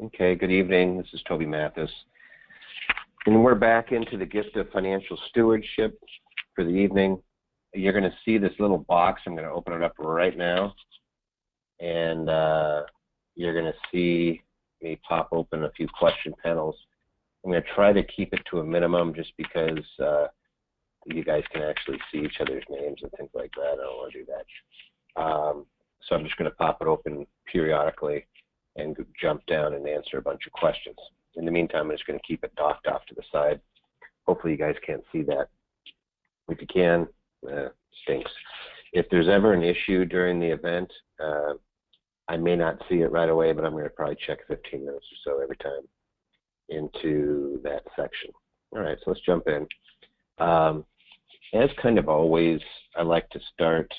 Okay, good evening. This is Toby Mathis. And we're back into the gift of financial stewardship for the evening. You're going to see this little box. I'm going to open it up right now. And you're going to see me pop open a few question panels. I'm going to try to keep it to a minimum just because you guys can actually see each other's names and things like that. I don't want to do that. So I'm just going to pop it open periodically and jump down and answer a bunch of questions. In the meantime, I'm just going to keep it docked off to the side. Hopefully you guys can't see that. If you can, stinks. If there's ever an issue during the event, I may not see it right away, but I'm going to probably check 15 minutes or so every time into that section. All right, so let's jump in. As kind of always, I like to start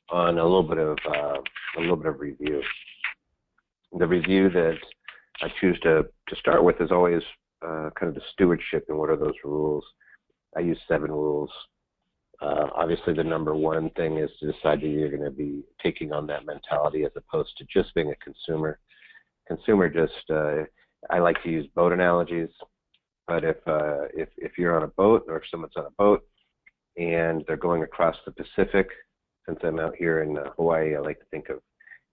on a little bit of review. The review that I choose to start with is always kind of the stewardship and what are those rules. I use 7 rules. Obviously, the number one thing is to decide that you're going to be taking on that mentality as opposed to just being a consumer. I like to use boat analogies, but if you're on a boat or if someone's on a boat and they're going across the Pacific, since I'm out here in Hawaii, I like to think of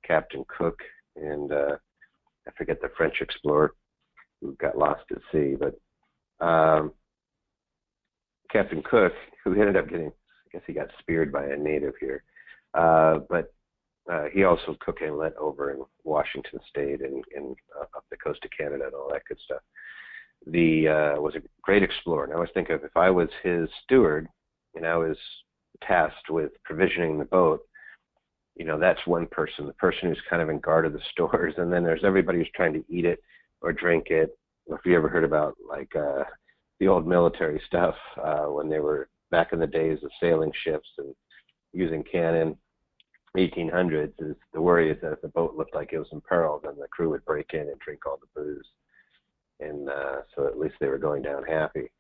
Captain Cook and I forget the French explorer who got lost at sea, but Captain Cook, who ended up getting, I guess he got speared by a native here, but he also Cook Inlet over in Washington State and up the coast of Canada and all that good stuff. Was a great explorer. And I always think of if I was his steward and I was tasked with provisioning the boat, you know, that's one person, the person who's kind of in guard of the stores, and then there's everybody who's trying to eat it or drink it. If you ever heard about like the old military stuff when they were back in the days of sailing ships and using cannon, 1800s, is the worry is that if the boat looked like it was in peril, then the crew would break in and drink all the booze. And so at least they were going down happy.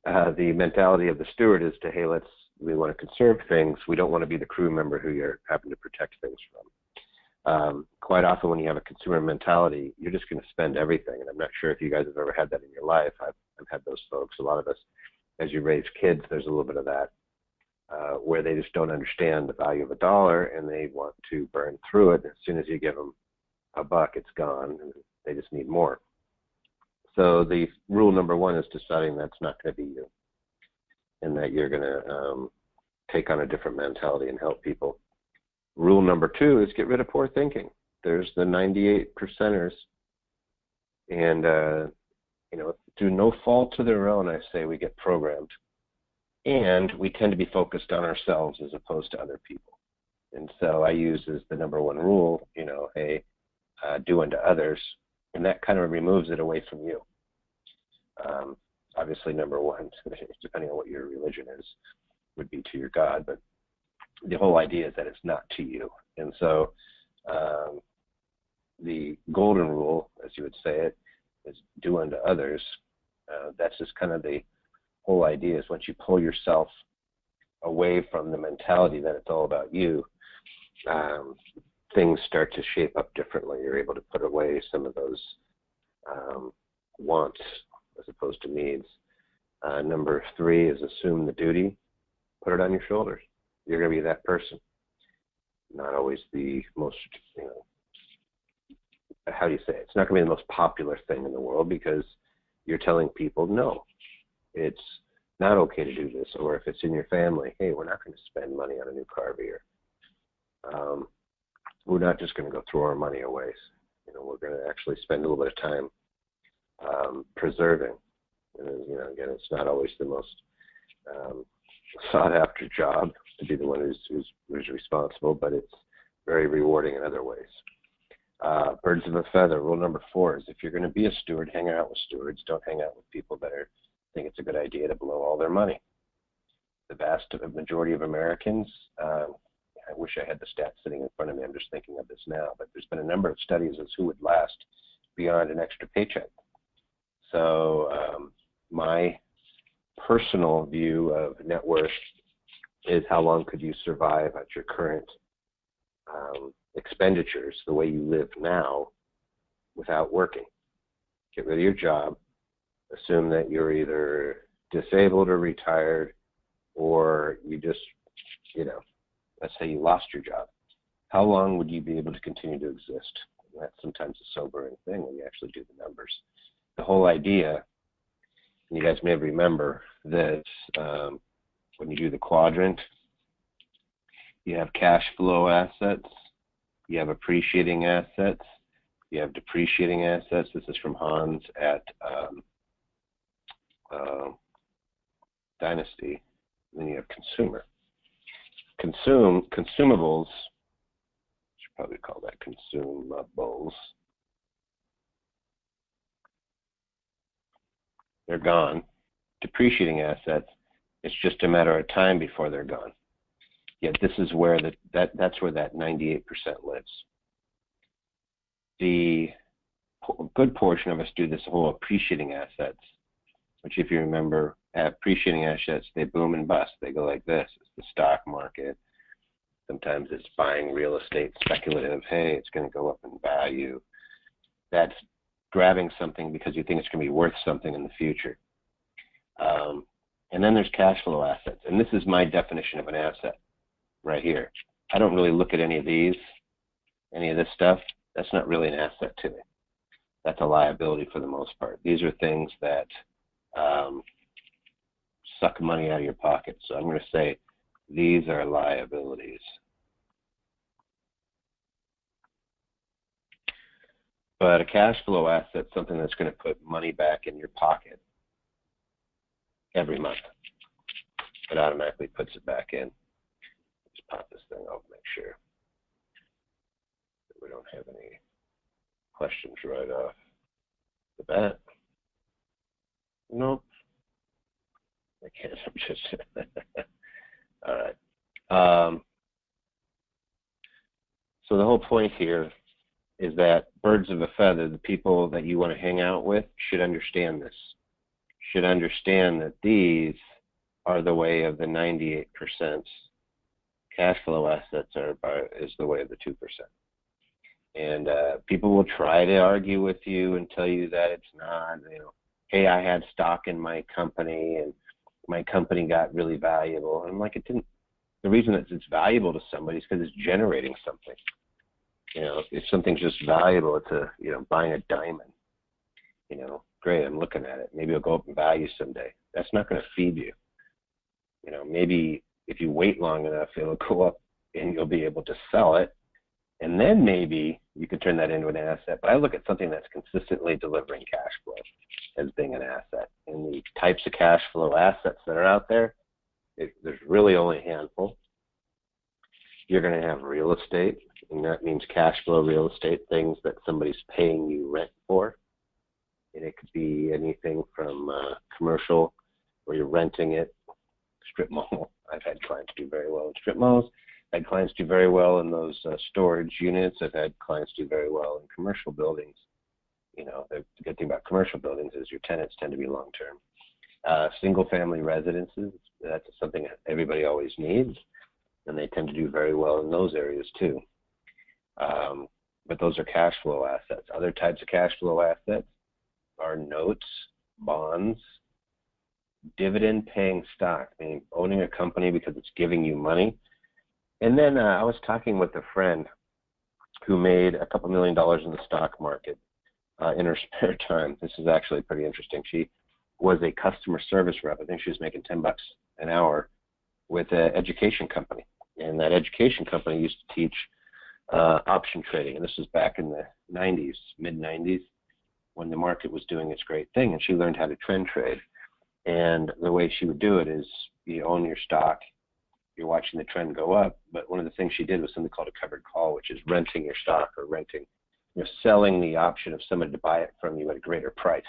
The mentality of the steward is to, hey, we want to conserve things. We don't want to be the crew member who you're having to protect things from. Quite often when you have a consumer mentality, you're just going to spend everything. And I'm not sure if you guys have ever had that in your life. I've had those folks. A lot of us, as you raise kids, there's a little bit of that where they just don't understand the value of a dollar and they want to burn through it. As soon as you give them a buck, it's gone, and they just need more. So the rule number one is deciding that's not going to be you, and that you're going to take on a different mentality and help people. Rule number 2 is get rid of poor thinking. There's the 98%ers, and through no fault of their own, I say we get programmed, and we tend to be focused on ourselves as opposed to other people. And so I use as the number 1 rule, do unto others, and that kind of removes it away from you. Obviously, number 1, depending on what your religion is, would be to your God, but the whole idea is that it's not to you. And so the golden rule, as you would say it, is do unto others. That's just kind of the whole idea, is once you pull yourself away from the mentality that it's all about you, things start to shape up differently. You're able to put away some of those wants as opposed to needs. Number 3 is assume the duty, put it on your shoulders. You're going to be that person. Not always the most, how do you say it? It's not going to be the most popular thing in the world because you're telling people, no, it's not okay to do this. Or if it's in your family, hey, we're not going to spend money on a new Carvier. We're not just going to go throw our money away. We're going to actually spend a little bit of time preserving. And, again, it's not always the most sought after job to be the one who's responsible, but it's very rewarding in other ways. Birds of a feather. Rule number 4 is if you're going to be a steward, hang out with stewards. Don't hang out with people that think it's a good idea to blow all their money. The vast majority of Americans, I wish I had the stats sitting in front of me. I'm just thinking of this now, but there's been a number of studies as who would last beyond an extra paycheck. So my personal view of net worth is how long could you survive at your current expenditures, the way you live now, without working. Get rid of your job. Assume that you're either disabled or retired, or you just, let's say you lost your job. How long would you be able to continue to exist? And that's sometimes a sobering thing when you actually do the numbers. The whole idea, and you guys may remember that when you do the quadrant, you have cash flow assets, you have appreciating assets, you have depreciating assets. This is from Hans at Dynasty. And then you have consumer. Consumables, should probably call that consumables. They're gone. Depreciating assets, it's just a matter of time before they're gone. Yet this is where that's where that 98% lives. The good portion of us do this whole appreciating assets, which, if you remember, appreciating assets, they boom and bust. They go like this. It's the stock market. Sometimes it's buying real estate, speculative. Hey, it's going to go up in value. That's grabbing something because you think it's going to be worth something in the future. And then there's cash flow assets. And this is my definition of an asset right here. I don't really look at any of these, any of this stuff. That's not really an asset to me. That's a liability for the most part. These are things that suck money out of your pocket. So I'm going to say these are liabilities. But a cash flow asset, something that's going to put money back in your pocket every month. It automatically puts it back in. Just pop this thing off, make sure that we don't have any questions right off the bat. Nope. I can't. I'm just. All right. So the whole point here is that birds of a feather, the people that you want to hang out with, should understand this. Should understand that these are the way of the 98%. Cash flow assets is the way of the 2%. And people will try to argue with you and tell you that it's not. Hey, I had stock in my company and my company got really valuable. And I'm like, it didn't. The reason that it's valuable to somebody is because it's generating something. If something's just valuable, it's buying a diamond. Great, I'm looking at it. Maybe it'll go up in value someday. That's not going to feed you. Maybe if you wait long enough, it'll go up and you'll be able to sell it. And then maybe you could turn that into an asset. But I look at something that's consistently delivering cash flow as being an asset. And the types of cash flow assets that are out there, there's really only a handful. You're going to have real estate, and that means cash flow real estate, things that somebody's paying you rent for. And it could be anything from commercial, where you're renting it, strip mall. I've had clients do very well in strip malls. I've had clients do very well in those storage units. I've had clients do very well in commercial buildings. The good thing about commercial buildings is your tenants tend to be long-term. Single-family residences, that's something that everybody always needs, and they tend to do very well in those areas too. But those are cash flow assets. Other types of cash flow assets are notes, bonds, dividend-paying stock, meaning owning a company because it's giving you money. And then I was talking with a friend who made a couple $1 million in the stock market in her spare time. This is actually pretty interesting. She was a customer service rep. I think she was making $10 an hour with an education company. And that education company used to teach option trading. And this was back in the 90s, mid-90s, when the market was doing its great thing. And she learned how to trend trade. And the way she would do it is you own your stock, you're watching the trend go up, but one of the things she did was something called a covered call, which is renting your stock or selling the option of somebody to buy it from you at a greater price.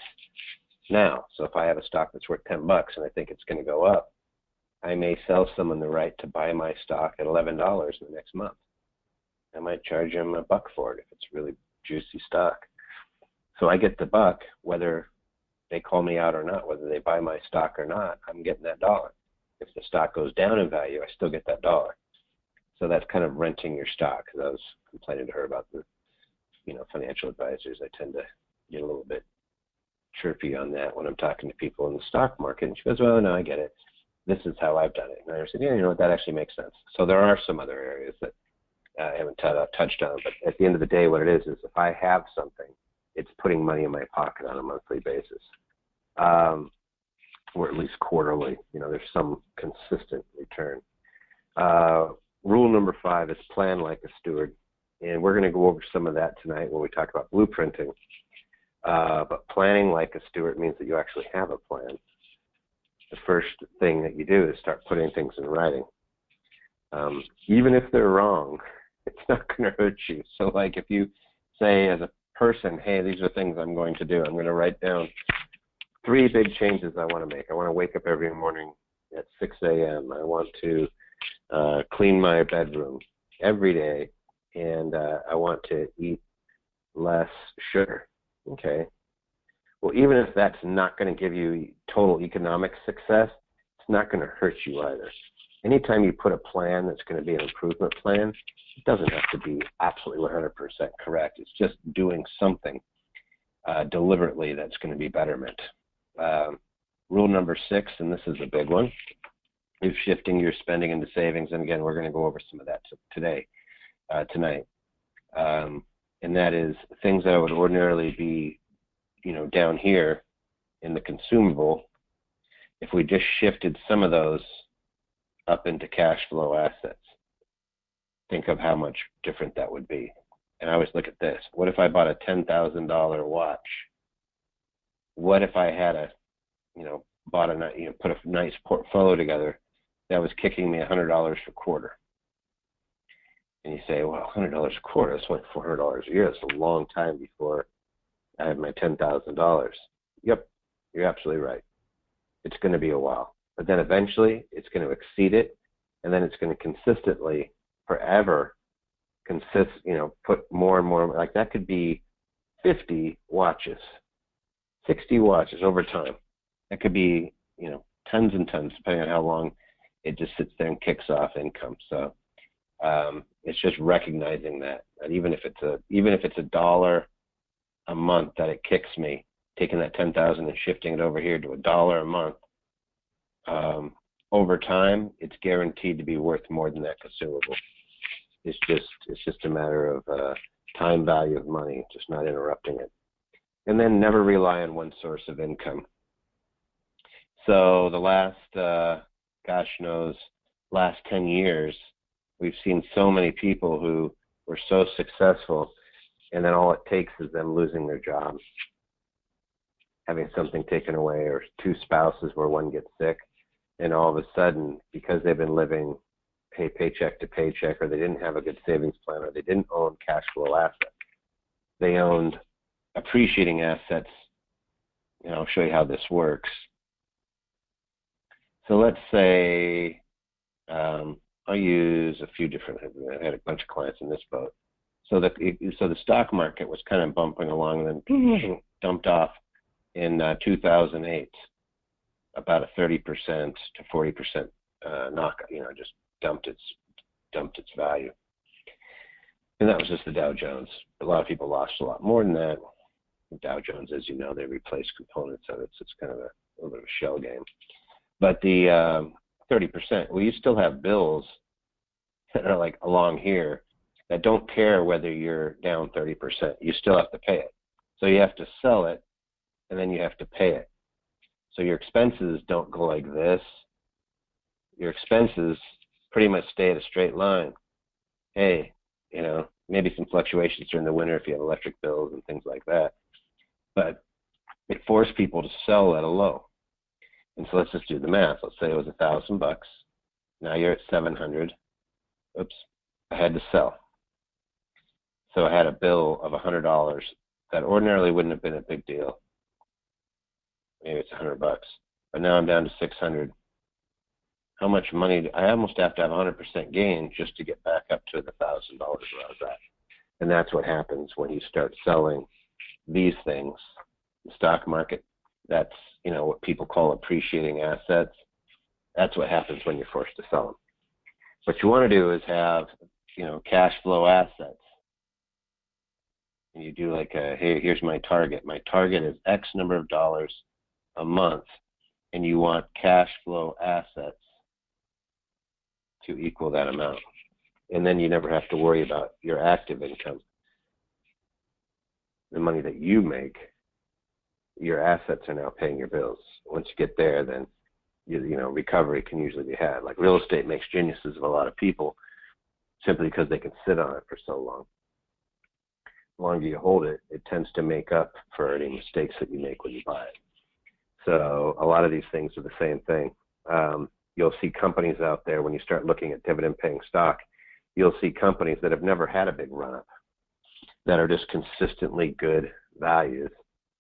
Now, so if I have a stock that's worth $10 and I think it's going to go up, I may sell someone the right to buy my stock at $11 in the next month. I might charge them $1 for it if it's really juicy stock. So I get the $1, whether they call me out or not, whether they buy my stock or not, I'm getting that $1. If the stock goes down in value, I still get that $1. So that's kind of renting your stock. Because I was complaining to her about the financial advisors, I tend to get a little bit chirpy on that when I'm talking to people in the stock market. And she goes, well, no, I get it. This is how I've done it. And I said, yeah, you know what, that actually makes sense. So there are some other areas that I haven't touched on, but at the end of the day, what it is if I have something, it's putting money in my pocket on a monthly basis, or at least quarterly. There's some consistent return. Rule number 5 is plan like a steward, and we're going to go over some of that tonight when we talk about blueprinting. But planning like a steward means that you actually have a plan. The first thing that you do is start putting things in writing. Even if they're wrong, it's not going to hurt you. So like if you say as a person, hey, these are things I'm going to do. I'm going to write down 3 big changes I want to make. I want to wake up every morning at 6 a.m. I want to clean my bedroom every day, and I want to eat less sugar. Okay. Well, even if that's not going to give you total economic success, it's not going to hurt you either. Anytime you put a plan that's going to be an improvement plan, it doesn't have to be absolutely 100% correct. It's just doing something deliberately that's going to be betterment. Rule number 6, and this is a big one, is shifting your spending into savings. And again, we're going to go over some of that tonight. And that is things that would ordinarily be, down here in the consumable. If we just shifted some of those up into cash flow assets, think of how much different that would be. And I always look at this. What if I bought a $10,000 watch? What if I had put a nice portfolio together that was kicking me $100 a quarter? And you say, well, $100 a quarter, that's only $400 a year. That's a long time before I have my $10,000. Yep, you're absolutely right. It's going to be a while. But then eventually it's going to exceed it, and then it's going to consistently, forever, put more and more. Like that could be 50 watches, 60 watches over time. That could be, tons and tons, depending on how long it just sits there and kicks off income. So it's just recognizing that even if it's $1 a month that it kicks me, taking that 10,000 and shifting it over here to $1 a month, over time, it's guaranteed to be worth more than that consumable. It's just a matter of time value of money, just not interrupting it. And then never rely on one source of income. So the last, last 10 years, we've seen so many people who were so successful, and then all it takes is them losing their jobs, having something taken away, or 2 spouses where one gets sick, and all of a sudden, because they've been living paycheck to paycheck, or they didn't have a good savings plan, or they didn't own cash flow assets, they owned appreciating assets. I'll show you how this works. So let's say I'll use a few different. I had a bunch of clients in this boat. So the stock market was kind of bumping along, and then dumped off in 2008, about a 30% to 40% knock. Just dumped its value, and that was just the Dow Jones. A lot of people lost a lot more than that. The Dow Jones, as you know, they replace components of it, so it's kind of a little bit of a shell game. But the 30%, well, you still have bills that are like along here that don't care whether you're down 30%. You still have to pay it. So you have to sell it, and then you have to pay it. So your expenses don't go like this. Your expenses pretty much stay at a straight line. Hey, maybe some fluctuations during the winter if you have electric bills and things like that. But it forced people to sell at a low. And so let's just do the math. Let's say it was $1,000. Now you're at 700. Oops, I had to sell. So I had a bill of $100 that ordinarily wouldn't have been a big deal. Maybe it's $100, but now I'm down to 600. How much money? I almost have to have 100% gain just to get back up to the $1,000 where I was at. And that's what happens when you start selling these things. The stock market, that's what people call appreciating assets. That's what happens when you're forced to sell them. What you want to do is have cash flow assets. and you do like hey, here's my target. My target is X number of dollars a month, and you want cash flow assets to equal that amount. And then you never have to worry about your active income. The money that you make, your assets are now paying your bills. Once you get there, then you know, recovery can usually be had. Like real estate makes geniuses of a lot of people simply because they can sit on it for so long. The longer you hold it, it tends to make up for any mistakes that you make when you buy it. So a lot of these things are the same thing. You'll see companies out there, when you start looking at dividend-paying stock, you'll see companies that have never had a big run-up, that are just consistently good values.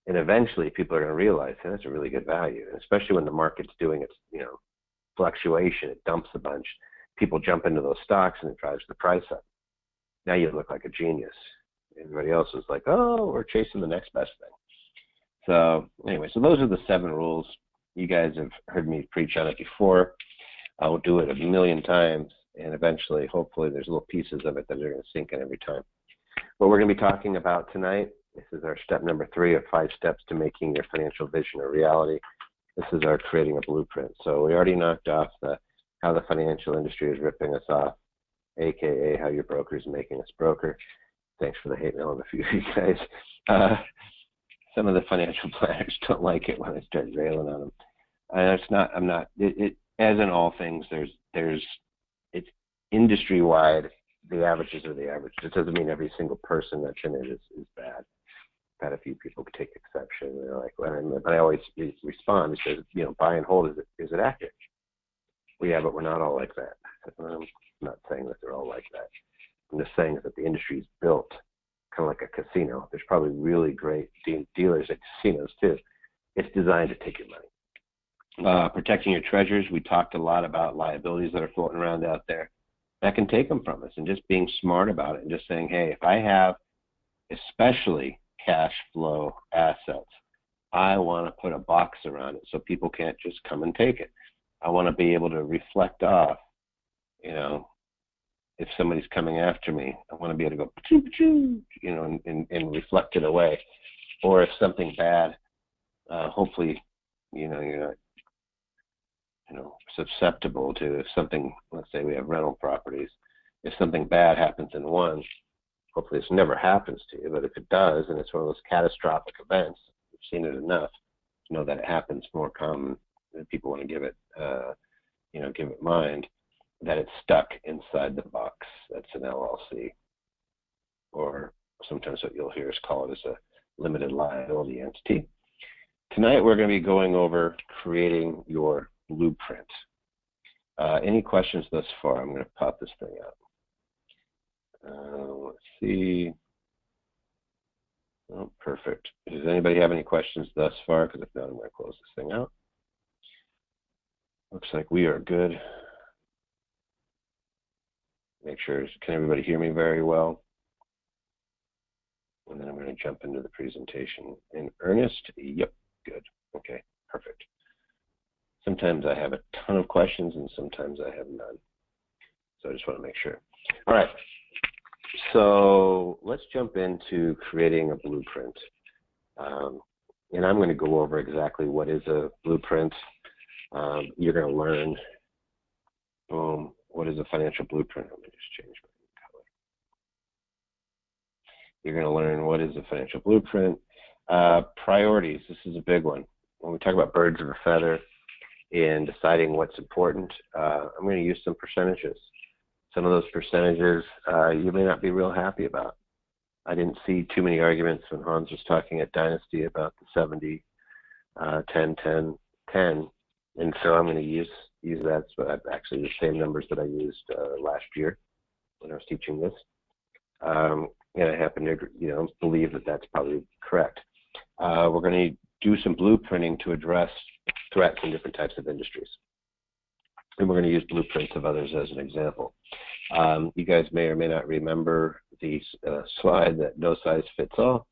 And eventually people are going to realize, hey, that's a really good value. And especially when the market's doing its, you know, fluctuation, it dumps a bunch. People jump into those stocks and it drives the price up. Now you look like a genius. Everybody else is like, oh, we're chasing the next best thing. So anyway, so those are the 7 rules. You guys have heard me preach on it before. I will do it a million times, and eventually, hopefully, there's little pieces of it that are going to sink in every time. What we're going to be talking about tonight, this is our step number 3 of 5 steps to making your financial vision a reality. This is our creating a blueprint. So we already knocked off how the financial industry is ripping us off, aka how your broker is making us broker. Thanks for the hate mail on a few of you guys. Some of the financial planners don't like it when I start railing on them. And as in all things, it's industry-wide. The averages are the averages. It doesn't mean every single person that's in it is bad. I've had a few people take exception. They're like, well, but I always respond because, you know, buy and hold, is it accurate? Well, yeah, but we're not all like that. I'm not saying that they're all like that. I'm just saying that the industry is built kind of like a casino. There's probably really great dealers at casinos too. It's designed to take your money. Protecting your treasures. We talked a lot about liabilities that are floating around out there that can take them from us, and just being smart about it and just saying, hey, if I have especially cash flow assets, I want to put a box around it so people can't just come and take it. I want to be able to reflect off, you know, if somebody's coming after me, I want to be able to go, you know, and reflect it away. Or if something bad, hopefully, you know, you're not, you know, susceptible to if something, let's say we have rental properties, if something bad happens in one, hopefully this never happens to you, but if it does, and it's one of those catastrophic events, we've seen it enough to know that it happens more common than people want to give it, you know, give it mind, that it's stuck inside the box. That's an LLC, or sometimes what you'll hear is call it as a limited liability entity. Tonight we're going to be going over creating your blueprint. Any questions thus far? I'm going to pop this thing out. Let's see. Oh, perfect. Does anybody have any questions thus far? Because if not, I'm going to close this thing out. Looks like we are good. Make sure, can everybody hear me very well? And then I'm going to jump into the presentation in earnest. Yep, good. Okay, perfect. Sometimes I have a ton of questions and sometimes I have none. So I just want to make sure. All right, so let's jump into creating a blueprint. And I'm going to go over exactly what is a blueprint. You're going to learn, what is a financial blueprint? Let me just change my color. You're going to learn what is a financial blueprint. Priorities, this is a big one. When we talk about birds of a feather and deciding what's important, I'm going to use some percentages. Some of those percentages you may not be real happy about. I didn't see too many arguments when Hans was talking at Dynasty about the 70, 10, 10, 10. And so I'm going to use that, but actually the same numbers that I used last year when I was teaching this. And I happen to, you know, believe that that's probably correct. We're going to do some blueprinting to address threats in different types of industries. And we're going to use blueprints of others as an example. You guys may or may not remember the slide that no size fits all.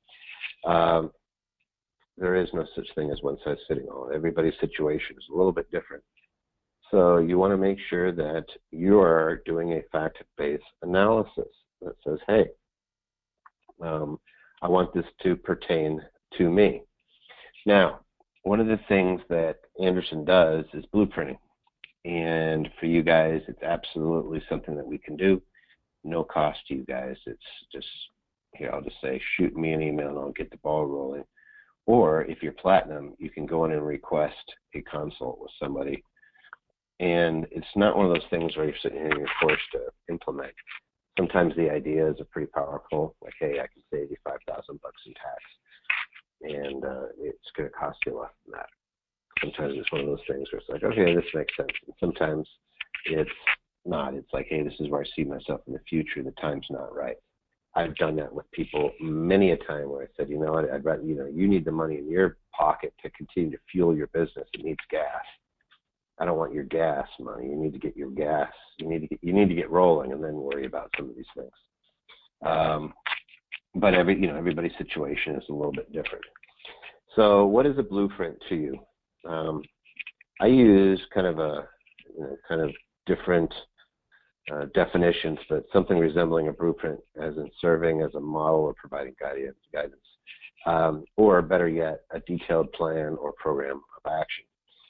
There is no such thing as one size fitting all. Everybody's situation is a little bit different. So you want to make sure that you are doing a fact-based analysis that says, hey, I want this to pertain to me. Now, one of the things that Anderson does is blueprinting. And for you guys, it's absolutely something that we can do. No cost to you guys. It's just, here, I'll just say, shoot me an email and I'll get the ball rolling. Or if you're platinum, you can go in and request a consult with somebody. And it's not one of those things where you're sitting here and you're forced to implement. Sometimes the ideas are pretty powerful, like, hey, I can save you $5,000 in tax, and it's going to cost you less than that. Sometimes it's one of those things where it's like, okay, this makes sense. And sometimes it's not. It's like, hey, this is where I see myself in the future. The time's not right. I've done that with people many a time where I said, you know what, I'd rather, you need the money in your pocket to continue to fuel your business. It needs gas. I don't want your gas money. You need to get your gas. You need to get rolling, and then worry about some of these things. But everybody's situation is a little bit different. So, what is a blueprint to you? I use kind of different definitions, but something resembling a blueprint, as in serving as a model or providing guidance, or better yet, a detailed plan or program of action.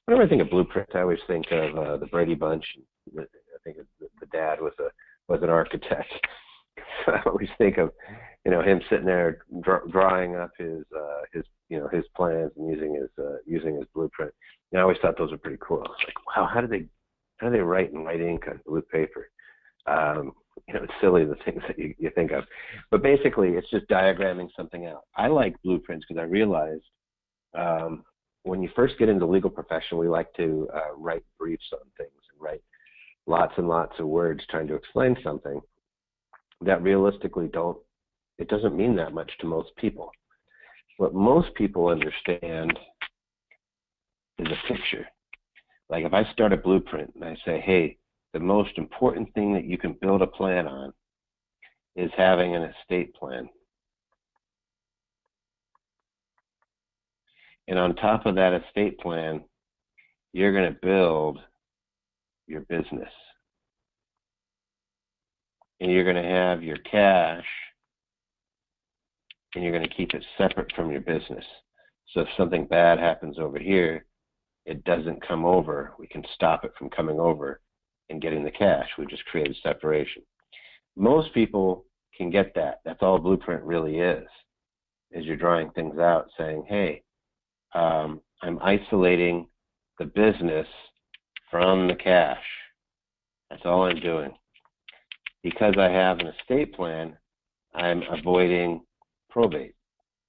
Whenever I think of blueprint, I always think of the Brady Bunch. I think the dad was an architect. So I always think of him sitting there drawing up his plans and using his blueprint. And I always thought those were pretty cool. I was like, wow, how do they write in white ink on blue paper? It's silly, the things that you think of, but basically it's just diagramming something out. I like blueprints because I realized when you first get into the legal profession, we like to write briefs on things and write lots and lots of words trying to explain something that realistically doesn't mean that much to most people. What most people understand is a picture. Like if I start a blueprint and I say, hey, the most important thing that you can build a plan on is having an estate plan. And on top of that estate plan, you're going to build your business. And you're going to have your cash, and you're going to keep it separate from your business. So if something bad happens over here, it doesn't come over. We can stop it from coming over and getting the cash. We just created separation. Most people can get that. That's all a blueprint really is you're drawing things out saying, hey, I'm isolating the business from the cash. That's all I'm doing. Because I have an estate plan, I'm avoiding probate.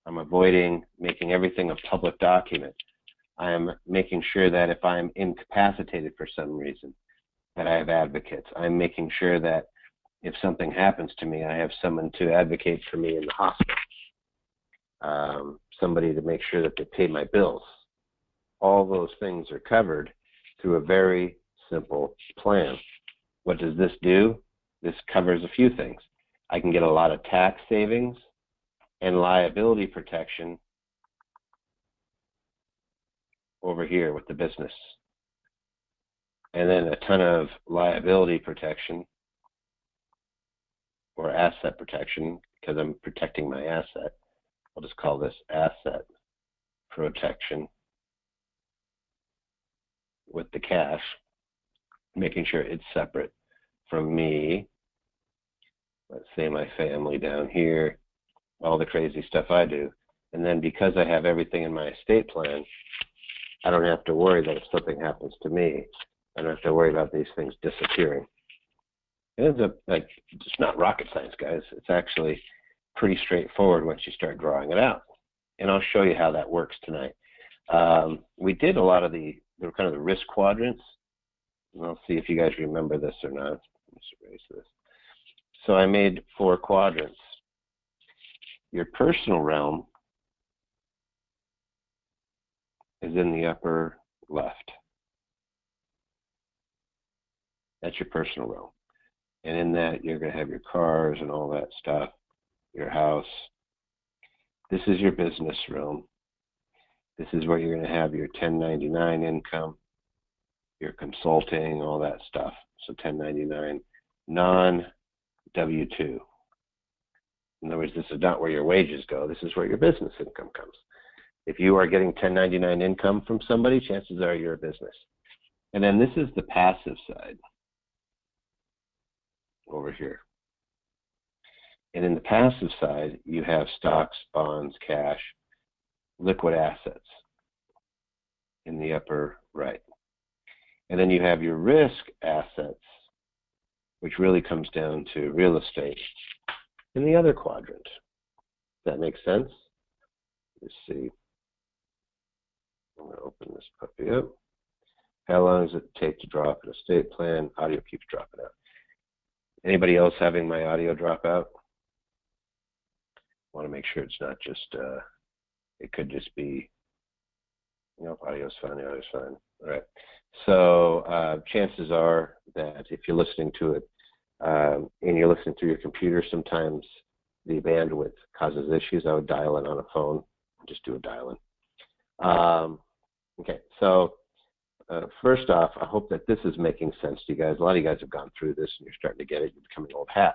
I'm avoiding making everything a public document. I'm making sure that if I'm incapacitated for some reason, that I have advocates. I'm making sure that if something happens to me, I have someone to advocate for me in the hospital. Somebody to make sure that they pay my bills. All those things are covered through a very simple plan. What does this do? This covers a few things. I can get a lot of tax savings and liability protection over here with the business. And then a ton of liability protection or asset protection because I'm protecting my asset. I'll just call this asset protection with the cash, making sure it's separate from me. Let's say my family down here, all the crazy stuff I do. And then because I have everything in my estate plan, I don't have to worry that if something happens to me, I don't have to worry about these things disappearing. It ends up like, it's not rocket science, guys. It's actually pretty straightforward once you start drawing it out. And I'll show you how that works tonight. We did a lot of they were kind of the risk quadrants. And I'll see if you guys remember this or not. Let's erase this. So I made 4 quadrants. Your personal realm is in the upper left. That's your personal realm. And in that, you're going to have your cars and all that stuff, your house. This is your business realm. This is where you're going to have your 1099 income, your consulting, all that stuff. So 1099, non-W2. In other words, this is not where your wages go. This is where your business income comes. If you are getting 1099 income from somebody, chances are you're a business. And then this is the passive side over here. And in the passive side, you have stocks, bonds, cash, liquid assets in the upper right. And then you have your risk assets, which really comes down to real estate in the other quadrant. Does that make sense? Let's see. I'm going to open this puppy up. How long does it take to draw up an estate plan? Audio keeps dropping out. Anybody else having my audio drop out? I want to make sure it's not just, it could just be, nope, audio's fine, audio's fine. All right. So chances are that if you're listening to it and you're listening through your computer, sometimes the bandwidth causes issues. I would dial in on a phone, just do a dial-in. Okay, so first off, I hope that this is making sense to you guys. A lot of you guys have gone through this and you're starting to get it. You're becoming old hat.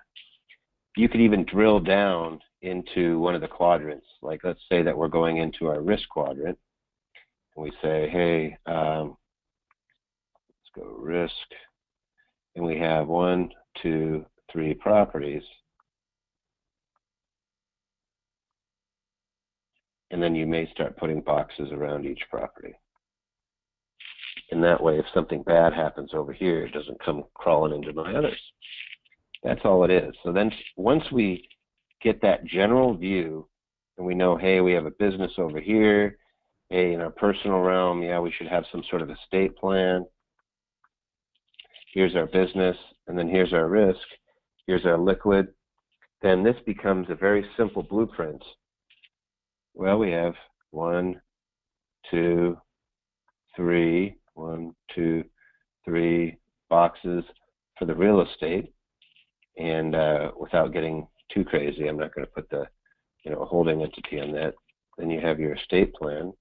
You could even drill down into one of the quadrants. Like let's say that we're going into our risk quadrant. And we say, hey, let's go risk. And we have 1, 2, 3 properties. And then you may start putting boxes around each property. And that way, if something bad happens over here, it doesn't come crawling into my others. That's all it is. So then once we get that general view, and we know, hey, we have a business over here. Hey, in our personal realm, yeah, we should have some sort of estate plan. Here's our business, and then here's our risk. Here's our liquid. Then this becomes a very simple blueprint. Well, we have 1, 2, 3, 1, 2, 3 boxes for the real estate. And without getting too crazy, I'm not going to put the, holding entity on that. Then you have your estate plan.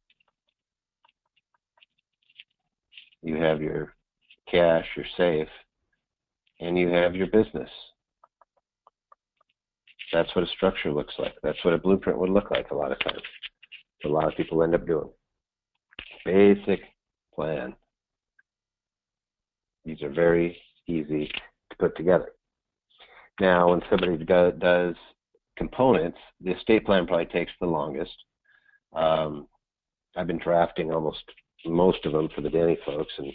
You have your cash, your safe, and you have your business. That's what a structure looks like. That's what a blueprint would look like a lot of times. A lot of people end up doing. Basic plan. These are very easy to put together. Now, when somebody does components, the estate plan probably takes the longest. I've been drafting almost most of them for the Danny folks, and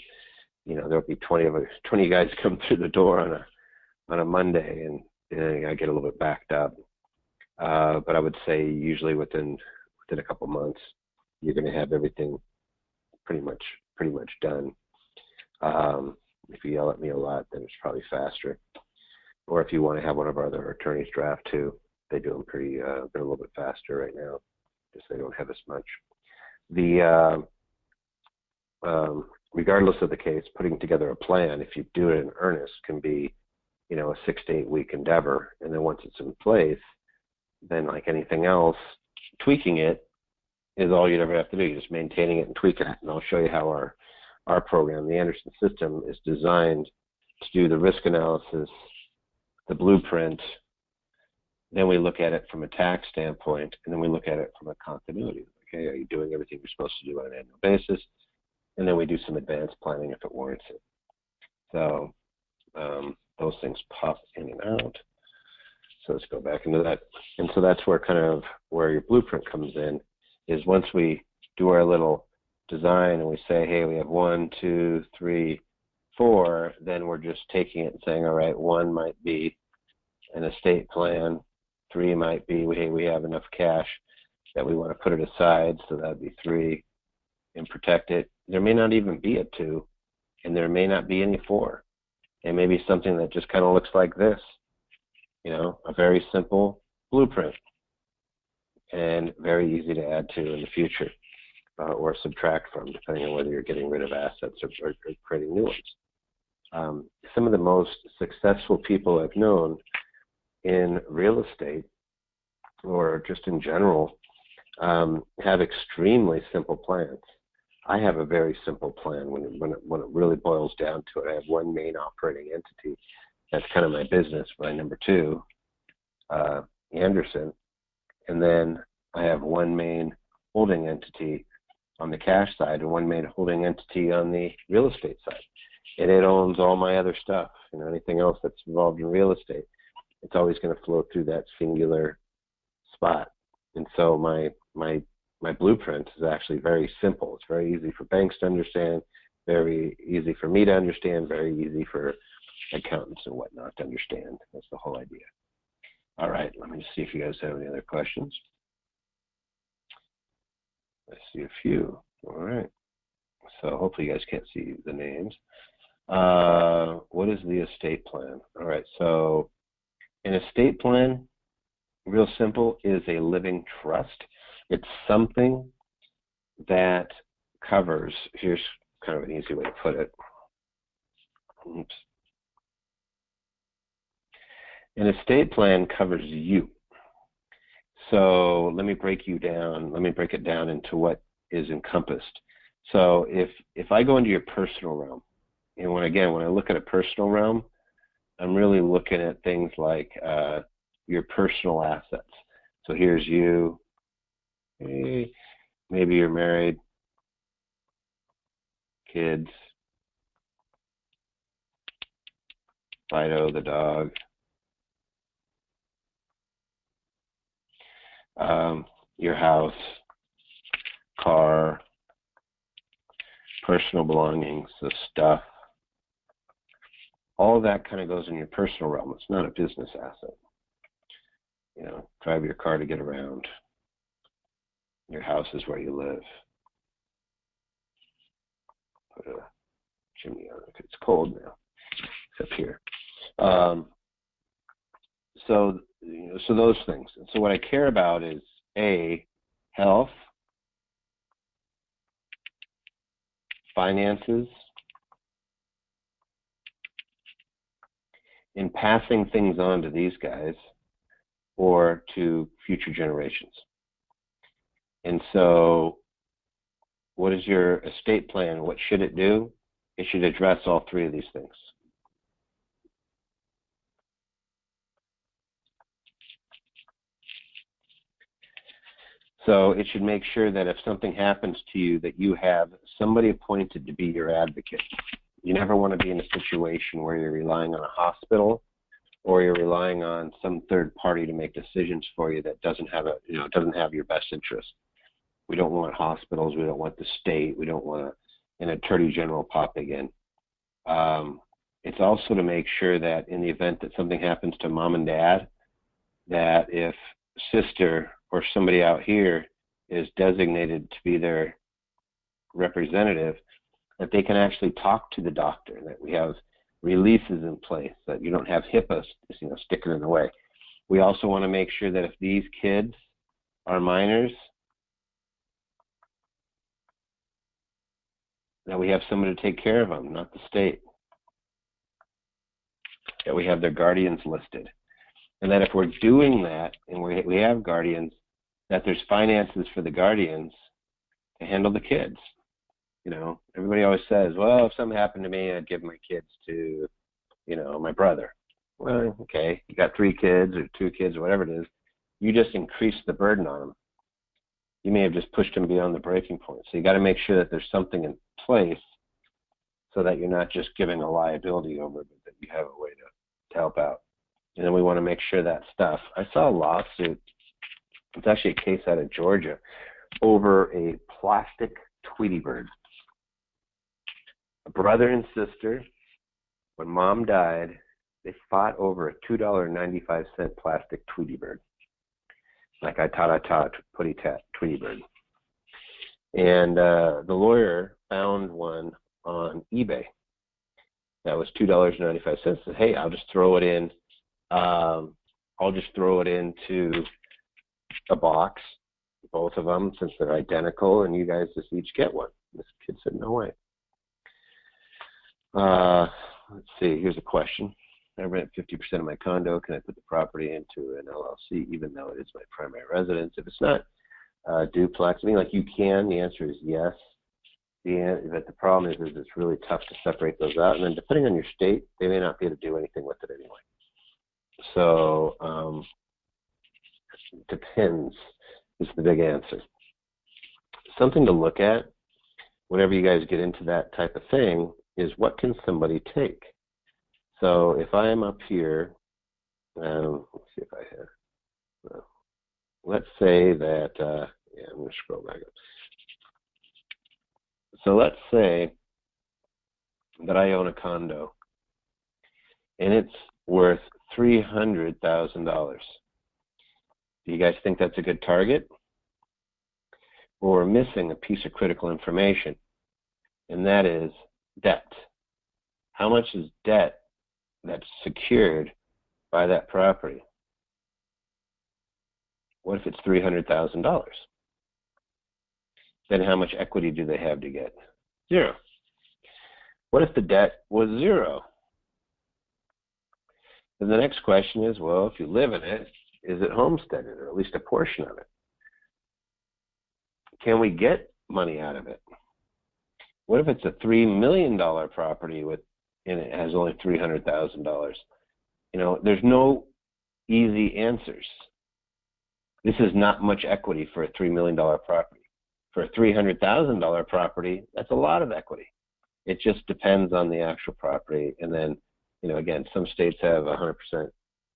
there'll be 20 guys come through the door on a Monday, and I get a little bit backed up. But I would say usually within a couple months, you're going to have everything pretty much done. If you yell at me a lot, then it's probably faster. Or if you want to have one of our other attorneys draft too, they do them they're a little bit faster right now, because they don't have as much. Regardless of the case, putting together a plan, if you do it in earnest, can be, a 6 to 8 week endeavor. And then once it's in place, then like anything else, tweaking it is all you'd ever have to do. You're just maintaining it and tweaking it. And I'll show you how our program, the Anderson system, is designed to do the risk analysis, the blueprint. Then we look at it from a tax standpoint, and then we look at it from a continuity. Okay, are you doing everything you're supposed to do on an annual basis? And then we do some advanced planning if it warrants it. So those things pop in and out. So let's go back into that. And so that's where your blueprint comes in, is once we do our little design and we say, hey, we have 1, 2, 3, 4, then we're just taking it and saying, all right, 1 might be an estate plan, 3 might be, hey, we have enough cash that we want to put it aside, so that'd be 3, and protect it. There may not even be a 2, and there may not be any 4. It may be something that just kind of looks like this, a very simple blueprint, and very easy to add to in the future, or subtract from, depending on whether you're getting rid of assets or creating new ones. Some of the most successful people I've known in real estate, or just in general, have extremely simple plans. I have a very simple plan when it really boils down to it. I have one main operating entity. That's kind of my business. My number 2, Anderson, And then I have one main holding entity on the cash side and one main holding entity on the real estate side. And it owns all my other stuff, anything else that's involved in real estate. It's always going to flow through that singular spot. And so my blueprint is actually very simple. It's very easy for banks to understand, very easy for me to understand, very easy for accountants and whatnot to understand. That's the whole idea. All right, let me just see if you guys have any other questions. I see a few. All right. So hopefully you guys can't see the names. What is the estate plan? All right, so an estate plan, real simple, is a living trust. It's something that covers, here's kind of an easy way to put it. Oops. An estate plan covers you. So let me break it down into what is encompassed. So if I go into your personal realm, and when I look at a personal realm, I'm really looking at things like your personal assets. So here's you. Hey, maybe you're married, kids, Fido the dog, your house, car, personal belongings, the stuff. All of that kind of goes in your personal realm. It's not a business asset. Drive your car to get around. Your house is where you live. Put a chimney on it. It's cold now. It's up here. So those things. So what I care about is A, health, finances, in passing things on to these guys or to future generations. And so what is your estate plan? What should it do? It should address all three of these things. So it should make sure that if something happens to you, that you have somebody appointed to be your advocate. You never want to be in a situation where you're relying on a hospital or you're relying on some third party to make decisions for you that doesn't have your best interest. We don't want hospitals. We don't want the state. We don't want an attorney general popping in. It's also to make sure that in the event that something happens to mom and dad, that if sister or somebody out here is designated to be their representative, that they can actually talk to the doctor, that we have releases in place, that you don't have HIPAA sticking in the way. We also want to make sure that if these kids are minors, that we have somebody to take care of them, not the state. That we have their guardians listed. And that if we're doing that, and we have guardians, that there's finances for the guardians to handle the kids. Everybody always says, well, if something happened to me, I'd give my kids to, my brother. Well, okay, you got 3 kids or 2 kids or whatever it is. You just increase the burden on them. You may have just pushed them beyond the breaking point. So you got to make sure that there's something in place so that you're not just giving a liability over, but that you have a way to help out. And then we want to make sure that stuff. I saw a lawsuit. It's actually a case out of Georgia over a plastic Tweety bird. A brother and sister, when mom died, they fought over a $2.95 plastic Tweety bird. Like I taught putty tat Tweety bird. And the lawyer found one on eBay that was $2.95. Said, hey, I'll just throw it in. I'll just throw it into a box, both of them, since they're identical, and you guys just each get one. This kid said, no way. Let's see, here's a question. I rent 50% of my condo. Can I put the property into an LLC even though it is my primary residence? If it's not duplex, you can. The answer is yes. But the problem is it's really tough to separate those out. And then depending on your state, they may not be able to do anything with it anyway. So Depends is the big answer. Something to look at whenever you guys get into that type of thing is what can somebody take? So if I am up here, let's see if I have, let's say that, yeah, I'm going to scroll back up. So let's say that I own a condo and it's worth $300,000. Do you guys think that's a good target? Well, we're missing a piece of critical information, and that is debt. How much is debt that's secured by that property? What if it's $300,000? Then how much equity do they have to get? Zero. What if the debt was zero? Then the next question is, well, if you live in it, is it homesteaded, or at least a portion of it? Can we get money out of it? What if it's a $3 million property and it has only $300,000? You know, there's no easy answers. This is not much equity for a $3 million property. For a $300,000 property, that's a lot of equity. It just depends on the actual property. And then, you know, again, some states have 100%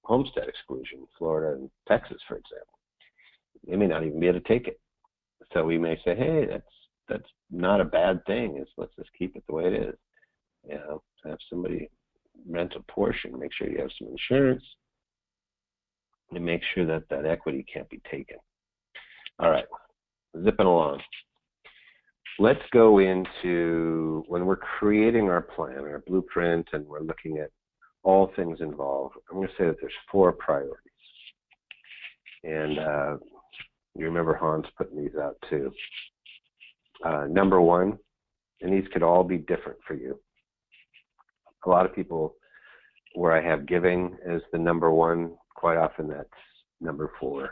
homestead exclusion, Florida and Texas, for example. They may not even be able to take it. So we may say, hey, that's not a bad thing. Let's just keep it the way it is. You know, have somebody rent a portion, make sure you have some insurance, and make sure that that equity can't be taken. All right, zipping along. Let's go into when we're creating our plan, our blueprint, and we're looking at all things involved. I'm going to say that there's 4 priorities. And you remember Hans putting these out too. Number 1, and these could all be different for you. A lot of people, where I have giving as the number 1, quite often that's number 4,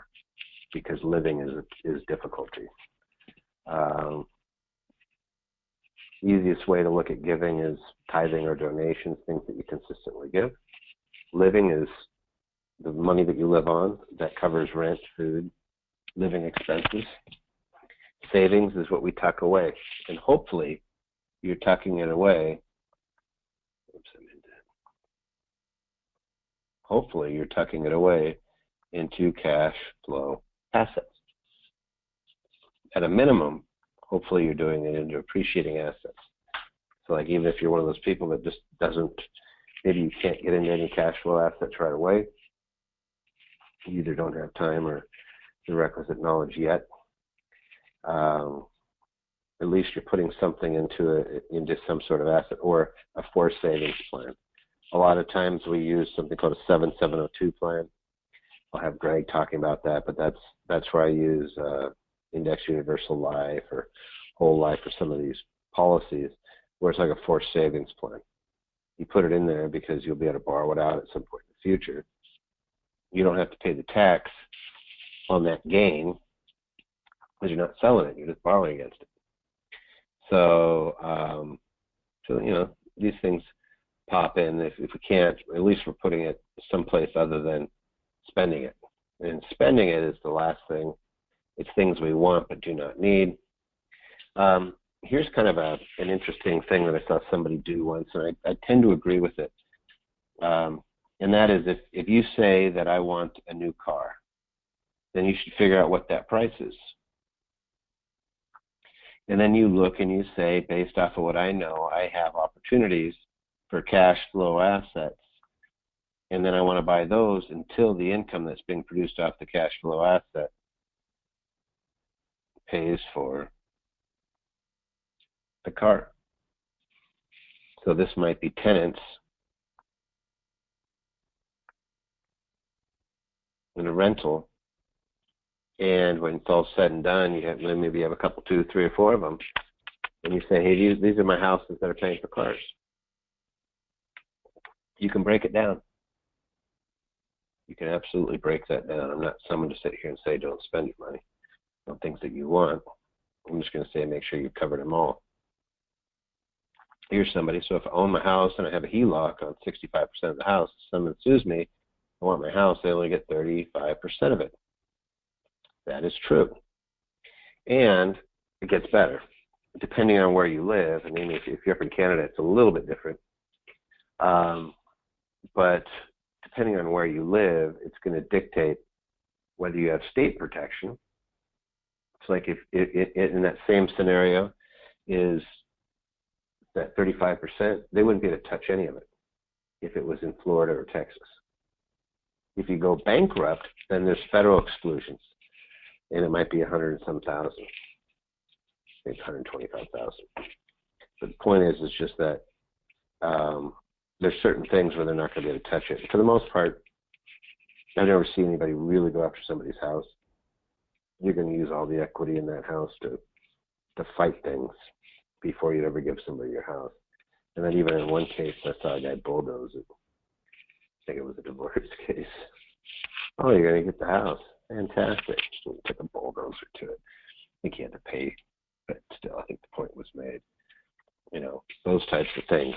because living is difficulty. Easiest way to look at giving is tithing or donations, things that you consistently give. Living is the money that you live on, that covers rent, food, living expenses. Savings is what we tuck away, and hopefully you're tucking it away. Hopefully you're tucking it away into cash flow assets. At a minimum, hopefully you're doing it into appreciating assets. So like even if you're one of those people that just doesn't, maybe you can't get into any cash flow assets right away, you either don't have time or the requisite knowledge yet, at least you're putting something into some sort of asset or a forced savings plan. A lot of times we use something called a 7702 plan. I'll have Greg talking about that, but that's where I use Index Universal Life or Whole Life or some of these policies where it's like a forced savings plan. You put it in there because you'll be able to borrow it out at some point in the future. You don't have to pay the tax on that gain because you're not selling it, you're just borrowing against it. So, you know, these things pop in. If we can't, at least we're putting it someplace other than spending it. And spending it is the last thing. It's things we want but do not need. Here's kind of an interesting thing that I saw somebody do once, and I tend to agree with it. And that is if you say that I want a new car, then you should figure out what that price is. And then you look and you say, based off of what I know, I have opportunities for cash flow assets. And then I want to buy those until the income that's being produced off the cash flow asset pays for the car. So this might be tenants in a rental. And when it's all said and done, maybe you have a couple, 2, 3, or 4 of them. And you say, hey, these are my houses that are paying for cars. You can break it down. You can absolutely break that down. I'm not someone to sit here and say don't spend your money on things that you want. I'm just going to say make sure you've covered them all. Here's somebody. So if I own my house and I have a HELOC on 65% of the house, if someone sues me, I want my house, they only get 35% of it. That is true. And it gets better. Depending on where you live, I mean, if you're up in Canada, it's a little bit different. But depending on where you live, it's going to dictate whether you have state protection. It's like if in that same scenario is that 35%, they wouldn't be able to touch any of it if it was in Florida or Texas. If you go bankrupt, then there's federal exclusions, and it might be 100 and some thousand, maybe 125,000. But the point is just that there's certain things where they're not going to be able to touch it. For the most part, I've never seen anybody really go after somebody's house. You're going to use all the equity in that house to fight things before you'd ever give somebody your house. And then even in one case, I saw a guy bulldoze it. I think it was a divorce case. Oh, you're going to get the house. Fantastic. So took a bulldozer to it. I think he had to pay, but still, I think the point was made. You know, those types of things.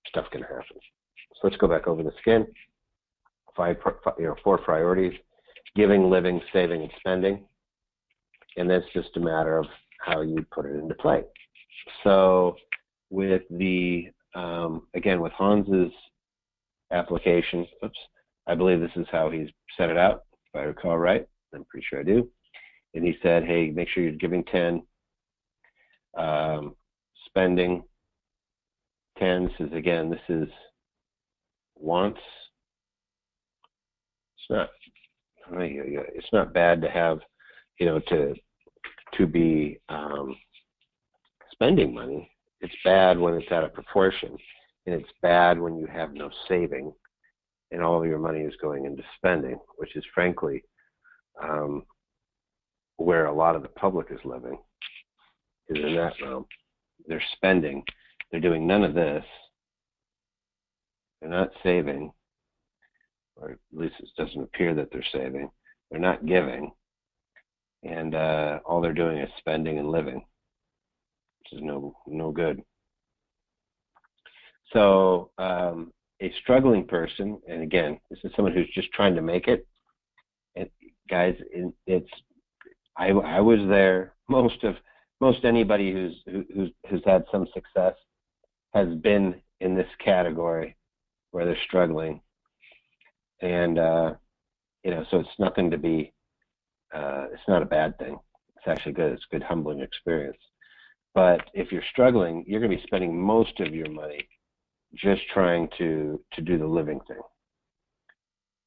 Stuff can happen. So let's go back over the skin. 4 priorities: giving, living, saving, and spending. And that's just a matter of how you put it into play. So with the, again, with Hans's application, I believe this is how he's set it out, if I recall right. I'm pretty sure I do. And he said, hey, make sure you're giving 10, spending 10. Says, again, this is wants. It's not bad to have, you know, to be spending money. It's bad when it's out of proportion, and it's bad when you have no saving and all of your money is going into spending, which is frankly where a lot of the public is living, is in that realm. They're spending. They're doing none of this. They're not saving, or at least it doesn't appear that they're saving. They're not giving. And all they're doing is spending and living, which is no good. So a struggling person, and again, this is someone who's just trying to make it. And guys, I was there. Most anybody who's had some success has been in this category where they're struggling, and you know, so it's nothing to be. It's not a bad thing. It's actually good. It's a good, humbling experience. But if you're struggling, you're going to be spending most of your money just trying to do the living thing.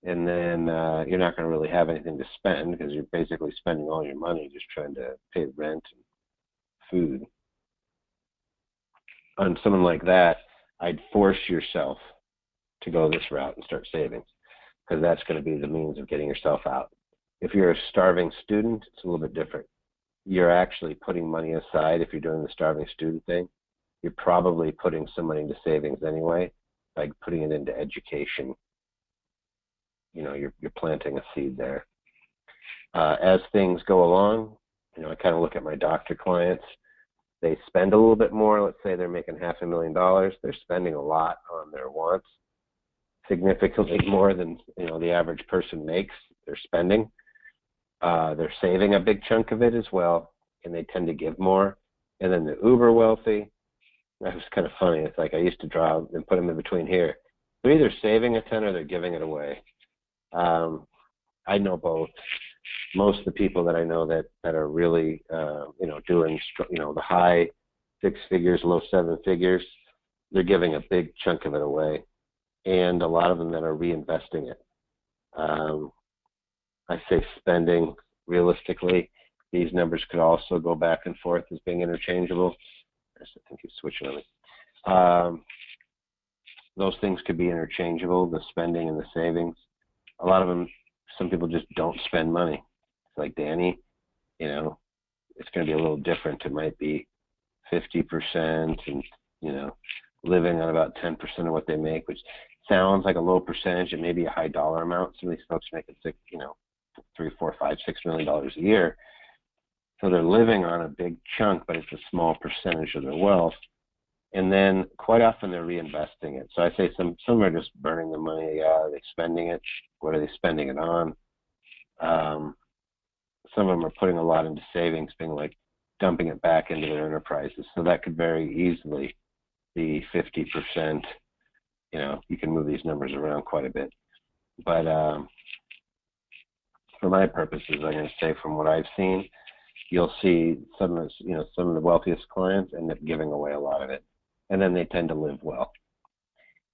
And then you're not going to really have anything to spend because you're basically spending all your money just trying to pay rent and food. On someone like that, I'd force yourself to go this route and start saving, because that's going to be the means of getting yourself out. If you're a starving student, it's a little bit different. You're actually putting money aside. If you're doing the starving student thing, you're probably putting some money into savings anyway, like putting it into education. You know, you're planting a seed there. As things go along, you know, I kind of look at my doctor clients. They spend a little bit more. Let's say they're making $500,000. They're spending a lot on their wants, significantly more than, you know, the average person makes. They're spending. They're saving a big chunk of it as well, and they tend to give more. And then the uber wealthy, that was kind of funny. It's like I used to draw and put them in between here. They're either saving a ton or they're giving it away. I know both. Most of the people that I know that are really, you know, doing, you know, the high 6 figures, low 7 figures, they're giving a big chunk of it away. And a lot of them that are reinvesting it. I say spending, realistically, these numbers could also go back and forth as being interchangeable. I think he's switching on me. Those things could be interchangeable, the spending and the savings. A lot of them, some people just don't spend money. It's like Danny, you know, it's going to be a little different. It might be 50% and, you know, living on about 10% of what they make, which sounds like a low percentage. It may be a high dollar amount. Some of these folks making $3, $4, $5, $6 million a year. So they're living on a big chunk, but it's a small percentage of their wealth. And then quite often they're reinvesting it. So I say some are just burning the money. Are they spending it? What are they spending it on? Some of them are putting a lot into savings, being like dumping it back into their enterprises. So that could very easily be 50%. You know, you can move these numbers around quite a bit. But for my purposes, I'm going to say from what I've seen, you'll see some of the wealthiest clients end up giving away a lot of it, and then they tend to live well.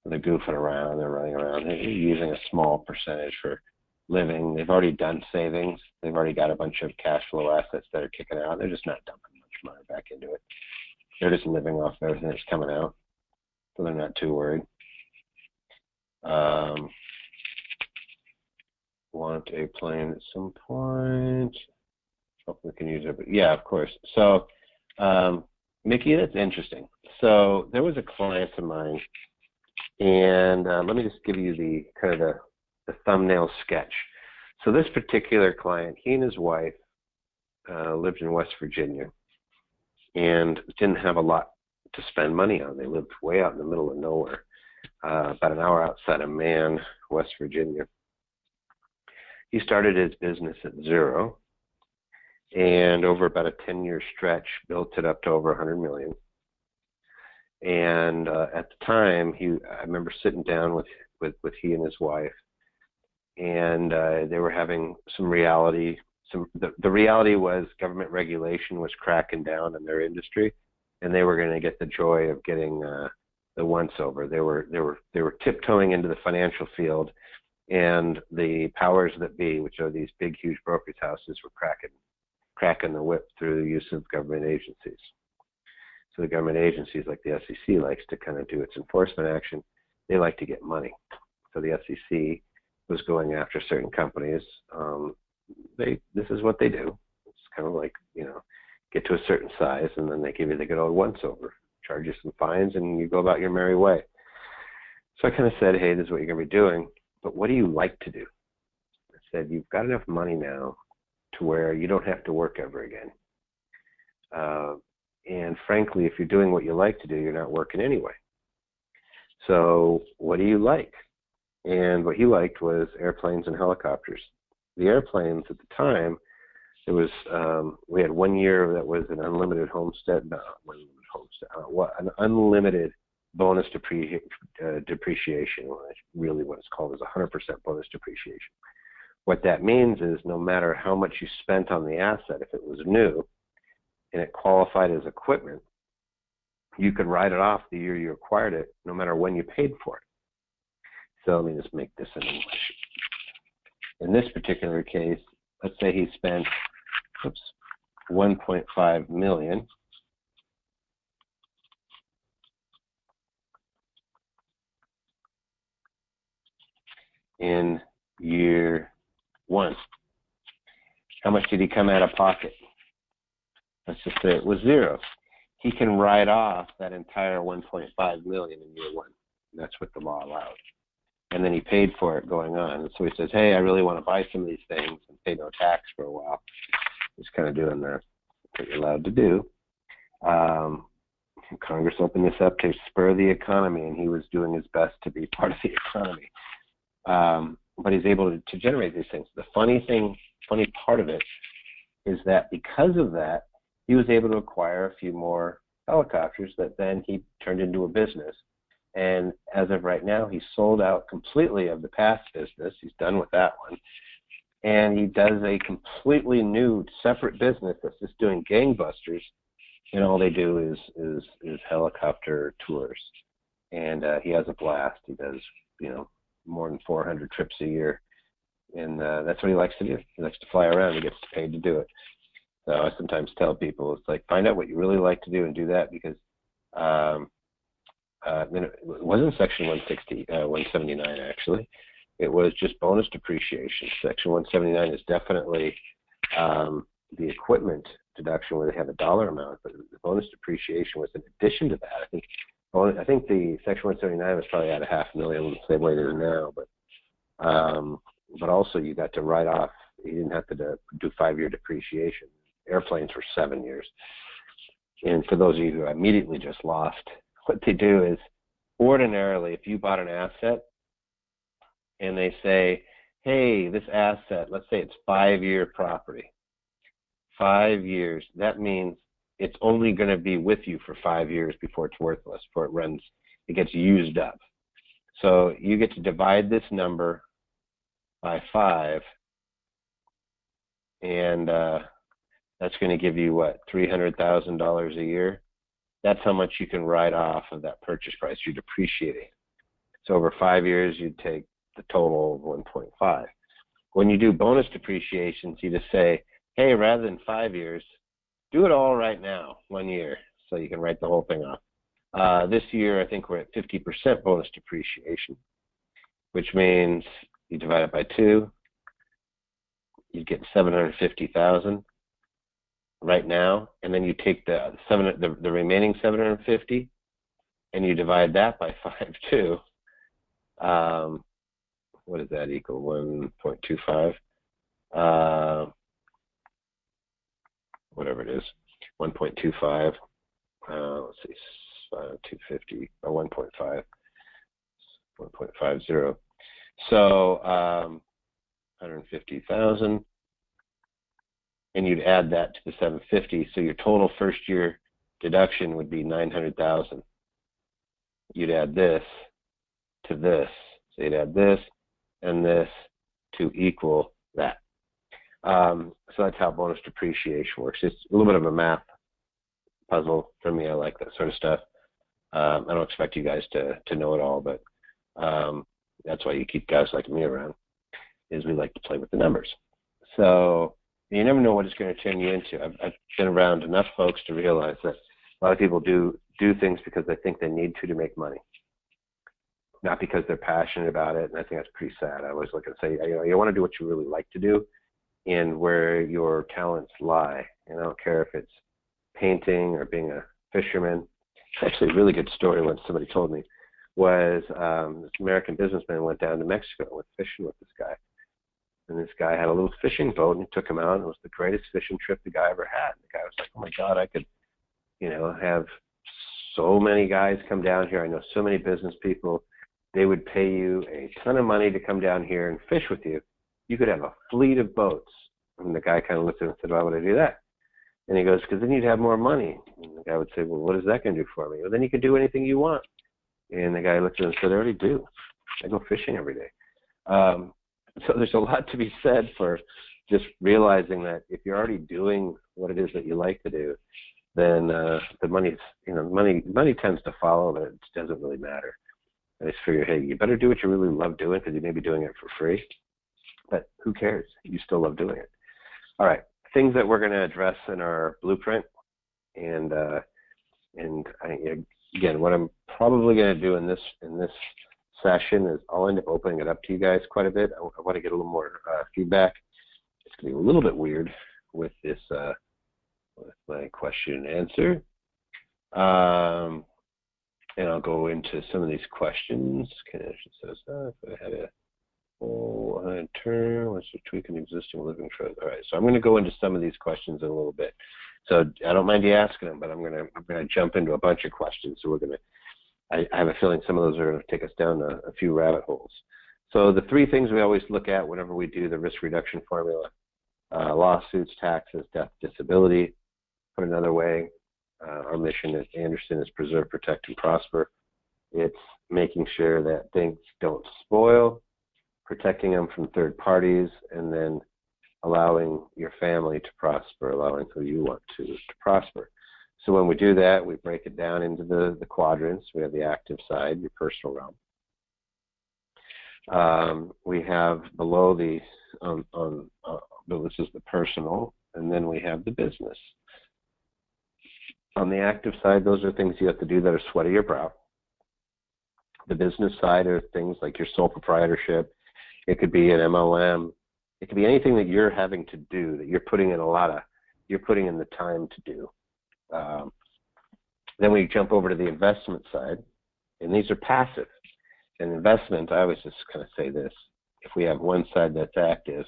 They're goofing around, they're running around, they're using a small percentage for living. They've already done savings. They've already got a bunch of cash flow assets that are kicking out. They're just not dumping much money back into it. They're just living off everything that's coming out, so they're not too worried. Want a plane at some point. Hopefully we can use it, but yeah, of course. So, Mickey, that's interesting. So there was a client of mine, and let me just give you the kind of the thumbnail sketch. So this particular client, he and his wife lived in West Virginia and didn't have a lot to spend money on. They lived way out in the middle of nowhere, about an hour outside of Man, West Virginia. He started his business at zero, and over about a 10-year stretch, built it up to over 100 million. And at the time, I remember sitting down with he and his wife, and they were having some reality. The reality was government regulation was cracking down on their industry, and they were going to get the joy of getting the once over. They were tiptoeing into the financial field, and the powers that be, which are these big, huge brokerage houses, were cracking the whip through the use of government agencies. So the government agencies, like the SEC, likes to kind of do its enforcement action. They like to get money. So the SEC was going after certain companies. This is what they do. It's kind of like, get to a certain size, and then they give you the good old once over, charge you some fines, and you go about your merry way. So I kind of said, hey, this is what you're going to be doing, but what do you like to do? I said, you've got enough money now to where you don't have to work ever again. And frankly, if you're doing what you like to do, you're not working anyway. So what do you like? And what he liked was airplanes and helicopters. The airplanes at the time, it was we had 1 year that was an unlimited homestead, an unlimited bonus depreciation. Really what it's called is 100% bonus depreciation. What that means is no matter how much you spent on the asset, if it was new and it qualified as equipment, you could write it off the year you acquired it, no matter when you paid for it. So let me just make this in English. In this particular case, let's say he spent $1.5 million. In year one. How much did he come out of pocket? Let's just say it was zero. He can write off that entire $1.5 million in year one. That's what the law allowed. And then he paid for it going on. And so he says, hey, I really want to buy some of these things and pay no tax for a while. He's kind of doing what you're allowed to do. Congress opened this up to spur the economy, and he was doing his best to be part of the economy. But he's able to generate these things. The funny part of it is that because of that, he was able to acquire a few more helicopters that then he turned into a business. And as of right now, he's sold out completely of the past business. He's done with that one. And he does a completely new, separate business that's just doing gangbusters. And all they do is helicopter tours. And he has a blast. He does, more than 400 trips a year. And that's what he likes to do. He likes to fly around. He gets paid to do it. So I sometimes tell people, it's like, find out what you really like to do and do that, because it wasn't Section 179, actually. It was just bonus depreciation. Section 179 is definitely the equipment deduction where they have a dollar amount, but the bonus depreciation was in addition to that. I think the Section 179 was probably at $500,000, the same way it is now, but also you got to write off. You didn't have to do 5-year depreciation. Airplanes were 7 years. And for those of you who immediately just lost, what they do is, ordinarily, if you bought an asset and they say, hey, this asset, let's say it's 5-year property. 5 years, that means it's only going to be with you for 5 years before it's worthless, before it gets used up. So you get to divide this number by 5, and that's going to give you, what, $300,000 a year? That's how much you can write off of that purchase price. You're depreciating. So over 5 years, you'd take the total of 1.5. When you do bonus depreciations, you just say, hey, rather than 5 years, do it all right now, 1 year, so you can write the whole thing off. This year, I think we're at 50% bonus depreciation, which means you divide it by 2, you get $750,000 right now, and then you take the remaining 750, and you divide that by 5 too. What does that equal? 1.25. Whatever it is, 1.25. Let's see, 250 or 1.5, 1.50. So 150,000, and you'd add that to the 750. So your total first year deduction would be 900,000. You'd add this to this. So you'd add this and this to equal that. So that's how bonus depreciation works. It's a little bit of a math puzzle for me. I like that sort of stuff. I don't expect you guys to know it all, but that's why you keep guys like me around, is we like to play with the numbers. So you never know what it's going to turn you into. I've been around enough folks to realize that a lot of people do things because they think they need to make money, not because they're passionate about it. And I think that's pretty sad. I always look and say, you want to do what you really like to do and where your talents lie. And I don't care if it's painting or being a fisherman. Actually, a really good story once somebody told me was this American businessman went down to Mexico and went fishing with this guy. And this guy had a little fishing boat, and he took him out, and it was the greatest fishing trip the guy ever had. And the guy was like, oh, my God, I could, have so many guys come down here. I know so many business people. They would pay you a ton of money to come down here and fish with you. You could have a fleet of boats. And the guy kind of looked at him and said, why would I do that? And he goes, because then you'd have more money. And the guy would say, well, what is that going to do for me? Well, then you can do anything you want. And the guy looked at him and said, I already do. I go fishing every day. So there's a lot to be said for just realizing that if you're already doing what it is that you like to do, then the money tends to follow, but it doesn't really matter. I just figure, hey, you better do what you really love doing because you may be doing it for free. But who cares? You still love doing it. All right, things that we're going to address in our blueprint, and again, what I'm probably going to do in this session is I'll end up opening it up to you guys quite a bit. I want to get a little more feedback. It's going to be a little bit weird with this with my question and answer. And I'll go into some of these questions. Connection says, if I had a whole term, what's the tweak an existing living trust? All right, so I'm going to go into some of these questions in a little bit. So I don't mind you asking them, but I'm going to jump into a bunch of questions. So I have a feeling some of those are going to take us down a few rabbit holes. So the 3 things we always look at whenever we do the risk reduction formula: lawsuits, taxes, death, disability. Put another way, our mission at Anderson is preserve, protect, and prosper. It's making sure that things don't spoil, protecting them from third parties, and then allowing your family to prosper, allowing who you want to prosper. So when we do that, we break it down into the quadrants. We have the active side, your personal realm. We have below the, this is the personal, and then we have the business. On the active side, those are things you have to do that are sweat of your brow. The business side are things like your sole proprietorship. It could be an MLM. It could be anything that you're having to do, that you're putting in the time to do. Then we jump over to the investment side, and these are passive. In investment, I always just kind of say this: if we have one side that's active,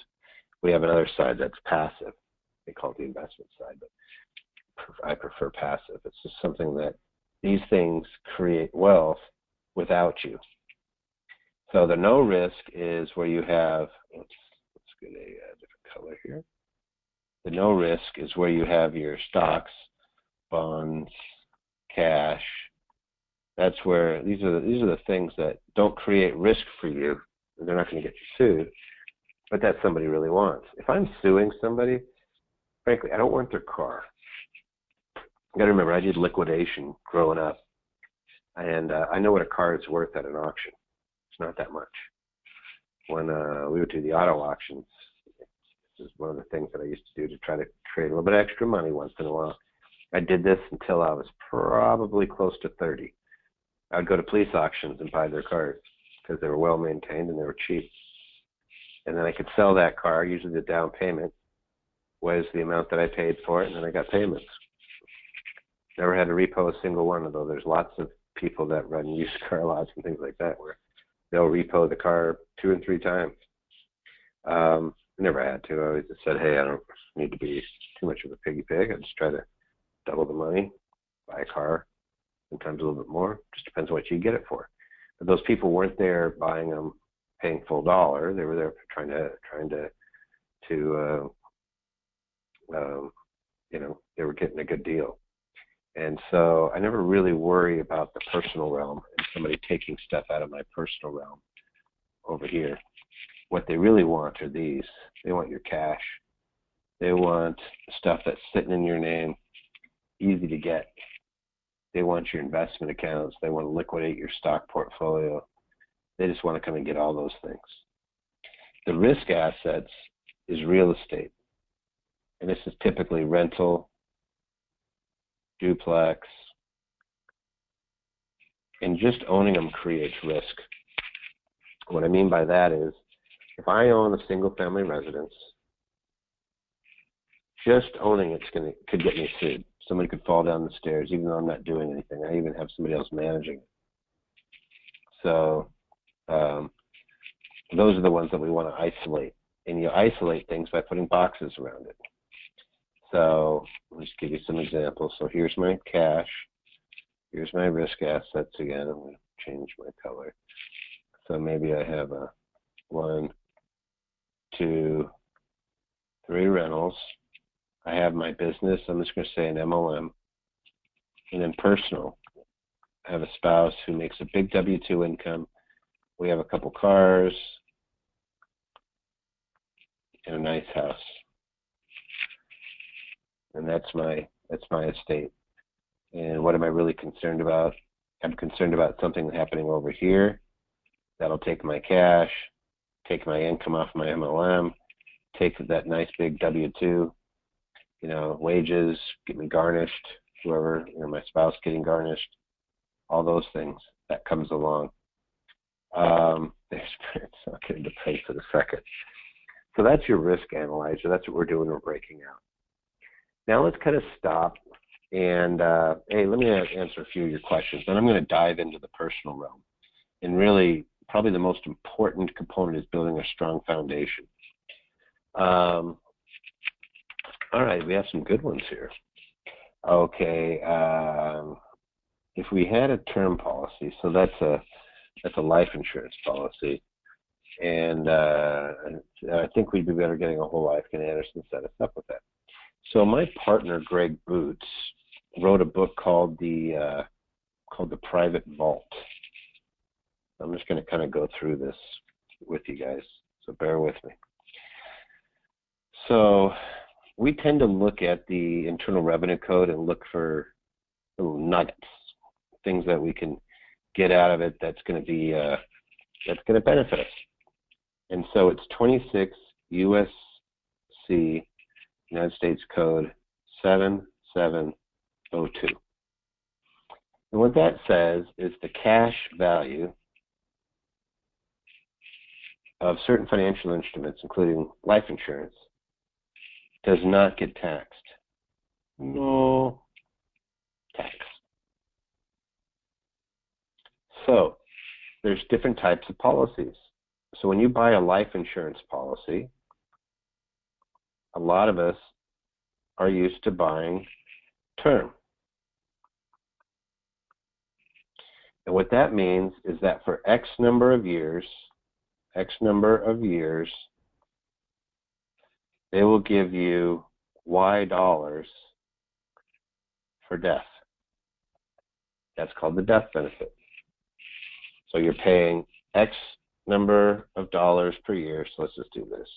we have another side that's passive. They call it the investment side, but I prefer passive. It's just something that these things create wealth without you. So the no risk is where you have, let's get a different color here. The no risk is where you have your stocks, bonds, cash. That's where these are the things that don't create risk for you. They're not going to get you sued, but that somebody really wants. If I'm suing somebody, frankly, I don't want their car. You got to remember, I did liquidation growing up, and I know what a car is worth at an auction. It's not that much. When we would do the auto auctions, this is one of the things that I used to do to try to create a little bit of extra money once in a while. I did this until I was probably close to 30. I would go to police auctions and buy their cars because they were well maintained and they were cheap. And then I could sell that car, usually the down payment was the amount that I paid for it, and then I got payments. Never had to repo a single one, although there's lots of people that run used car lots and things like that where they'll repo the car 2 and 3 times. Never had to. I always just said, hey, I don't need to be too much of a piggy pig. I just try to double the money, buy a car, sometimes a little bit more. Just depends what you get it for. But those people weren't there buying them, paying full dollar. They were there for trying to they were getting a good deal. And so I never really worry about the personal realm and somebody taking stuff out of my personal realm over here. What they really want are these. They want your cash. They want stuff that's sitting in your name, easy to get. They want your investment accounts. They want to liquidate your stock portfolio. They just want to come and get all those things. The risk assets is real estate. And this is typically rental, duplex, and just owning them creates risk. What I mean by that is, if I own a single-family residence, just owning it could get me sued. Somebody could fall down the stairs, even though I'm not doing anything. I even have somebody else managing it. So those are the ones that we want to isolate. And you isolate things by putting boxes around it. So let's give you some examples. So here's my cash. Here's my risk assets again. I'm going to change my color. So maybe I have a 1, 2, 3 rentals. I have my business. I'm just going to say an MLM. And then personal. I have a spouse who makes a big W-2 income. We have a couple cars and a nice house. And that's my estate. And what am I really concerned about? I'm concerned about something happening over here that'll take my cash, take my income off my MLM, take that nice big W-2, wages, get me garnished, whoever, my spouse getting garnished, all those things that comes along. I'll get into pay for the second. So that's your risk analyzer. That's what we're doing. We're breaking out. Now let's kind of stop and, hey, let me answer a few of your questions. Then I'm going to dive into the personal realm. And really, probably the most important component is building a strong foundation. All right, we have some good ones here. Okay, if we had a term policy, so that's a life insurance policy. And I think we'd be better getting a whole life. Can Anderson set us up with that? So my partner, Greg Boots, wrote a book called The Private Vault. I'm just going to kind of go through this with you guys, so bear with me. So we tend to look at the Internal Revenue Code and look for little nuggets, things that we can get out of it that's going to be that's going to benefit us. And so it's 26 USC United States Code 7702. And what that says is the cash value of certain financial instruments, including life insurance, does not get taxed. No tax. So there's different types of policies. So when you buy a life insurance policy, a lot of us are used to buying term. And what that means is that for X number of years, they will give you Y dollars for death. That's called the death benefit. So you're paying X number of dollars per year. So let's just do this.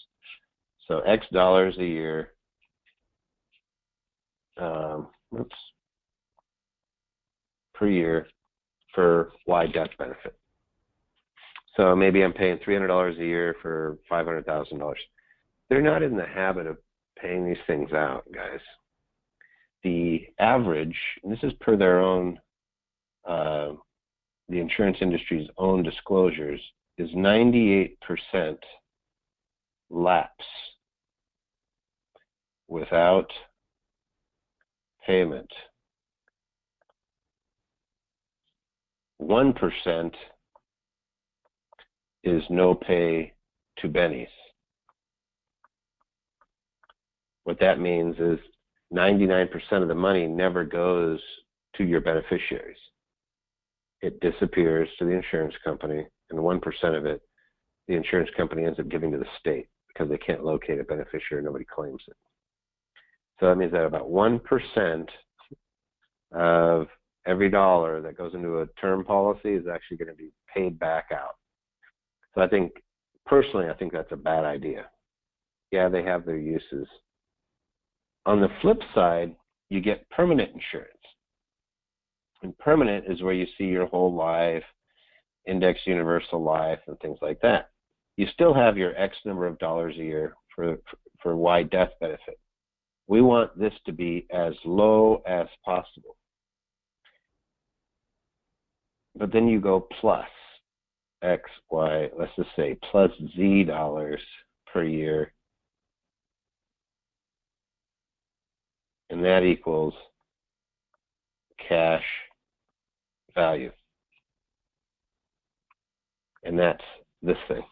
So X dollars a year. Per year for Y death benefit. So maybe I'm paying $300 a year for $500,000. They're not in the habit of paying these things out, guys. The average, and this is per their own, the insurance industry's own disclosures, is 98% lapse without payment. 1% is no pay to bennies. What that means is 99% of the money never goes to your beneficiaries. It disappears to the insurance company, and 1% of it, the insurance company ends up giving to the state because they can't locate a beneficiary, nobody claims it. So that means that about 1% of every dollar that goes into a term policy is actually going to be paid back out. So I think, personally, I think that's a bad idea. Yeah, they have their uses. On the flip side, you get permanent insurance. And permanent is where you see your whole life, index universal life, and things like that. You still have your X number of dollars a year for Y death benefit. We want this to be as low as possible. But then you go plus X, Y, let's just say plus Z dollars per year. And that equals cash value. And that's this thing.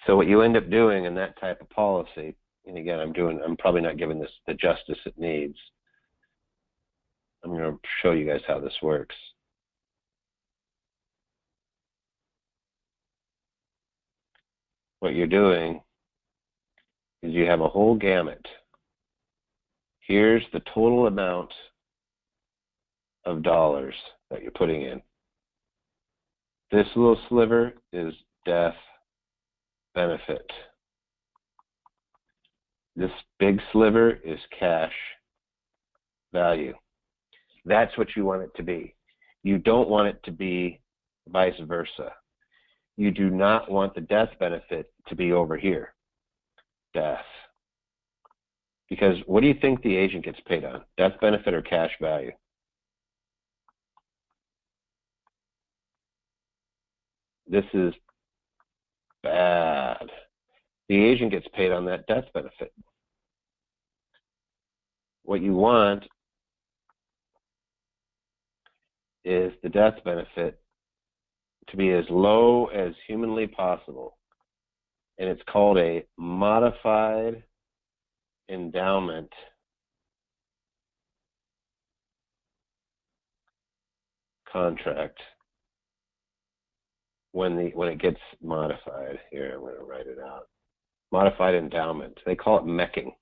So what you end up doing in that type of policy, and again, I'm probably not giving this the justice it needs. I'm going to show you guys how this works. What you're doing is you have a whole gamut. Here's the total amount of dollars that you're putting in. This little sliver is death benefit. This big sliver is cash value. That's what you want it to be. You don't want it to be vice versa. You do not want the death benefit to be over here. Death. Because what do you think the agent gets paid on? Death benefit or cash value? This is bad. The agent gets paid on that death benefit. What you want is the death benefit to be as low as humanly possible. And it's called a modified endowment contract when it gets modified. Here, I'm going to write it out. Modified endowment. They call it mecking.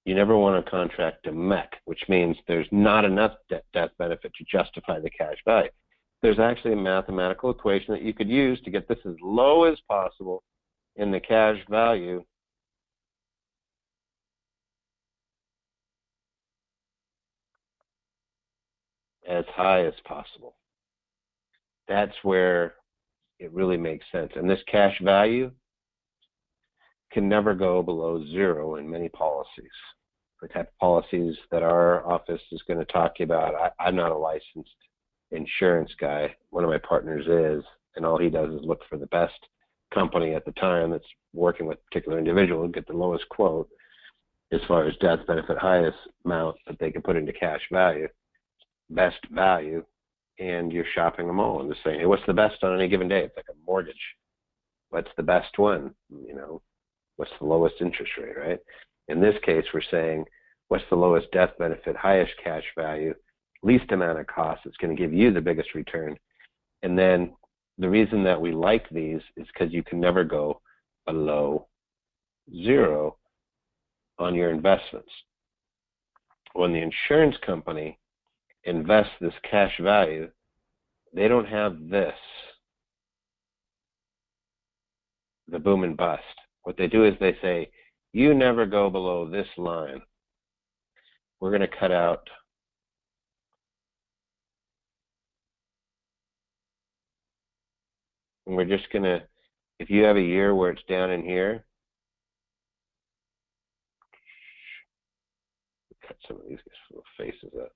You never want a contract to mech, which means there's not enough death benefit to justify the cash value. There's actually a mathematical equation that you could use to get this as low as possible in the cash value as high as possible. That's where it really makes sense. And this cash value can never go below zero in many policies. The type of policies that our office is going to talk to you about, I'm not a licensed insurance guy. One of my partners is, and all he does is look for the best company at the time that's working with a particular individual and get the lowest quote as far as death benefit, highest amount that they can put into cash value, best value, and you're shopping them all and just saying, hey, what's the best on any given day? It's like a mortgage. What's the best one? You know, what's the lowest interest rate, right? In this case, we're saying, what's the lowest death benefit, highest cash value, least amount of cost. It's going to give you the biggest return. And then the reason that we like these is because you can never go below zero on your investments. When the insurance company invests this cash value, they don't have this, the boom and bust. What they do is they say, you never go below this line. We're going to cut out and we're just going to, if you have a year where it's down in here, cut some of these little faces up.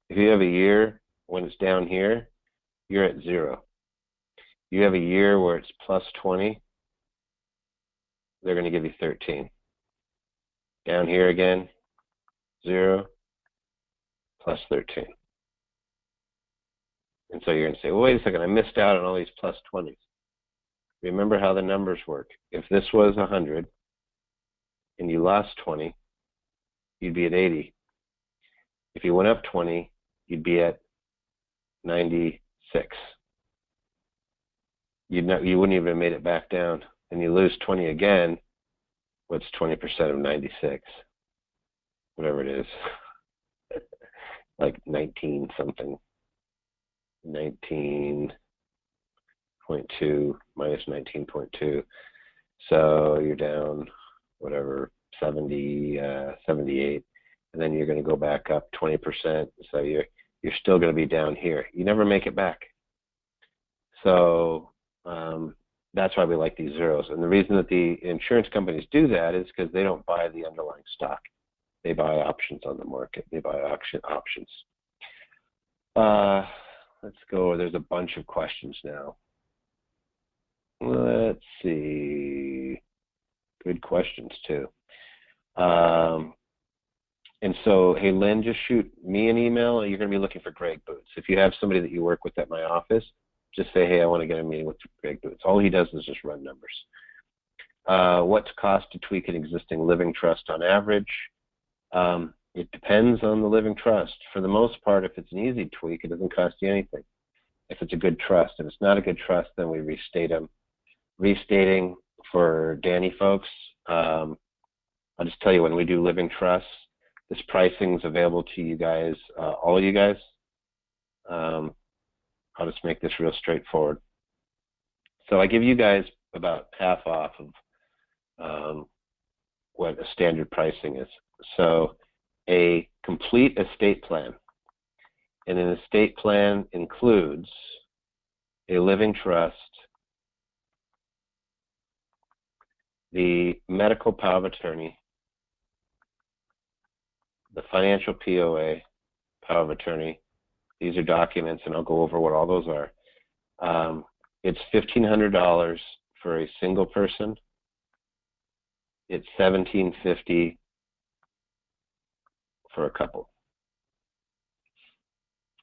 If you have a year when it's down here, you're at zero. You have a year where it's plus 20, they're going to give you 13. Down here again, 0, plus 13. And so you're going to say, well, wait a second, I missed out on all these plus 20s. Remember how the numbers work. If this was 100 and you lost 20, you'd be at 80. If you went up 20, you'd be at 96. You wouldn't even have made it back down. And you lose 20 again, what's 20% of 96? Whatever it is. Like 19 something. 19.2 minus 19.2. So you're down, whatever, 70, 78. And then you're going to go back up 20%. So you're still going to be down here. You never make it back. So that's why we like these zeros. And the reason that the insurance companies do that is because they don't buy the underlying stock. They buy options on the market. They buy options. Let's go. There's a bunch of questions now. Let's see. Good questions, too. And so, hey, Lynn, just shoot me an email. You're going to be looking for Greg Boots. If you have somebody that you work with at my office, just say, hey, I want to get a meeting with Greg Boots. All he does is just run numbers. What's cost to tweak an existing living trust on average? It depends on the living trust. For the most part, if it's an easy tweak, it doesn't cost you anything. If it's a good trust. If it's not a good trust, then we restate them. Restating for Danny folks, I'll just tell you, when we do living trusts, this pricing is available to you guys, all of you guys. I'll just make this real straightforward. So I give you guys about half off of what a standard pricing is. So a complete estate plan. And an estate plan includes a living trust, the medical power of attorney, the financial POA, power of attorney. These are documents, and I'll go over what all those are. It's $1,500 for a single person. It's $1,750 for a couple.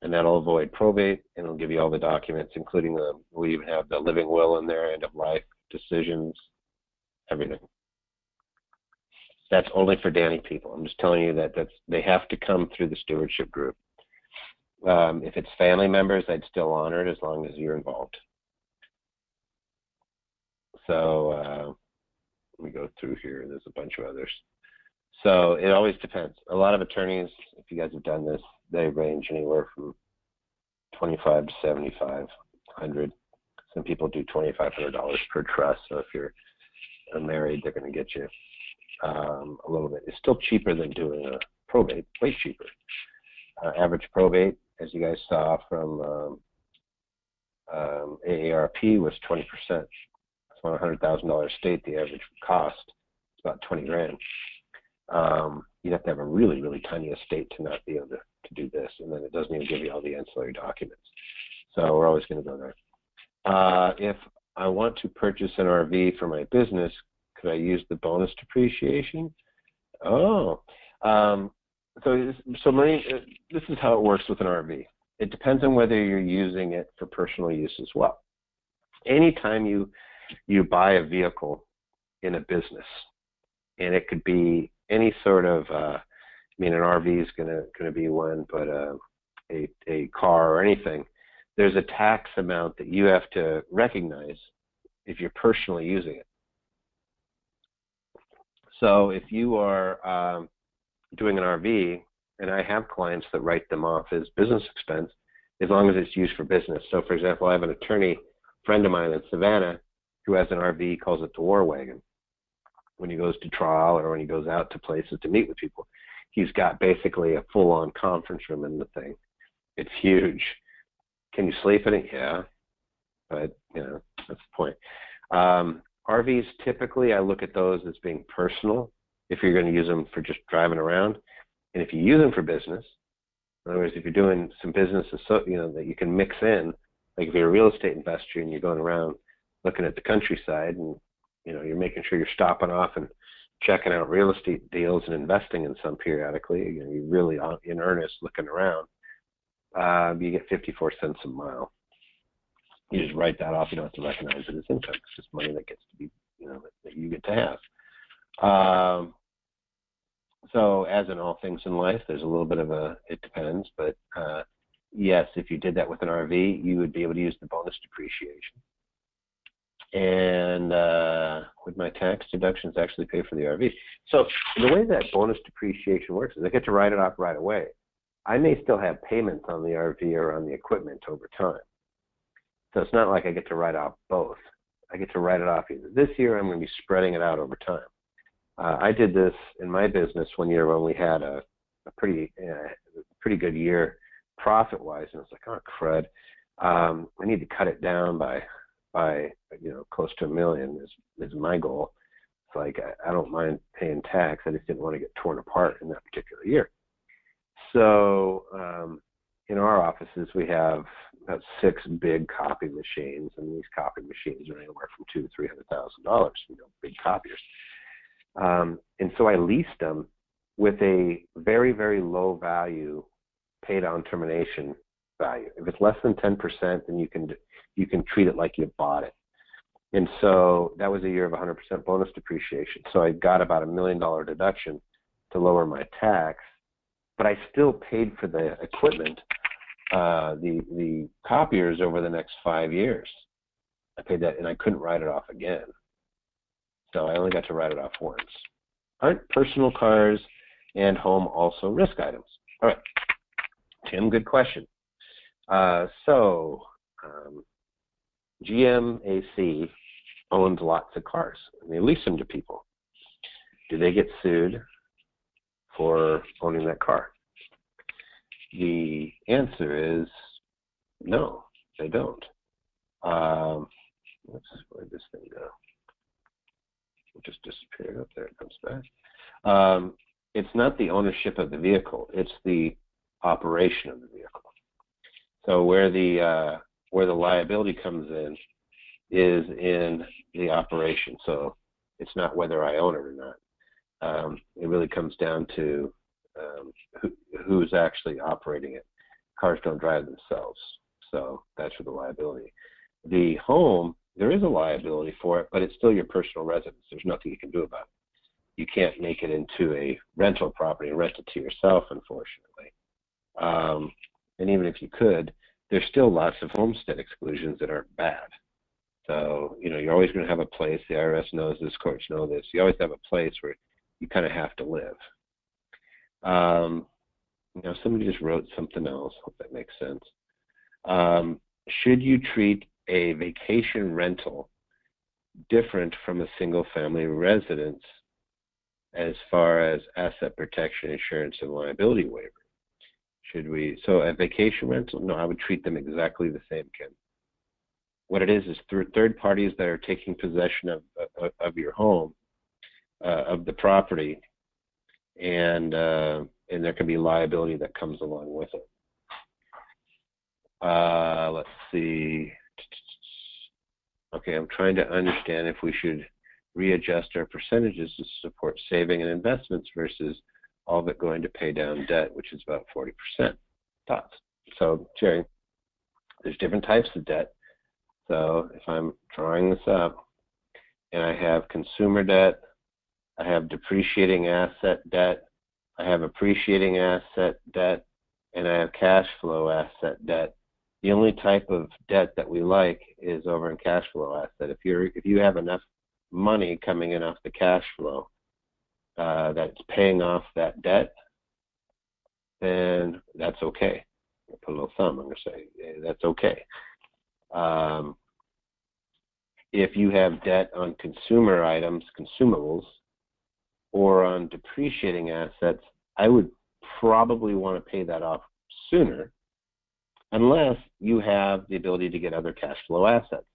And that'll avoid probate, and it'll give you all the documents, including we even have the living will in there, end of life decisions, everything. That's only for Danny people. I'm just telling you that they have to come through the stewardship group. If it's family members, I'd still honor it as long as you're involved. So let me go through here. There's a bunch of others. So it always depends. A lot of attorneys, if you guys have done this, they range anywhere from $25 to $7,500. Some people do $2,500 per trust. So if you're married, they're going to get you a little bit. It's still cheaper than doing a probate, way cheaper. Average probate, as you guys saw from AARP, was 20%. So on a $100,000 estate, the average cost is about 20 grand. You'd have to have a really, really tiny estate to not be able to do this, and then it doesn't even give you all the ancillary documents. So we're always going to go there. If I want to purchase an RV for my business, could I use the bonus depreciation? Oh, so Marie, this is how it works with an RV. It depends on whether you're using it for personal use as well. Anytime you buy a vehicle in a business, and it could be any sort of, I mean, an RV is going to be one, but a car or anything, there's a tax amount that you have to recognize if you're personally using it. So if you are doing an RV, and I have clients that write them off as business expense as long as it's used for business. So for example, I have an attorney friend of mine in Savannah who has an RV, he calls it the War Wagon. When he goes to trial or when he goes out to places to meet with people, he's got basically a full-on conference room in the thing. It's huge. Can you sleep in it? Yeah. But, you know, that's the point. RVs, typically, I look at those as being personal if you're going to use them for just driving around. And if you use them for business, in other words, if you're doing some business, you know, that you can mix in, like if you're a real estate investor and you're going around looking at the countryside and, you know, you're making sure you're stopping off and checking out real estate deals and investing in some periodically, you know, you're really in earnest looking around, you get 54 cents a mile. You just write that off. You don't have to recognize it as income. It's just money that gets to be, you know, that you get to have. So as in all things in life, there's a little bit of it depends, but yes, if you did that with an RV, you would be able to use the bonus depreciation. And would my tax deductions actually pay for the RV? So the way that bonus depreciation works is I get to write it off right away. I may still have payments on the RV or on the equipment over time. So it's not like I get to write off both. I get to write it off either this year or I'm going to be spreading it out over time. I did this in my business one year when we had a pretty good year profit-wise, and it's like, oh crud, I need to cut it down by you know, close to $1 million is my goal. It's like I don't mind paying tax. I just didn't want to get torn apart in that particular year. So in our offices we have about 6 big copy machines, and these copy machines are anywhere from $200,000 to $300,000. You know, big copiers. And so I leased them with a very, very low value paid on termination value. If it's less than 10%, then you can treat it like you bought it. And so that was a year of 100% bonus depreciation. So I got about $1 million deduction to lower my tax, but I still paid for the equipment, the copiers over the next 5 years. I paid that, and I couldn't write it off again. So I only got to write it off once. Aren't personal cars and home also risk items? All right, Tim, good question. GMAC owns lots of cars, and they lease them to people. Do they get sued for owning that car? The answer is no, they don't. Where'd this thing go? It just disappeared. Up there, it comes back. It's not the ownership of the vehicle; it's the operation of the vehicle. So where the liability comes in is in the operation. So it's not whether I own it or not. It really comes down to who's actually operating it. Cars don't drive themselves, so that's for the liability. The home, there is a liability for it, but it's still your personal residence. There's nothing you can do about it. You can't make it into a rental property and rent it to yourself, unfortunately. And even if you could, there's still lots of homestead exclusions that aren't bad. So, you know, you're always going to have a place, the IRS knows this, courts know this, you always have a place where you kind of have to live. You know, somebody just wrote something else, hope that makes sense. Should you treat a vacation rental different from a single family residence as far as asset protection, insurance, and liability waiver? Should we, so a vacation rental, no, I would treat them exactly the same, Ken. What it is through third parties that are taking possession of your home, of the property, and there can be liability that comes along with it. Let's see. Okay, I'm trying to understand if we should readjust our percentages to support saving and investments versus all of it going to pay down debt, which is about 40%. Thoughts? So, Jerry, there's different types of debt. So if I'm drawing this up and I have consumer debt, I have depreciating asset debt, I have appreciating asset debt, and I have cash flow asset debt, the only type of debt that we like is over in cash flow asset. If you have enough money coming in off the cash flow that's paying off that debt, then that's okay. I'll put a little thumb. I'm going to say that's okay. If you have debt on consumer items, consumables, or on depreciating assets, I would probably want to pay that off sooner, unless you have the ability to get other cash flow assets.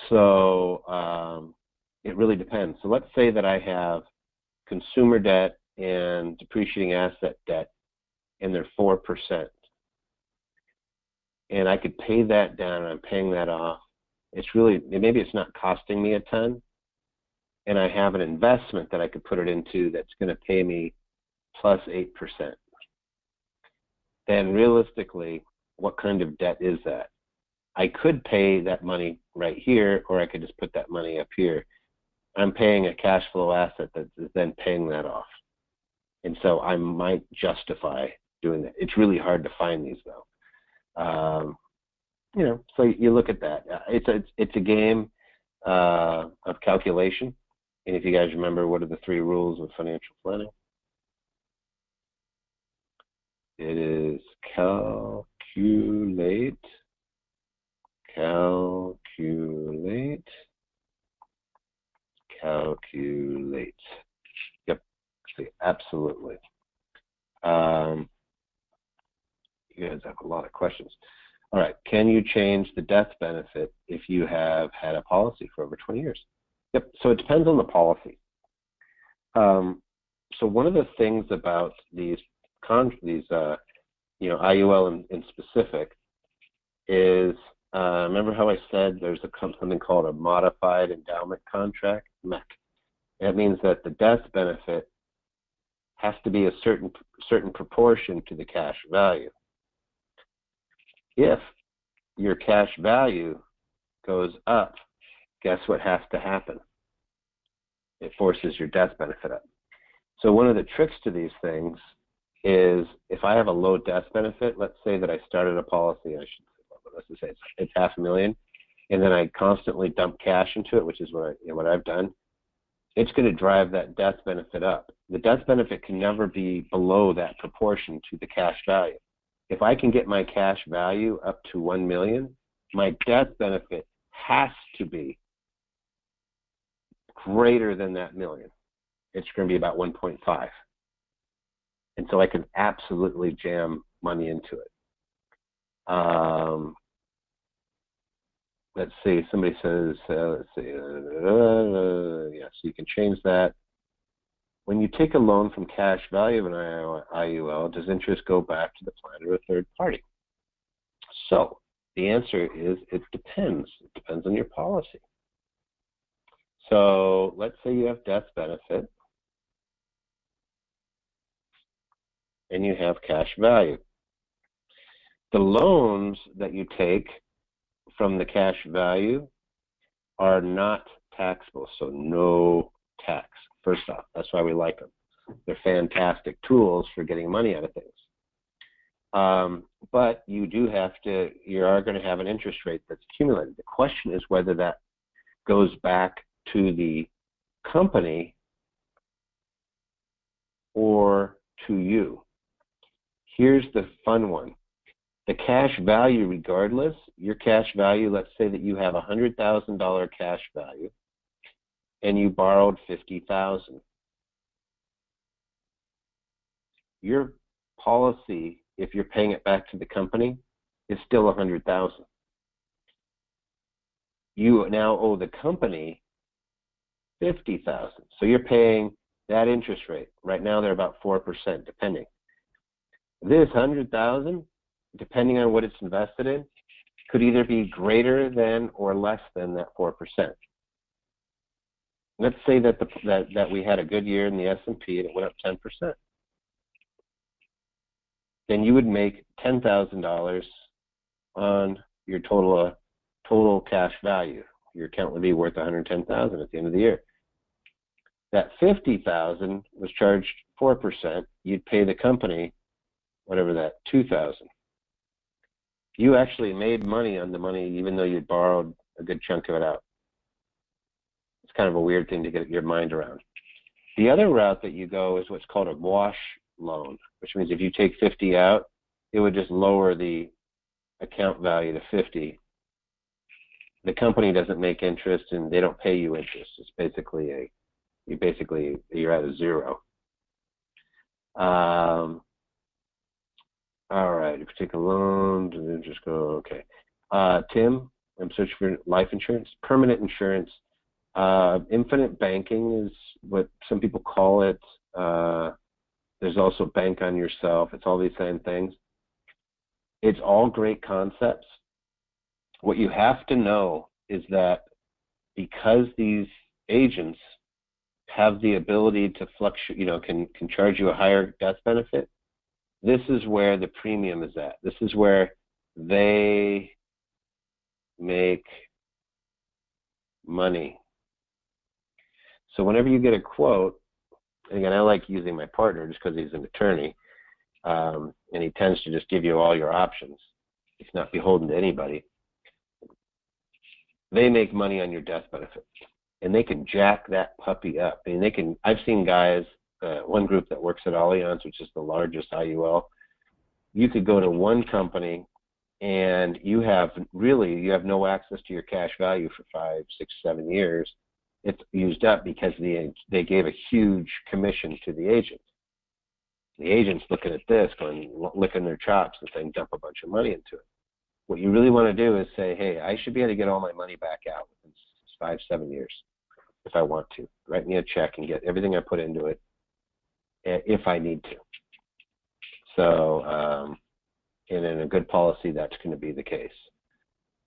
So it really depends. So let's say that I have consumer debt and depreciating asset debt, and they're 4%. And I could pay that down, and I'm paying that off. It's really, maybe it's not costing me a ton, and I have an investment that I could put it into that's going to pay me plus 8%. Then realistically, what kind of debt is that? I could pay that money right here, or I could just put that money up here. I'm paying a cash flow asset that is then paying that off. And so I might justify doing that. It's really hard to find these, though. So you look at that. It's a game of calculation. And if you guys remember, what are the 3 rules of financial planning? It is calculate, calculate, calculate. Yep, absolutely. You guys have a lot of questions. All right, can you change the death benefit if you have had a policy for over 20 years? Yep, so it depends on the policy. So one of the things about these IUL in specific is, remember how I said there's something called a modified endowment contract, MEC. That means that the death benefit has to be a certain proportion to the cash value. If your cash value goes up, guess what has to happen? It forces your death benefit up. So one of the tricks to these things is, if I have a low death benefit, let's say that I started a policy, let's just say it's $500,000, and then I constantly dump cash into it, which is what I've done, it's going to drive that death benefit up. The death benefit can never be below that proportion to the cash value. If I can get my cash value up to $1 million, my death benefit has to be greater than that million. It's going to be about 1.5. And so I can absolutely jam money into it. Let's see, somebody says, let's see, yeah, so you can change that. When you take a loan from cash value of an IUL, does interest go back to the plan or a third party? So the answer is it depends. It depends on your policy. So let's say you have death benefit and you have cash value. The loans that you take from the cash value are not taxable, so no tax. First off, that's why we like them. They're fantastic tools for getting money out of things. But you are going to have an interest rate that's accumulated. The question is whether that goes back to the company or to you. Here's the fun one. The cash value, regardless, your cash value, let's say that you have $100,000 cash value and you borrowed $50,000. Your policy, if you're paying it back to the company, is still $100,000. You now owe the company $50,000. So you're paying that interest rate. Right now they're about 4%, depending. This $100,000, depending on what it's invested in, could either be greater than or less than that 4%. Let's say that that we had a good year in the S&P and it went up 10%. Then you would make $10,000 on your total cash value. Your account would be worth $110,000 at the end of the year. That $50,000 was charged 4%. You'd pay the company whatever that, 2,000. You actually made money on the money even though you borrowed a good chunk of it out. It's kind of a weird thing to get your mind around. The other route that you go is what's called a wash loan, which means if you take 50 out, it would just lower the account value to 50. The company doesn't make interest and they don't pay you interest. It's basically you're at a zero. All right, if you take a loan, then just go, okay. Tim, I'm searching for life insurance, permanent insurance. Infinite banking is what some people call it. There's also bank on yourself. It's all these same things. It's all great concepts. What you have to know is that because these agents have the ability to fluctuate, can charge you a higher death benefit, this is where the premium is at. This is where they make money. So whenever you get a quote, and again, I like using my partner just because he's an attorney, and he tends to just give you all your options. He's not beholden to anybody. They make money on your death benefit, and they can jack that puppy up. I mean, I've seen guys, one group that works at Allianz, which is the largest IUL. You could go to one company, and you have no access to your cash value for 5, 6, 7 years. It's used up because they gave a huge commission to the agent. The agent's looking at this, licking their chops and saying, dump a bunch of money into it. What you really want to do is say, hey, I should be able to get all my money back out within 5, 7 years if I want to. Write me a check and get everything I put into it if I need to. So, and in a good policy, that's going to be the case.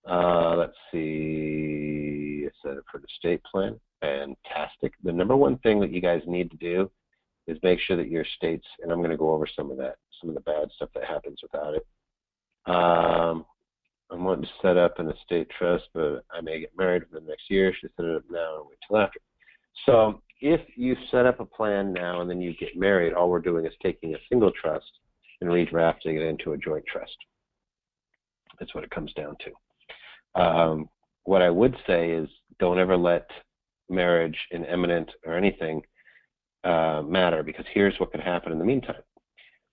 Let's see, set up for the estate plan. Fantastic. The number one thing that you guys need to do is make sure that your estates, and I'm going to go over some of the bad stuff that happens without it. I'm wanting to set up an estate trust, but I may get married for the next year. Should set it up now and wait till after. So if you set up a plan now and then you get married, all we're doing is taking a single trust and redrafting it into a joint trust. That's what it comes down to. What I would say is don't ever let marriage and imminent or anything matter, because here's what could happen in the meantime.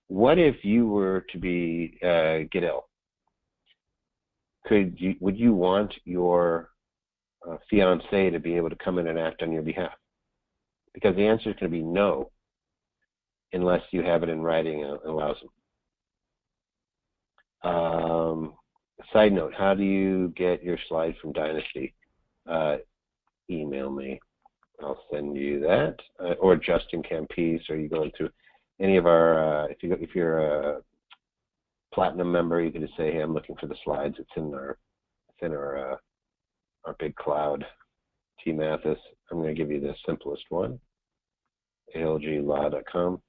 What if you were to be get ill? Would you want your fiance to be able to come in and act on your behalf? Because the answer is going to be no, unless you have it in writing and allows them. Side note, how do you get your slides from Dynasty? Email me. I'll send you that. Or Justin Campese, or you go into any of our, if you're a Platinum member, you can just say, hey, I'm looking for the slides. It's in our big cloud. T. Mathis. I'm going to give you the simplest one. ALGlaw.com.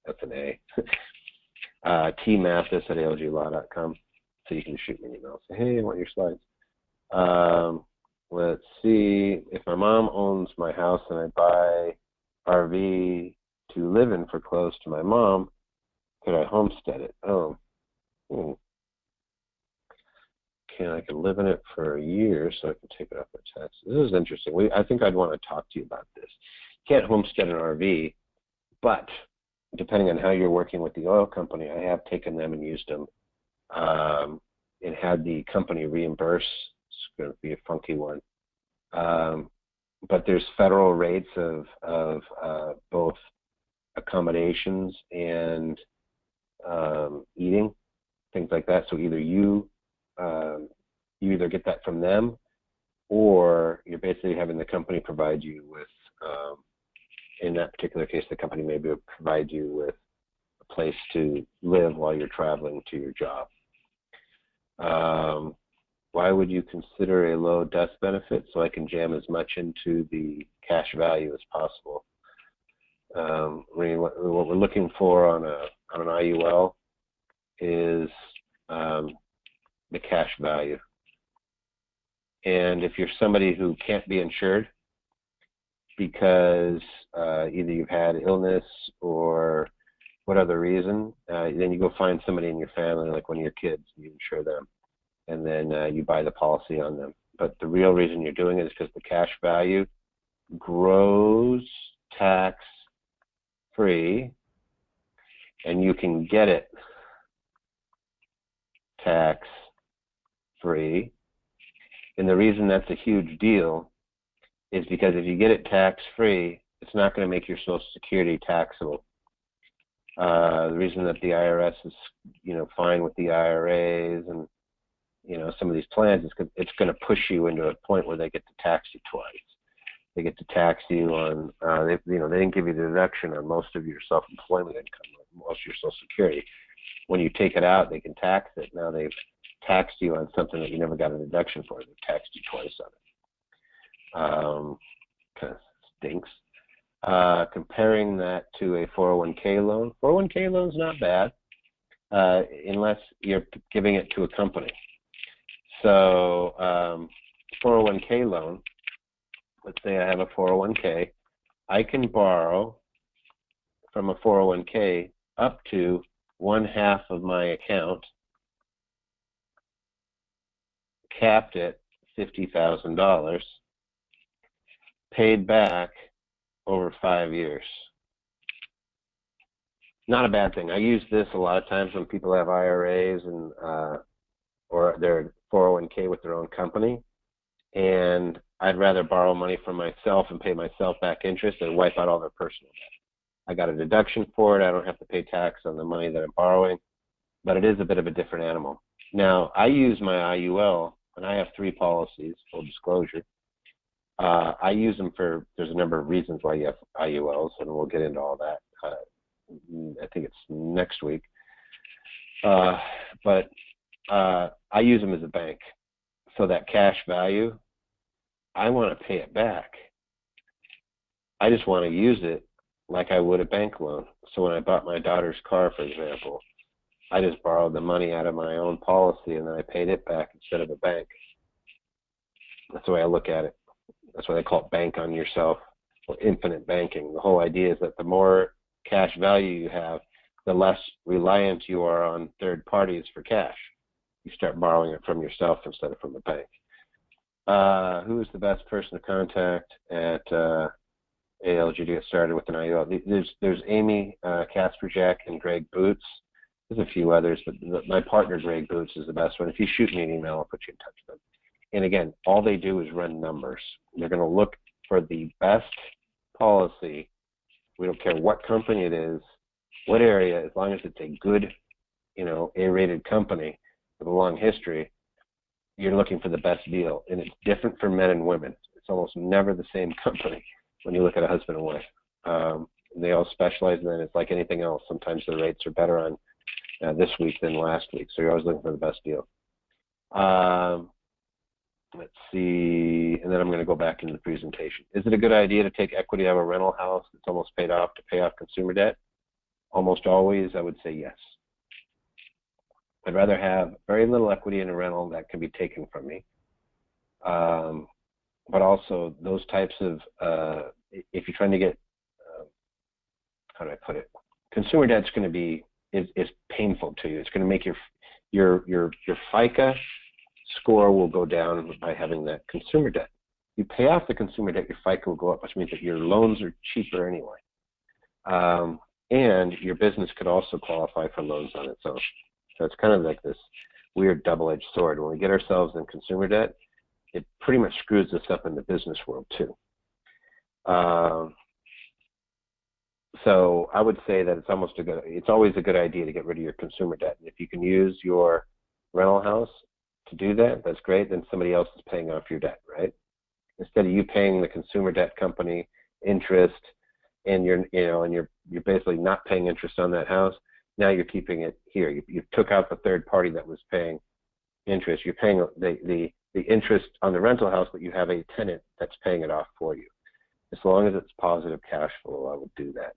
That's an A. T. Mathis at ALGlaw.com. So you can shoot me an email. Say, hey, I want your slides. Let's see. If my mom owns my house and I buy RV to live in for close to my mom, could I homestead it? Oh. I can live in it for a year, so I can take it off my taxes. This is interesting. I think I'd want to talk to you about this. You can't homestead an RV, but depending on how you're working with the oil company, I have taken them and used them and had the company reimburse. It's going to be a funky one. But there's federal rates of both accommodations and eating, things like that. So either you either get that from them, or you're basically having the company provide you with, in that particular case, the company maybe will provide you with a place to live while you're traveling to your job. Why would you consider a low death benefit? So I can jam as much into the cash value as possible. What we're looking for on an IUL is the cash value. And if you're somebody who can't be insured because either you've had illness or what other reason? Then you go find somebody in your family, like one of your kids, you insure them, and then you buy the policy on them. But the real reason you're doing it is because the cash value grows tax-free, and you can get it tax-free. And the reason that's a huge deal is because if you get it tax-free, it's not going to make your Social Security taxable. The reason that the IRS is, fine with the IRAs and, some of these plans is because it's going to push you into a point where they get to tax you twice. They get to tax you on, they didn't give you the deduction on most of your self-employment income, most of your Social Security. When you take it out, they can tax it. Now they've taxed you on something that you never got a deduction for. They've taxed you twice on it. Kind of stinks. Comparing that to a 401k loan. 401k loan is not bad unless you're giving it to a company. So 401k loan, let's say I have a 401k, I can borrow from a 401k up to 1/2 of my account, capped at $50,000, paid back over 5 years. Not a bad thing. I use this a lot of times when people have IRAs and or their 401k with their own company, and I'd rather borrow money from myself and pay myself back interest than wipe out all their personal debt. I got a deduction for it. I don't have to pay tax on the money that I'm borrowing, but it is a bit of a different animal. Now, I use my IUL, and I have 3 policies, full disclosure. I use them there's a number of reasons why you have IULs, and we'll get into all that. I think it's next week. But I use them as a bank. So that cash value, I want to pay it back. I just want to use it like I would a bank loan. So when I bought my daughter's car, for example, I just borrowed the money out of my own policy and then I paid it back instead of a bank. That's the way I look at it. That's why they call it bank on yourself, or infinite banking. The whole idea is that the more cash value you have, the less reliant you are on third parties for cash. You start borrowing it from yourself instead of from the bank. Who's the best person to contact at ALG to get started with an IUL? There's Amy Kasperjak and Greg Boots. There's a few others, but my partner Greg Boots is the best one. If you shoot me an email, I'll put you in touch with them. And again, all they do is run numbers. They're going to look for the best policy. We don't care what company it is, what area, as long as it's a good, A-rated company with a long history, you're looking for the best deal. And it's different for men and women. It's almost never the same company when you look at a husband and wife. They all specialize in it. It's like anything else. Sometimes the rates are better on this week than last week. So you're always looking for the best deal. Let's see, and then I'm going to go back into the presentation. Is it a good idea to take equity out of a rental house that's almost paid off to pay off consumer debt? Almost always, I would say yes. I'd rather have very little equity in a rental that can be taken from me. But also those types of, if you're trying to get, how do I put it? Consumer debt's going to be, is painful to you. It's going to make your FICA score will go down by having that consumer debt. You pay off the consumer debt, your FICA will go up, which means that your loans are cheaper anyway. And your business could also qualify for loans on its own. So it's kind of like this weird double-edged sword. When we get ourselves in consumer debt, it pretty much screws us up in the business world too. So I would say that it's always a good idea to get rid of your consumer debt. And if you can use your rental house to do that, that's great. Then somebody else is paying off your debt, right? Instead of you paying the consumer debt company interest, and you're basically not paying interest on that house. Now you're keeping it here. You took out the third party that was paying interest. You're paying the interest on the rental house, but you have a tenant that's paying it off for you. As long as it's positive cash flow, I would do that.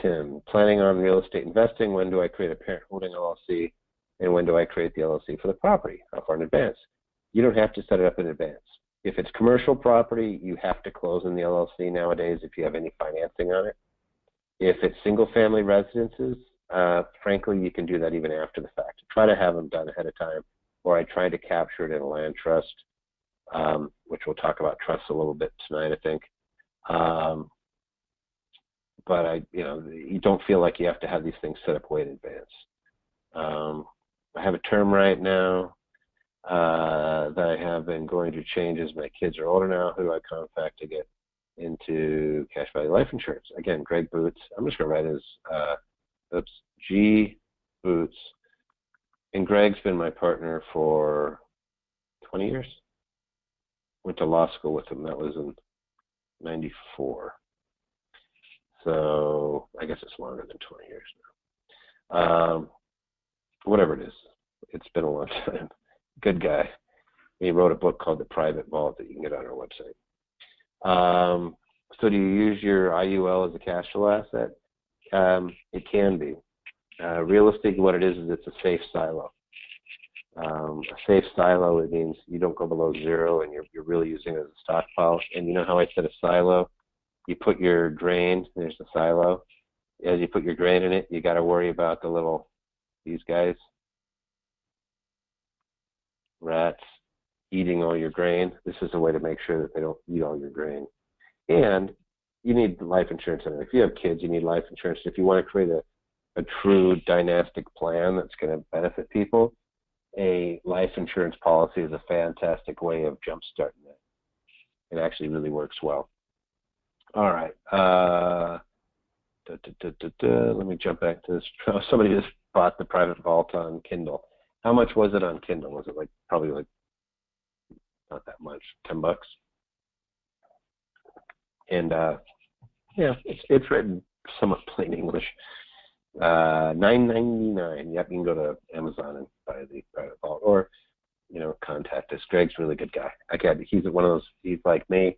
Tim, planning on real estate investing. When do I create a parent holding LLC? And when do I create the LLC for the property? How far in advance? You don't have to set it up in advance. If it's commercial property, you have to close in the LLC nowadays if you have any financing on it. If it's single-family residences, frankly, you can do that even after the fact. Try to have them done ahead of time, or I try to capture it in a land trust, which we'll talk about trusts a little bit tonight, I think. But you don't feel like you have to have these things set up way in advance. I have a term right now that I have been going through changes. My kids are older now. Who do I contact to get into cash value life insurance? Again, Greg Boots. I'm just going to write his, G Boots. And Greg's been my partner for 20 years. Went to law school with him. That was in 94. So I guess it's longer than 20 years now. Whatever it is, it's been a long time. Good guy. He wrote a book called The Private Vault that you can get on our website. So do you use your IUL as a cash flow asset? It can be. Realistically, what it is it's a safe silo. A safe silo, it means you don't go below zero and you're really using it as a stockpile. And you know how I said a silo? You put your grain, there's the silo. As you put your grain in it, you got to worry about these guys, rats, eating all your grain. This is a way to make sure that they don't eat all your grain. And you need life insurance. And if you have kids, you need life insurance. If you want to create a true dynastic plan that's going to benefit people, a life insurance policy is a fantastic way of jump-starting that. It actually really works well. All right. Let me jump back to this. Somebody just bought The Private Vault on Kindle. How much was it on Kindle? Was it probably not that much, $10? And yeah, it's written somewhat plain English. $9.99. Yep, you can go to Amazon and buy The Private Vault, or contact us. Greg's a really good guy. Again, he's one of those. He's like me.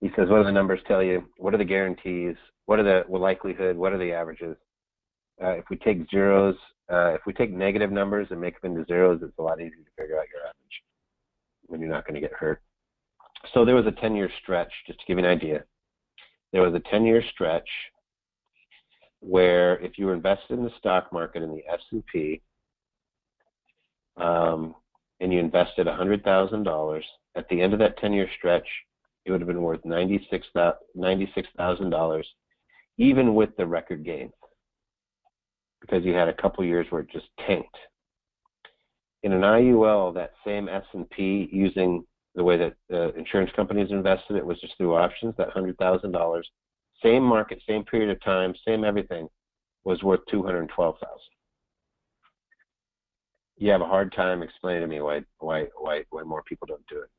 He says, what do the numbers tell you? What are the guarantees? What are the likelihood? What are the averages? If we take zeros, if we take negative numbers and make them into zeros, it's a lot easier to figure out your average when you're not going to get hurt. So there was a 10-year stretch, just to give you an idea. There was a 10-year stretch where if you were invested in the stock market in the S&P and you invested $100,000, at the end of that 10-year stretch, it would have been worth $96,000, even with the record gain, because you had a couple years where it just tanked. In an IUL, that same S&P, using the way that insurance companies invested it was just through options, that $100,000, same market, same period of time, same everything, was worth $212,000. You have a hard time explaining to me why more people don't do it.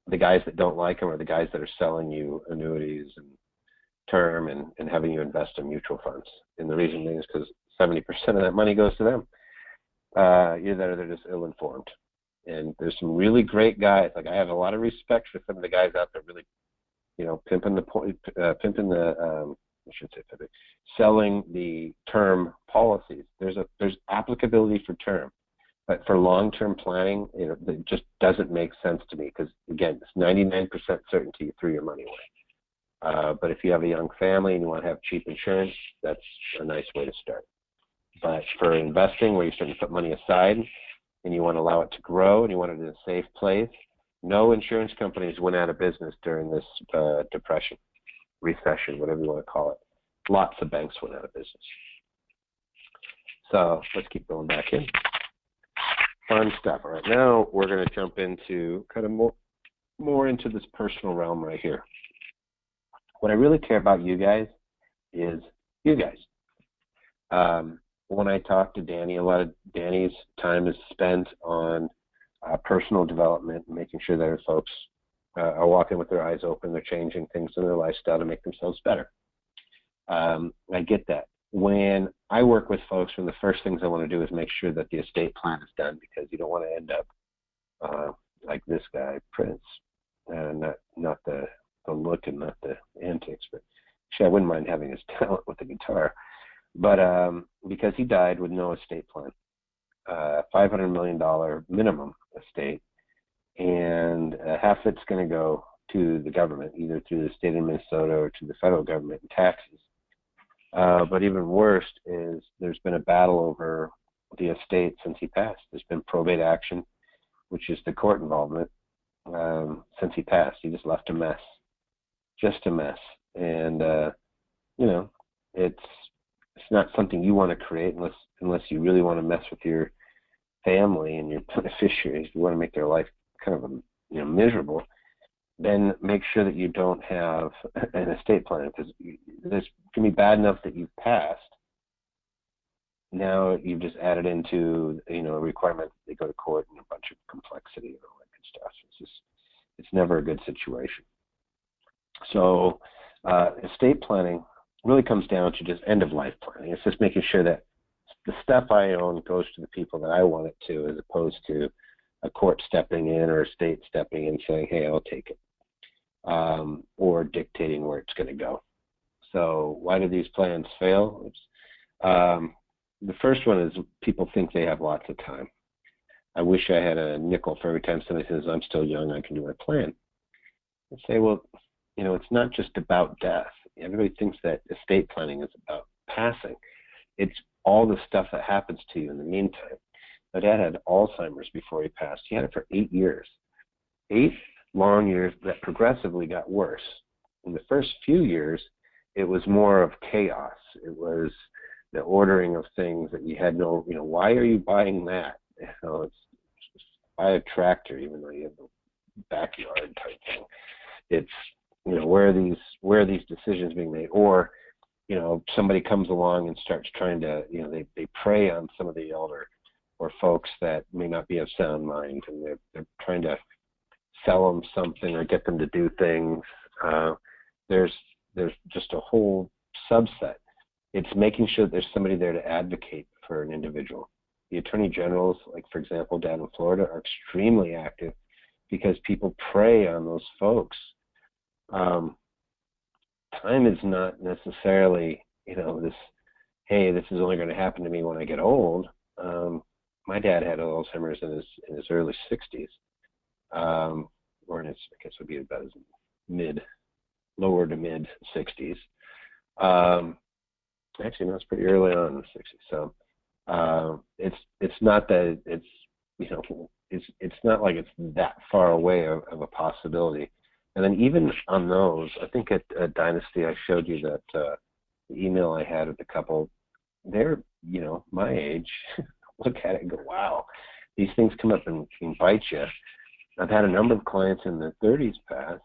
The guys that don't like them are the guys that are selling you annuities and term and having you invest in mutual funds. And the reason is because 70% of that money goes to them. Either that or they're just ill-informed. And there's some really great guys. Like, I have a lot of respect for some of the guys out there really, selling the term policies. There's applicability for term. But for long-term planning, it just doesn't make sense to me because, again, it's 99% certainty you threw your money away. But if you have a young family and you want to have cheap insurance, that's a nice way to start. But for investing, where you're starting to put money aside and you want to allow it to grow and you want it in a safe place, no insurance companies went out of business during this depression, recession, whatever you want to call it. Lots of banks went out of business. So let's keep going back in. Fun stuff. All right, now we're going to jump into kind of more into this personal realm right here. What I really care about you guys is you guys. When I talk to Danny, a lot of Danny's time is spent on personal development, making sure that our folks are walking with their eyes open, they're changing things in their lifestyle to make themselves better. I get that. When I work with folks, one of the first things I want to do is make sure that the estate plan is done, because you don't want to end up like this guy, Prince. Not the look and not the antics, but actually I wouldn't mind having his talent with the guitar. But because he died with no estate plan, $500 million minimum estate, and half it's going to go to the government, either through the state of Minnesota or to the federal government in taxes. But even worse is there's been a battle over the estate since he passed. There's been probate action, which is the court involvement, since he passed. He just left a mess, just a mess. And you know, it's not something you want to create unless you really want to mess with your family and your beneficiaries. You want to make their life kind of miserable. Then make sure that you don't have an estate plan, because this can be bad enough that you've passed. Now you've just added into a requirement that they go to court and a bunch of complexity and all that good stuff. It's never a good situation. So estate planning really comes down to just end of life planning. It's just making sure that the stuff I own goes to the people that I want it to, as opposed to a court stepping in or a state stepping in saying, hey, I'll take it, or dictating where it's going to go. So why do these plans fail? The first one is people think they have lots of time. I wish I had a nickel for every time somebody says, I'm still young, I can do my plan. I say, well, it's not just about death. Everybody thinks that estate planning is about passing. It's all the stuff that happens to you in the meantime. My dad had Alzheimer's before he passed. He had it for 8 years. 8 long years that progressively got worse. In the first few years, it was more of chaos. It was the ordering of things that you had no, why are you buying that? It's just buy a tractor even though you have a backyard type thing. It's, where are these decisions being made? Or, somebody comes along and starts trying to, they prey on some of the elder or folks that may not be of sound mind, and they're trying to sell them something or get them to do things. There's just a whole subset. It's making sure that there's somebody there to advocate for an individual. The attorney generals, like for example down in Florida, are extremely active because people prey on those folks. Time is not necessarily, this, hey, this is only going to happen to me when I get old. My dad had Alzheimer's in his early 60s, or in his, I guess would be about his lower to mid 60s. Actually, no, it's pretty early on in the 60s. So it's not that it's it's not like it's that far away of a possibility. And then even on those, I think at Dynasty, I showed you that the email I had with the couple. They're my age. Look at it and go, wow, these things come up and can bite you. I've had a number of clients in their 30s pass,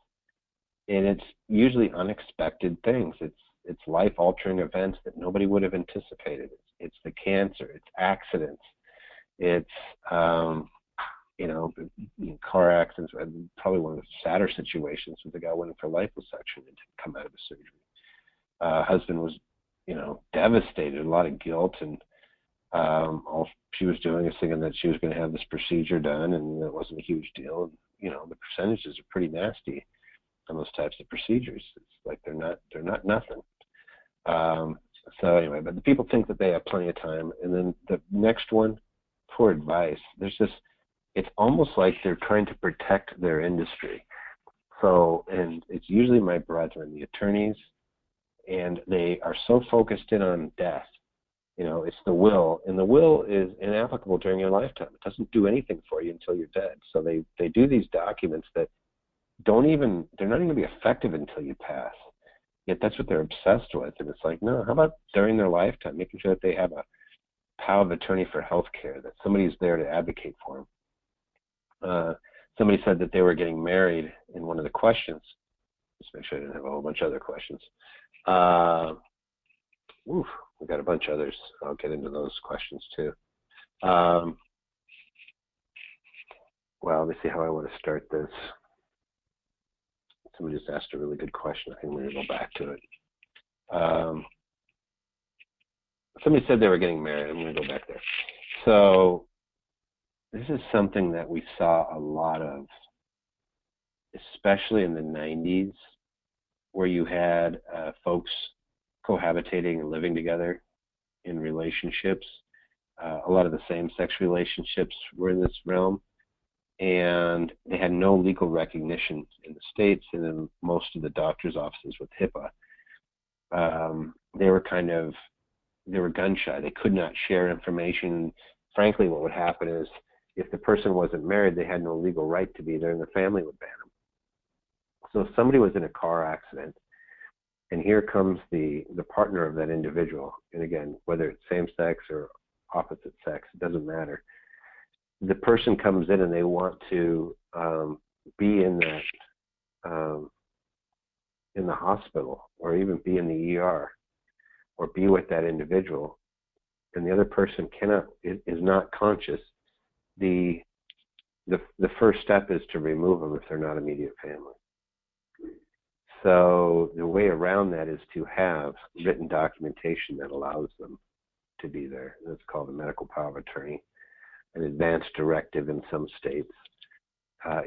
and it's usually unexpected things. It's life-altering events that nobody would have anticipated. It's the cancer. It's accidents. It's car accidents. Probably one of the sadder situations was the guy went in for liposuction and didn't come out of the surgery. Husband was devastated, a lot of guilt, and all she was doing is thinking that she was going to have this procedure done, and it wasn't a huge deal. And, the percentages are pretty nasty on those types of procedures. It's like they're not nothing. So anyway, but the people think that they have plenty of time, and then the next one, poor advice. It's almost like they're trying to protect their industry. So, and it's usually my brethren, the attorneys, and they are so focused in on death. It's the will, and the will is inapplicable during your lifetime. It doesn't do anything for you until you're dead. So they do these documents that they're not even going to be effective until you pass. Yet that's what they're obsessed with. And it's like, no, how about during their lifetime, making sure that they have a power of attorney for health care, that somebody's there to advocate for them. Somebody said that they were getting married in one of the questions. Just make sure I didn't have a whole bunch of other questions. We got a bunch of others. I'll get into those questions too. Well, let me see how I want to start this. Somebody just asked a really good question. I think we're going to go back to it. Somebody said they were getting married. I'm going to go back there. So this is something that we saw a lot of, especially in the 90s, where you had folks cohabitating and living together in relationships. A lot of the same-sex relationships were in this realm. and they had no legal recognition in the States and in most of the doctor's offices with HIPAA. They were gun shy. They could not share information. Frankly, what would happen is if the person wasn't married, they had no legal right to be there, and the family would ban them. So if somebody was in a car accident, and here comes the partner of that individual, and again, whether it's same sex or opposite sex, it doesn't matter. The person comes in and they want to be in that in the hospital, or even be in the ER, or be with that individual, and the other person is not conscious. The first step is to remove them if they're not immediate family. So the way around that is to have written documentation that allows them to be there. That's called a medical power of attorney, an advance directive in some states,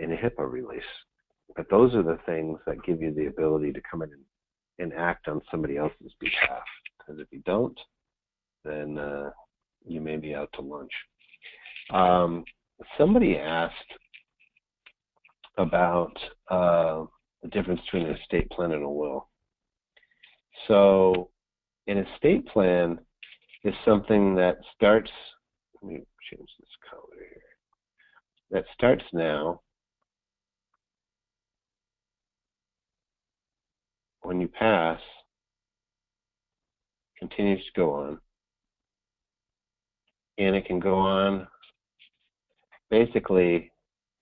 in a HIPAA release. But those are the things that give you the ability to come in and act on somebody else's behalf. Because if you don't, then you may be out to lunch. Somebody asked about the difference between an estate plan and a will. So an estate plan is something that starts, let me change this color here, that starts now when you pass, continues to go on, and it can go on basically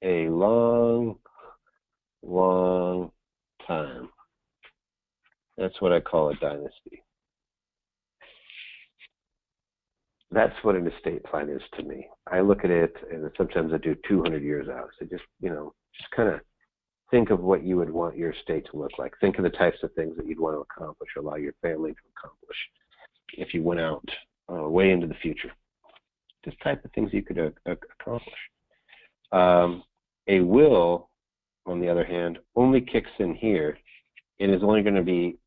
a long time. That's what I call a dynasty. That's what an estate plan is to me. I look at it, and sometimes I do 200 years out. So just kind of think of what you would want your estate to look like. Think of the types of things that you'd want to accomplish, or allow your family to accomplish if you went out way into the future. Just type of things you could accomplish. A will, on the other hand, only kicks in here. It is only going to be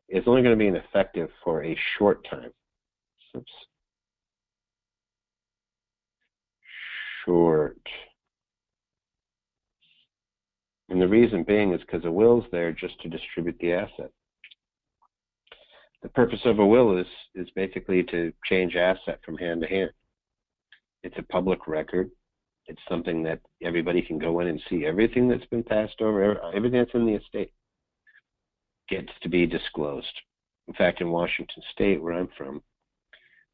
ineffective for a short time. Oops. Short. And the reason being is because a will's there just to distribute the asset. The purpose of a will is basically to change asset from hand to hand. It's a public record. It's something that everybody can go in and see. Everything that's been passed over, everything that's in the estate gets to be disclosed. In fact, in Washington State, where I'm from,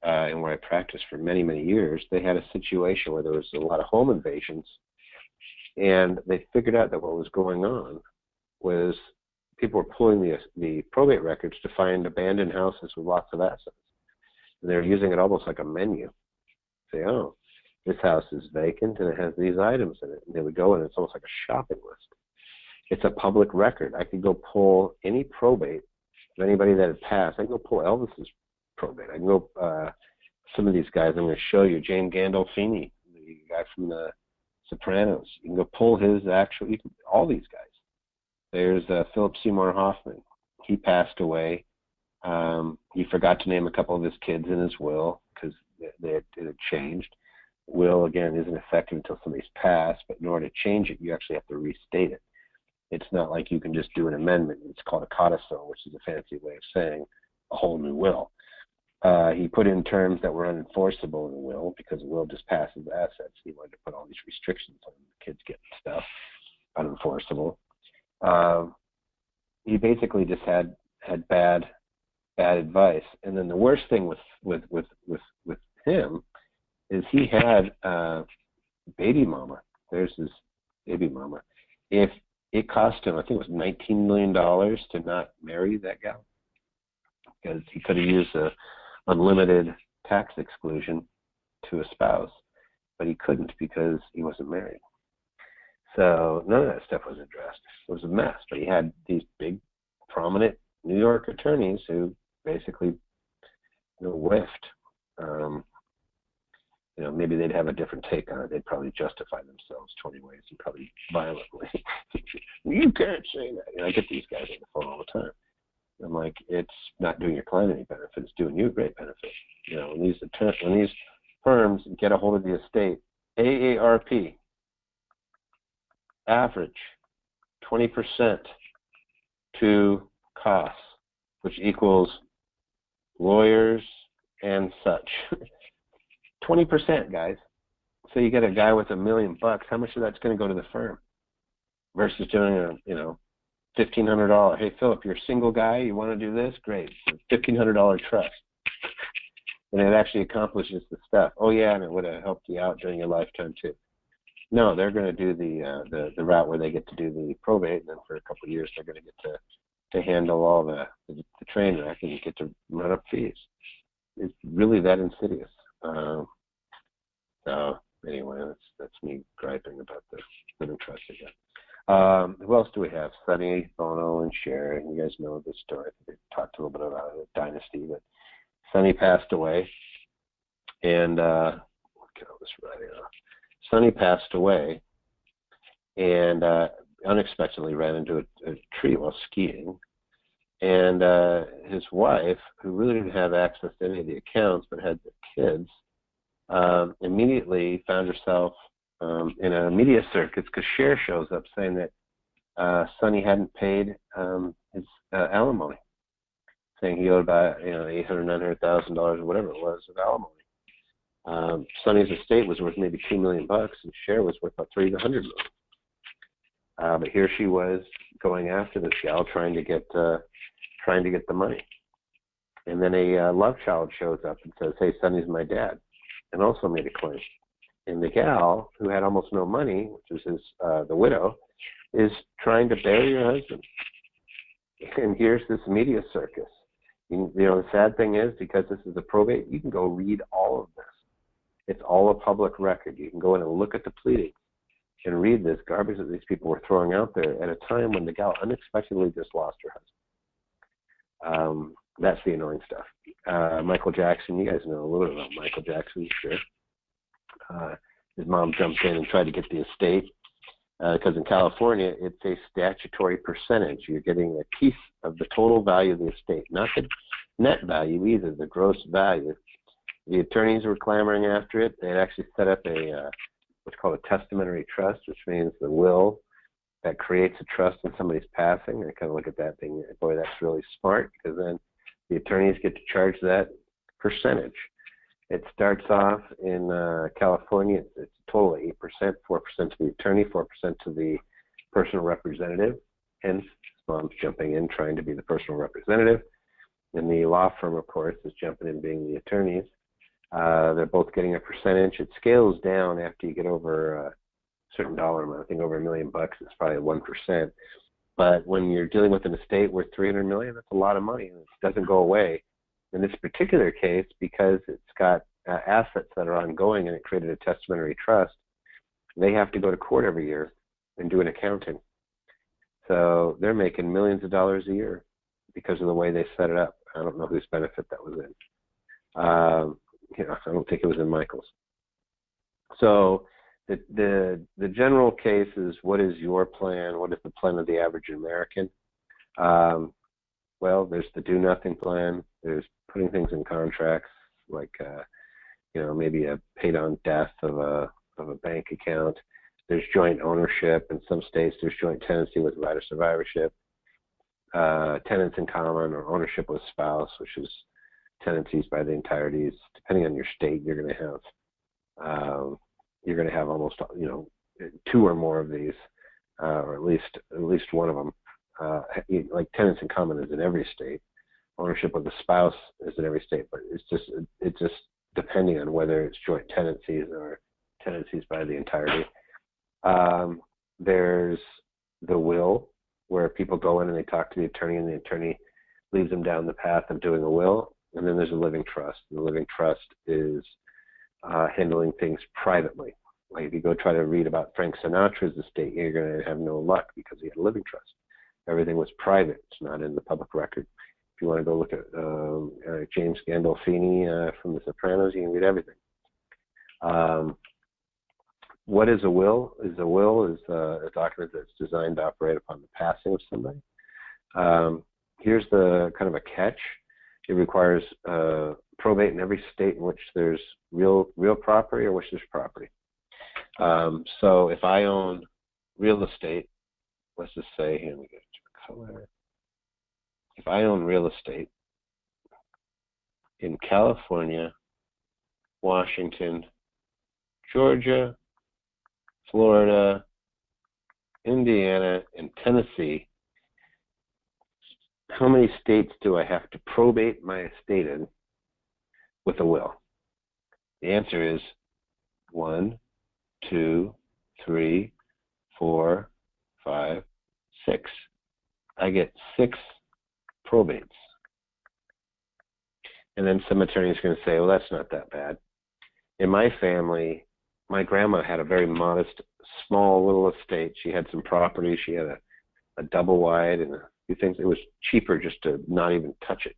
and where I practiced for many, many years, they had a situation where there was a lot of home invasions, and they figured out that what was going on was people were pulling the probate records to find abandoned houses with lots of assets. And they were using it almost like a menu. Say, oh, this house is vacant and it has these items in it. And they would go in, and it's almost like a shopping list. It's a public record. I could go pull any probate of anybody that had passed. I can go pull Elvis's probate. I can go, some of these guys I'm going to show you, Jane Gandolfini, the guy from the Sopranos. You can go pull his all these guys. There's Philip Seymour Hoffman. He passed away. He forgot to name a couple of his kids in his will because it had changed. Will, again, isn't effective until somebody's passed, but in order to change it, you actually have to restate it. It's not like you can just do an amendment. It's called a codicil, which is a fancy way of saying a whole new will. He put in terms that were unenforceable in the will because the will just passes assets. He wanted to put all these restrictions on the kids getting stuff, unenforceable. He basically just had bad advice. And then the worst thing with him is he had baby mama. There's his baby mama. If it cost him, I think it was $19 million to not marry that gal, because he could have used a unlimited tax exclusion to a spouse, but he couldn't because he wasn't married. So none of that stuff was addressed. It was a mess. But he had these big, prominent New York attorneys who basically whiffed. Maybe they'd have a different take on it. They'd probably justify themselves 20 ways and probably violently. You can't say that. I get these guys on the phone all the time. I'm like, it's not doing your client any benefit. It's doing you a great benefit. When these firms get a hold of the estate, AARP, average 20% to costs, which equals lawyers and such. 20%, guys. So you get a guy with $1 million. How much of that's going to go to the firm versus doing a, $1,500? Hey, Philip, you're a single guy. You want to do this? Great. $1,500 trust. And it actually accomplishes the stuff. Oh, yeah, and it would have helped you out during your lifetime, too. No, they're going to do the route where they get to do the probate, and then for a couple of years they're going to get to handle all the train wreck and get to run up fees. It's really that insidious. So anyway, that's me griping about the living trust again. Who else do we have? Sonny, Bono, and Cher. You guys know this story. We talked a little bit about it, Dynasty, but Sonny passed away, and Sonny passed away, and unexpectedly ran into a tree while skiing, and his wife, who really didn't have access to any of the accounts but had the kids, immediately found herself in a media circus because Cher shows up saying that Sonny hadn't paid his alimony, saying he owed about $800,000, $900,000 or whatever it was of alimony. Sonny's estate was worth maybe $2 million, and Cher was worth about $300 million. But here she was going after this gal, trying to get the money. And then a love child shows up and says, "Hey, Sonny's my dad," and also made a claim. And the gal, who had almost no money, which is the widow, is trying to bury her husband. And here's this media circus. The sad thing is, because this is a probate, you can go read all of this. It's all a public record. You can go in and look at the pleadings and read this garbage that these people were throwing out there at a time when the gal unexpectedly just lost her husband. That's the annoying stuff. Michael Jackson, you guys know a little bit about Michael Jackson, sure. His mom jumped in and tried to get the estate because in California, it's a statutory percentage. You're getting a piece of the total value of the estate, not the net value either, the gross value. The attorneys were clamoring after it. They had actually set up what's called a testamentary trust, which means the will that creates a trust in somebody's passing. I kind of look at that thing, boy, that's really smart, because then the attorneys get to charge that percentage. It starts off in California, it's a total of 8%, 4% to the attorney, 4% to the personal representative. Hence, mom's jumping in, trying to be the personal representative. And the law firm, of course, is jumping in, being the attorneys. They're both getting a percentage. It scales down after you get over a certain dollar amount. I think over $1 million, it's probably 1%. But when you're dealing with an estate worth $300 million, that's a lot of money, and it doesn't go away. In this particular case, because it's got assets that are ongoing and it created a testamentary trust, they have to go to court every year and do an accounting. So they're making millions of dollars a year because of the way they set it up. I don't know whose benefit that was in. I don't think it was in Michael's. So the general case is, what is your plan? What is the plan of the average American? Well, there's the do nothing plan. There's putting things in contracts, like maybe a paid on death of a bank account. There's joint ownership. In some states, there's joint tenancy with right of survivorship. Tenants in common, or ownership with spouse, which is tenancies by the entireties. Depending on your state, you're going to have almost 2 or more of these, or at least one of them. Like tenants in common is in every state. Ownership of the spouse is in every state, but it's just depending on whether it's joint tenancies or tenancies by the entirety. There's the will, where people go in and they talk to the attorney, and the attorney leads them down the path of doing a will. And then there's a living trust. The living trust is handling things privately. Like if you go try to read about Frank Sinatra's estate, you're going to have no luck because he had a living trust. Everything was private. It's not in the public record. If you want to go look at James Gandolfini from The Sopranos, you can read everything. What is a will? A will is a document that's designed to operate upon the passing of somebody. Here's the kind of a catch. It requires probate in every state in which there's real property or which there's property. So if I own real estate, let's just say, here we go to color. If I own real estate in California, Washington, Georgia, Florida, Indiana, and Tennessee, how many states do I have to probate my estate in with a will? The answer is 1, 2, 3, 4, 5, 6. I get 6 probates. And then some attorney is going to say, well, that's not that bad. In my family, my grandma had a very modest, small little estate. She had some property. She had a double wide and a few things. It was cheaper just to not even touch it.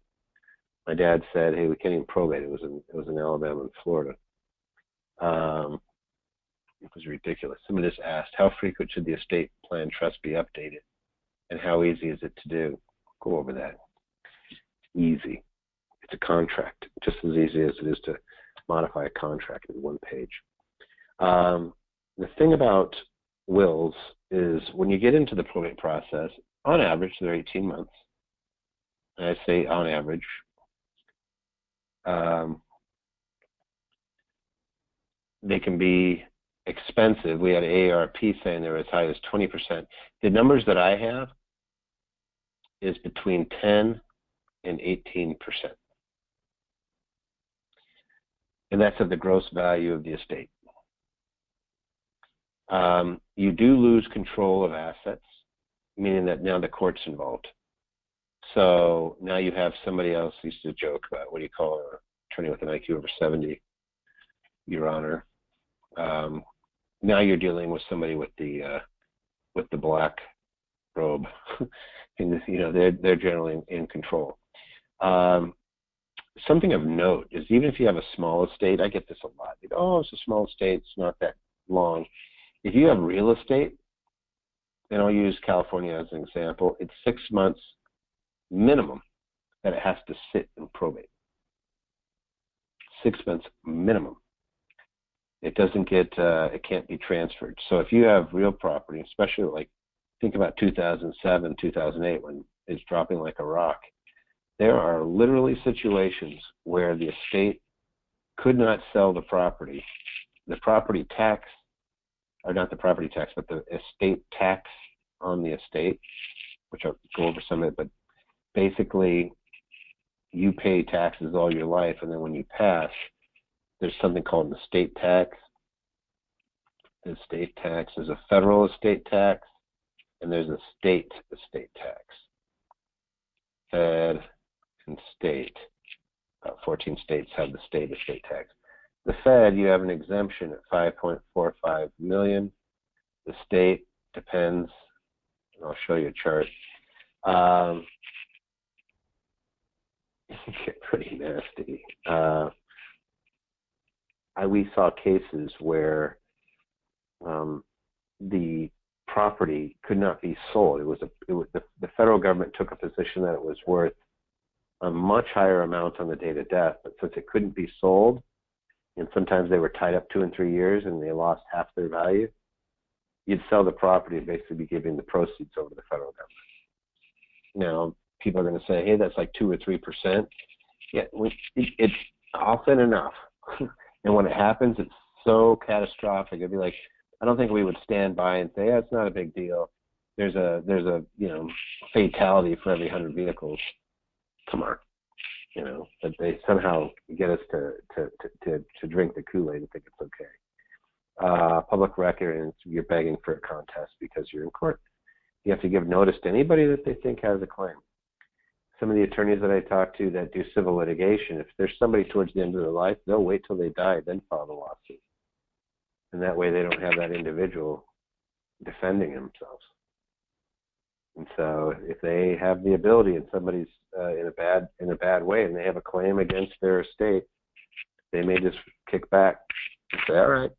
My dad said, hey, we can't even probate. It was in Alabama and Florida. It was ridiculous. Somebody just asked, how frequent should the estate plan trust be updated? And how easy is it to do? Go over that. Easy. It's a contract, just as easy as it is to modify a contract in one page. The thing about wills is when you get into the probate process, on average, they're 18 months. And I say on average. They can be expensive. We had AARP saying they're as high as 20%. The numbers that I have is between 10 and 18%. And that's of the gross value of the estate. You do lose control of assets, meaning that now the court's involved. So now you have somebody else. I used to joke about, what do you call an attorney with an IQ over 70, Your Honor. Now you're dealing with somebody with the black robe. And this, they're generally in control. Something of note is even if you have a small estate, I get this a lot. Oh, it's a small estate, it's not that long. If you have real estate, and I'll use California as an example, it's 6 months minimum that it has to sit in probate. 6 months minimum. It doesn't get, it can't be transferred. So if you have real property, especially like, think about 2007, 2008, when it's dropping like a rock, there are literally situations where the estate could not sell the property. The property tax, or not the property tax, but the estate tax on the estate, which I'll go over some of it, but basically you pay taxes all your life, and then when you pass, there's something called an estate tax. The estate tax is a federal estate tax, and there's a state estate tax. Fed and state. 14 states have the state estate tax. The Fed, you have an exemption at $5.45 million. The state depends, and I'll show you a chart. It can get pretty nasty. We saw cases where the property could not be sold. The federal government took a position that it was worth a much higher amount on the date of death, but since it couldn't be sold, and sometimes they were tied up 2 and 3 years and they lost half their value, you'd sell the property and basically be giving the proceeds over to the federal government. Now, people are going to say, hey, that's like 2 or 3%. Yeah, it's often enough. And when it happens, it's so catastrophic. It'd be like, I don't think we would stand by and say, yeah, it's not a big deal. There's a fatality for every 100 vehicles. Come on. But they somehow get us to drink the Kool-Aid and think it's okay. Public record, and you're begging for a contest because you're in court. You have to give notice to anybody that they think has a claim. Some of the attorneys that I talk to that do civil litigation, if there's somebody towards the end of their life, they'll wait till they die, then file the lawsuit. And that way they don't have that individual defending themselves. And so if they have the ability and somebody's in a bad way and they have a claim against their estate, they may just kick back and say, all right,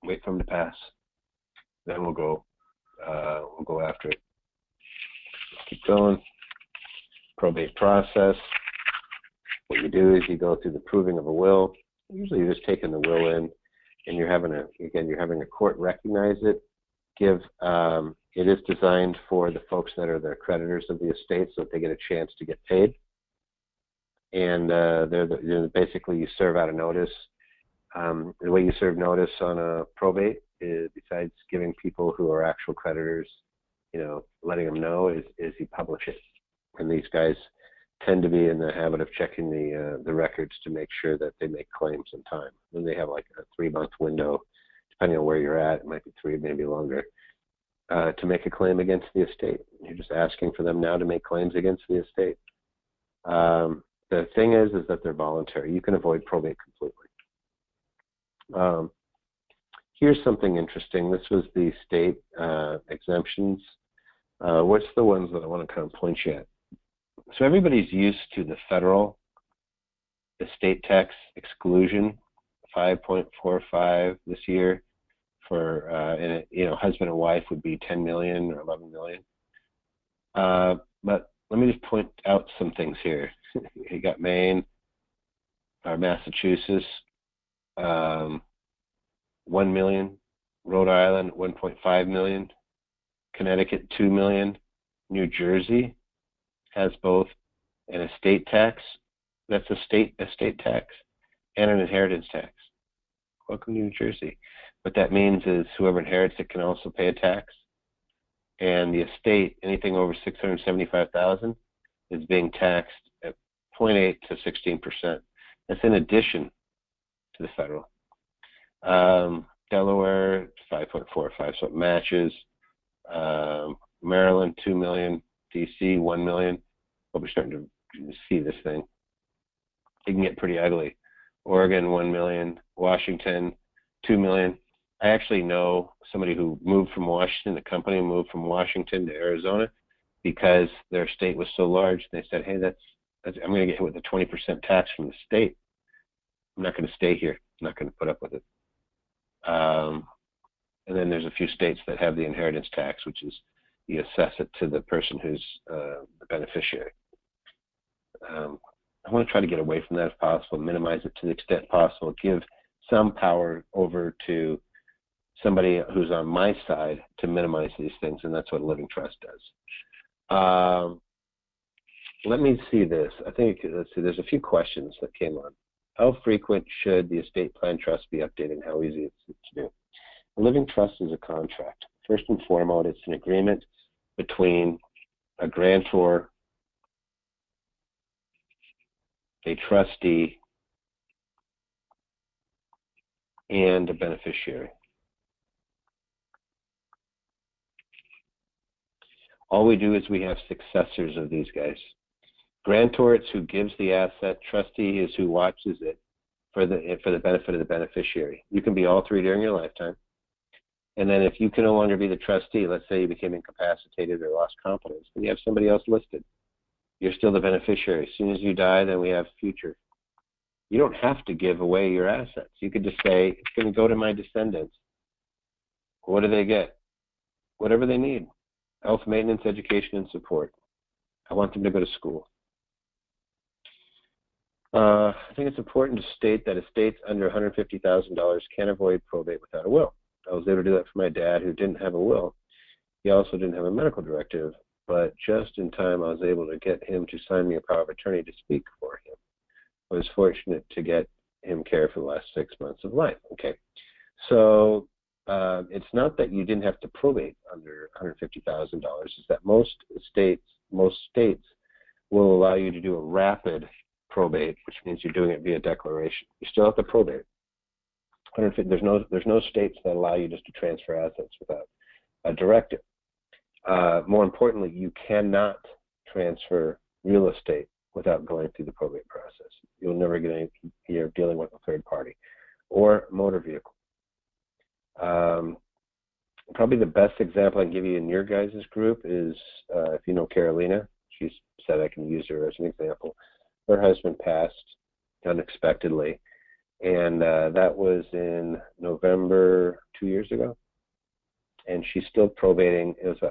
wait for them to pass. Then we'll go after it. Keep going. Probate process. What you do is you go through the proving of a will. Usually you're just taking the will in and you're having a court recognize it, give. It is designed for the folks that are the creditors of the estate, so that they get a chance to get paid. And basically you serve out a notice. The way you serve notice on a probate is, besides giving people who are actual creditors, letting them know, is you publish it. And these guys tend to be in the habit of checking the records to make sure that they make claims in time. Then they have like a 3-month window, depending on where you're at. It might be 3, maybe longer, to make a claim against the estate. You're just asking for them now to make claims against the estate. The thing is that they're voluntary. You can avoid probate completely. Here's something interesting. This was the state exemptions. What's the ones that I want to kind of point you at? So everybody's used to the federal estate tax exclusion, 5.45 this year for, husband and wife would be 10 million or 11 million. But let me just point out some things here. You got Maine, or Massachusetts, 1 million, Rhode Island 1.5 million, Connecticut 2 million, New Jersey has both an estate tax, that's a state estate tax, and an inheritance tax. Welcome to New Jersey. What that means is whoever inherits it can also pay a tax, and the estate, anything over $675,000, is being taxed at 0.8 to 16%. That's in addition to the federal. Delaware 5.45, so it matches. Maryland 2 million, DC 1 million. But we're starting to see this thing. It can get pretty ugly. Oregon 1 million, Washington 2 million. I actually know somebody who moved from Washington. The company moved from Washington to Arizona because their state was so large. They said, "Hey, I'm going to get hit with a 20% tax from the state. I'm not going to stay here. I'm not going to put up with it." And then there's a few states that have the inheritance tax, which is you assess it to the person who's the beneficiary. I want to try to get away from that if possible, minimize it to the extent possible, give some power over to somebody who's on my side to minimize these things, and that's what a living trust does. Let me see this. Let's see, there's a few questions that came on. How frequent should the estate plan trust be updated, and how easy is it to do? A living trust is a contract. First and foremost, it's an agreement between a grantor, a trustee, and a beneficiary. All we do is we have successors of these guys. Grantor, it's who gives the asset. Trustee is who watches it for the benefit of the beneficiary. You can be all three during your lifetime. And then if you can no longer be the trustee, let's say you became incapacitated or lost competence, then you have somebody else listed. You're still the beneficiary. As soon as you die, then we have future. You don't have to give away your assets. You could just say, it's going to go to my descendants. What do they get? Whatever they need. Health, maintenance, education, and support. I want them to go to school. I think it's important to state that estates under $150,000 can avoid probate without a will. I was able to do that for my dad, who didn't have a will. He also didn't have a medical directive, but just in time I was able to get him to sign me a power of attorney to speak for him. I was fortunate to get him care for the last 6 months of life. Okay, so it's not that you didn't have to probate under $150,000. It's that most states will allow you to do a rapid probate, which means you're doing it via declaration. You still have to probate. There's no states that allow you just to transfer assets without a directive. More importantly, you cannot transfer real estate without going through the probate process. You'll never get any. You're dealing with a third party or motor vehicle. Probably the best example I can give you in your guys' group is if you know Carolina. She said I can use her as an example. Her husband passed unexpectedly, and that was in November 2 years ago. And she's still probating. It's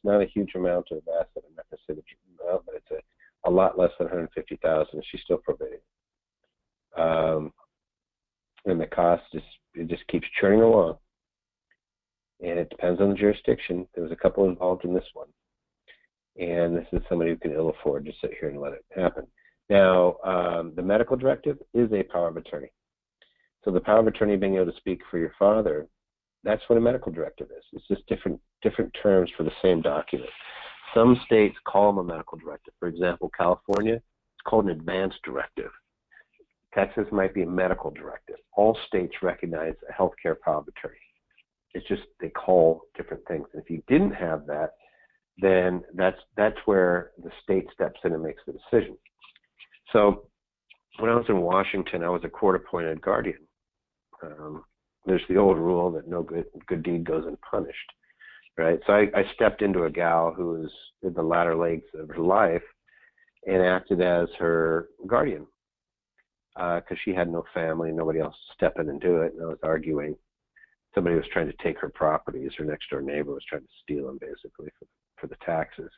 not a huge amount of asset. I'm not going to say the amount, but it's a lot less than $150,000. She's still probating, and the cost just keeps churning along. depends on the jurisdiction. There was a couple involved in this one. And this is somebody who can ill afford to sit here and let it happen. Now, the medical directive is a power of attorney. So the power of attorney being able to speak for your father, that's what a medical directive is. It's just different terms for the same document. Some states call them a medical directive. For example, California, it's called an advance directive. Texas might be a medical directive. All states recognize a healthcare power of attorney. It's just they call different things. And if you didn't have that, then that's where the state steps in and makes the decision. So when I was in Washington, I was a court-appointed guardian. There's the old rule that no good deed goes unpunished, right? So I stepped into a gal who was in the latter legs of her life and acted as her guardian because she had no family, nobody else to step in and do it, and I was arguing. Somebody was trying to take her properties. Her next-door neighbor was trying to steal them, basically, for the taxes.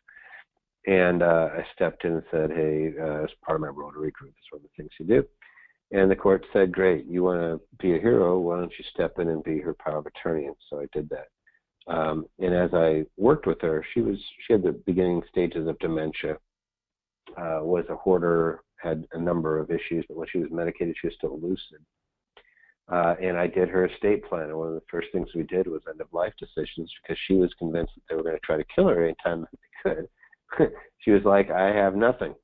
And I stepped in and said, hey, as part of my Rotary group, it's one of the things you do. And the court said, great, you want to be a hero, why don't you step in and be her power of attorney? And so I did that. And as I worked with her, she had the beginning stages of dementia, was a hoarder, had a number of issues, but when she was medicated, she was still lucid. And I did her estate plan. And one of the first things we did was end-of-life decisions because she was convinced that they were going to try to kill her anytime that they could. She was like, I have nothing.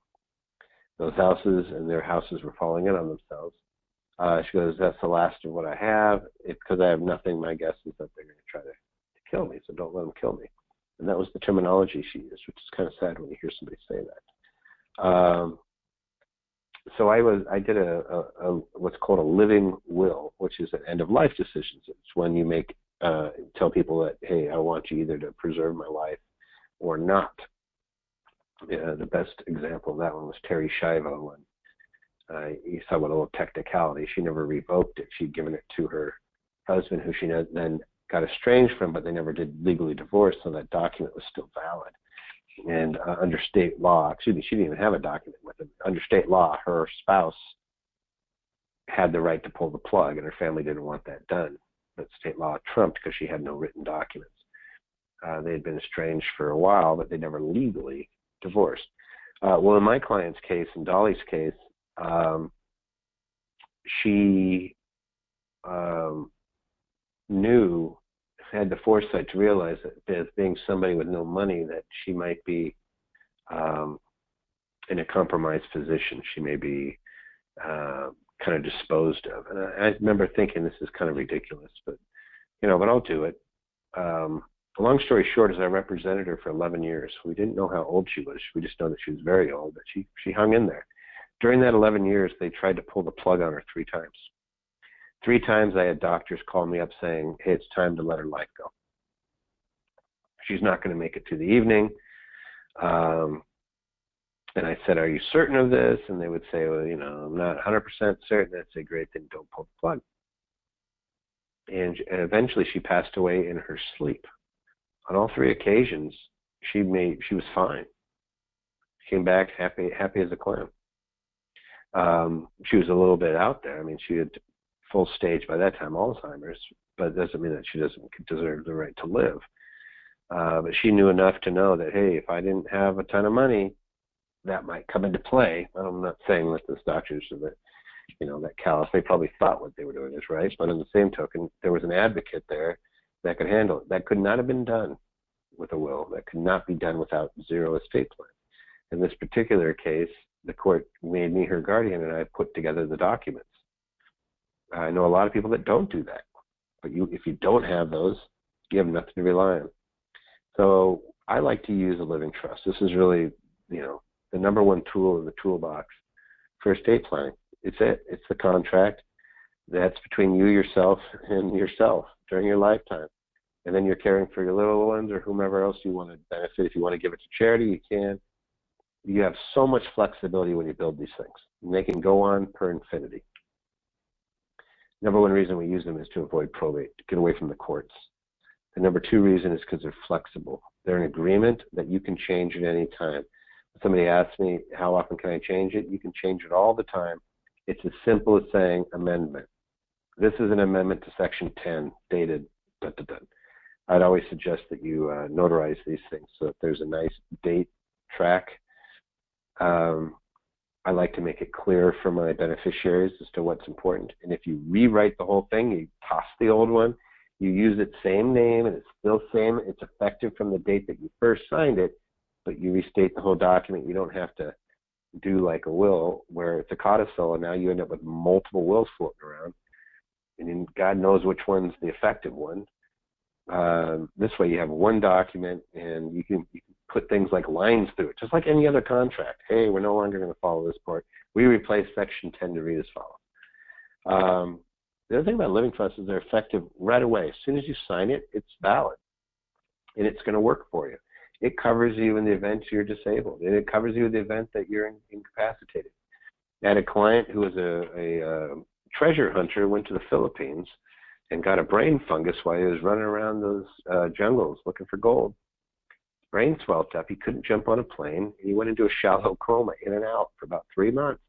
Those houses and their houses were falling in on themselves. She goes, that's the last of what I have. Because I have nothing, my guess is that they're going to try to kill me, so don't let them kill me. And that was the terminology she used, which is kind of sad when you hear somebody say that. So I did a what's called a living will, which is an end-of-life decision. It's when you tell people that, hey, I want you either to preserve my life or not. The best example of that one was Terry Schiavo. And you saw what a little technicality. She never revoked it. She'd given it to her husband, who she then got estranged from, but they never did legally divorce, so that document was still valid. And under state law, she didn't even have a document with him. Under state law, her spouse had the right to pull the plug, and her family didn't want that done. But state law trumped because she had no written documents. They had been estranged for a while, but they never legally divorced. Well, in my client's case, in Dolly's case, she had the foresight to realize that as being somebody with no money, that she might be in a compromised position. She may be kind of disposed of. And I remember thinking, this is kind of ridiculous, but I'll do it. Long story short is I represented her for 11 years. We didn't know how old she was. We just know that she was very old, but she hung in there. During that 11 years, they tried to pull the plug on her 3 times. 3 times I had doctors call me up saying, hey, it's time to let her life go. She's not going to make it through the evening. And I said, are you certain of this? And they would say, well, I'm not 100% certain. I'd say, great, then don't pull the plug. And eventually she passed away in her sleep. On all 3 occasions, she was fine. She came back happy as a clam. She was a little bit out there. I mean, she had full stage by that time Alzheimer's, but it doesn't mean that she doesn't deserve the right to live. But she knew enough to know that, hey, if I didn't have a ton of money, that might come into play. I'm not saying that those doctors are that callous. They probably thought what they were doing is right, but on the same token, there was an advocate there that could handle it. That could not have been done with a will. That could not be done without 0 estate plan. In this particular case, the court made me her guardian, and I put together the documents. I know a lot of people that don't do that, but if you don't have those, you have nothing to rely on. So I like to use a living trust. This is really, the number one tool in the toolbox for estate planning. It's the contract that's between you, yourself, and yourself during your lifetime. And then you're caring for your little ones or whomever else you want to benefit. If you want to give it to charity, you can. You have so much flexibility when you build these things. And they can go on per infinity. Number one reason we use them is to avoid probate, to get away from the courts. The number 2 reason is because they're flexible. They're an agreement that you can change at any time. If somebody asks me, how often can I change it? You can change it all the time. It's as simple as saying amendment. This is an amendment to Section 10, dated, I'd always suggest that you notarize these things so that there's a nice date track. I like to make it clear for my beneficiaries as to what's important. And if you rewrite the whole thing, you toss the old one, you use its same name, and it's still same. It's effective from the date that you first signed it, but you restate the whole document. You don't have to do like a will where it's a codicil, and now you end up with multiple wills floating around, and then God knows which one's the effective one. This way you have one document, and you can put things like lines through it, just like any other contract. Hey, we're no longer going to follow this part. We replace section 10 to read as follows. The other thing about living trusts is they're effective right away. As soon as you sign it, it's valid, and it's going to work for you. It covers you in the event you're disabled, and it covers you in the event that you're incapacitated. I had a client who was a treasure hunter, went to the Philippines, and got a brain fungus while he was running around those jungles looking for gold. Brain swelled up. He couldn't jump on a plane, and he went into a shallow coma, in and out, for about 3 months.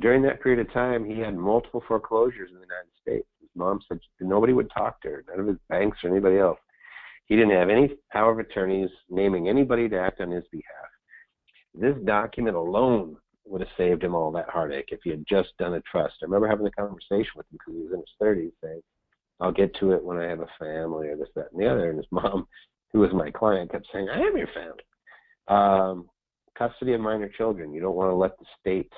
During that period of time, he had multiple foreclosures in the United States. His mom said nobody would talk to her, none of his banks or anybody else. He didn't have any power of attorneys naming anybody to act on his behalf. This document alone would have saved him all that heartache if he had just done a trust. I remember having a conversation with him because he was in his 30s saying, I'll get to it when I have a family or this, that, and the other. And his mom, who was my client, kept saying, I am your family. Custody of minor children. You don't want to let the state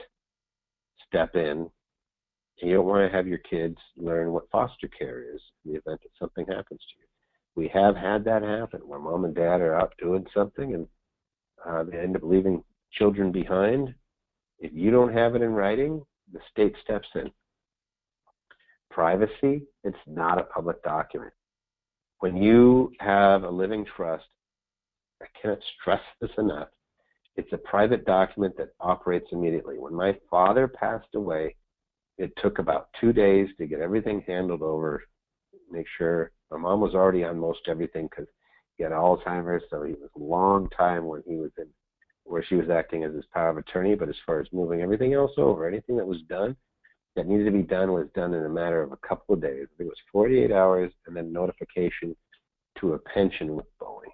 step in. And you don't want to have your kids learn what foster care is in the event that something happens to you. We have had that happen where mom and dad are out doing something and they end up leaving children behind. If you don't have it in writing, the state steps in. Privacy, it's not a public document. When you have a living trust, I cannot stress this enough, it's a private document that operates immediately. When my father passed away, it took about 2 days to get everything handled over, make sure. My mom was already on most everything because he had Alzheimer's, so it was a long time when he was in where she was acting as his power of attorney. But as far as moving everything else over, anything that was done, that needed to be done was done in a matter of a couple of days. I think it was 48 hours and then notification to a pension with Boeing.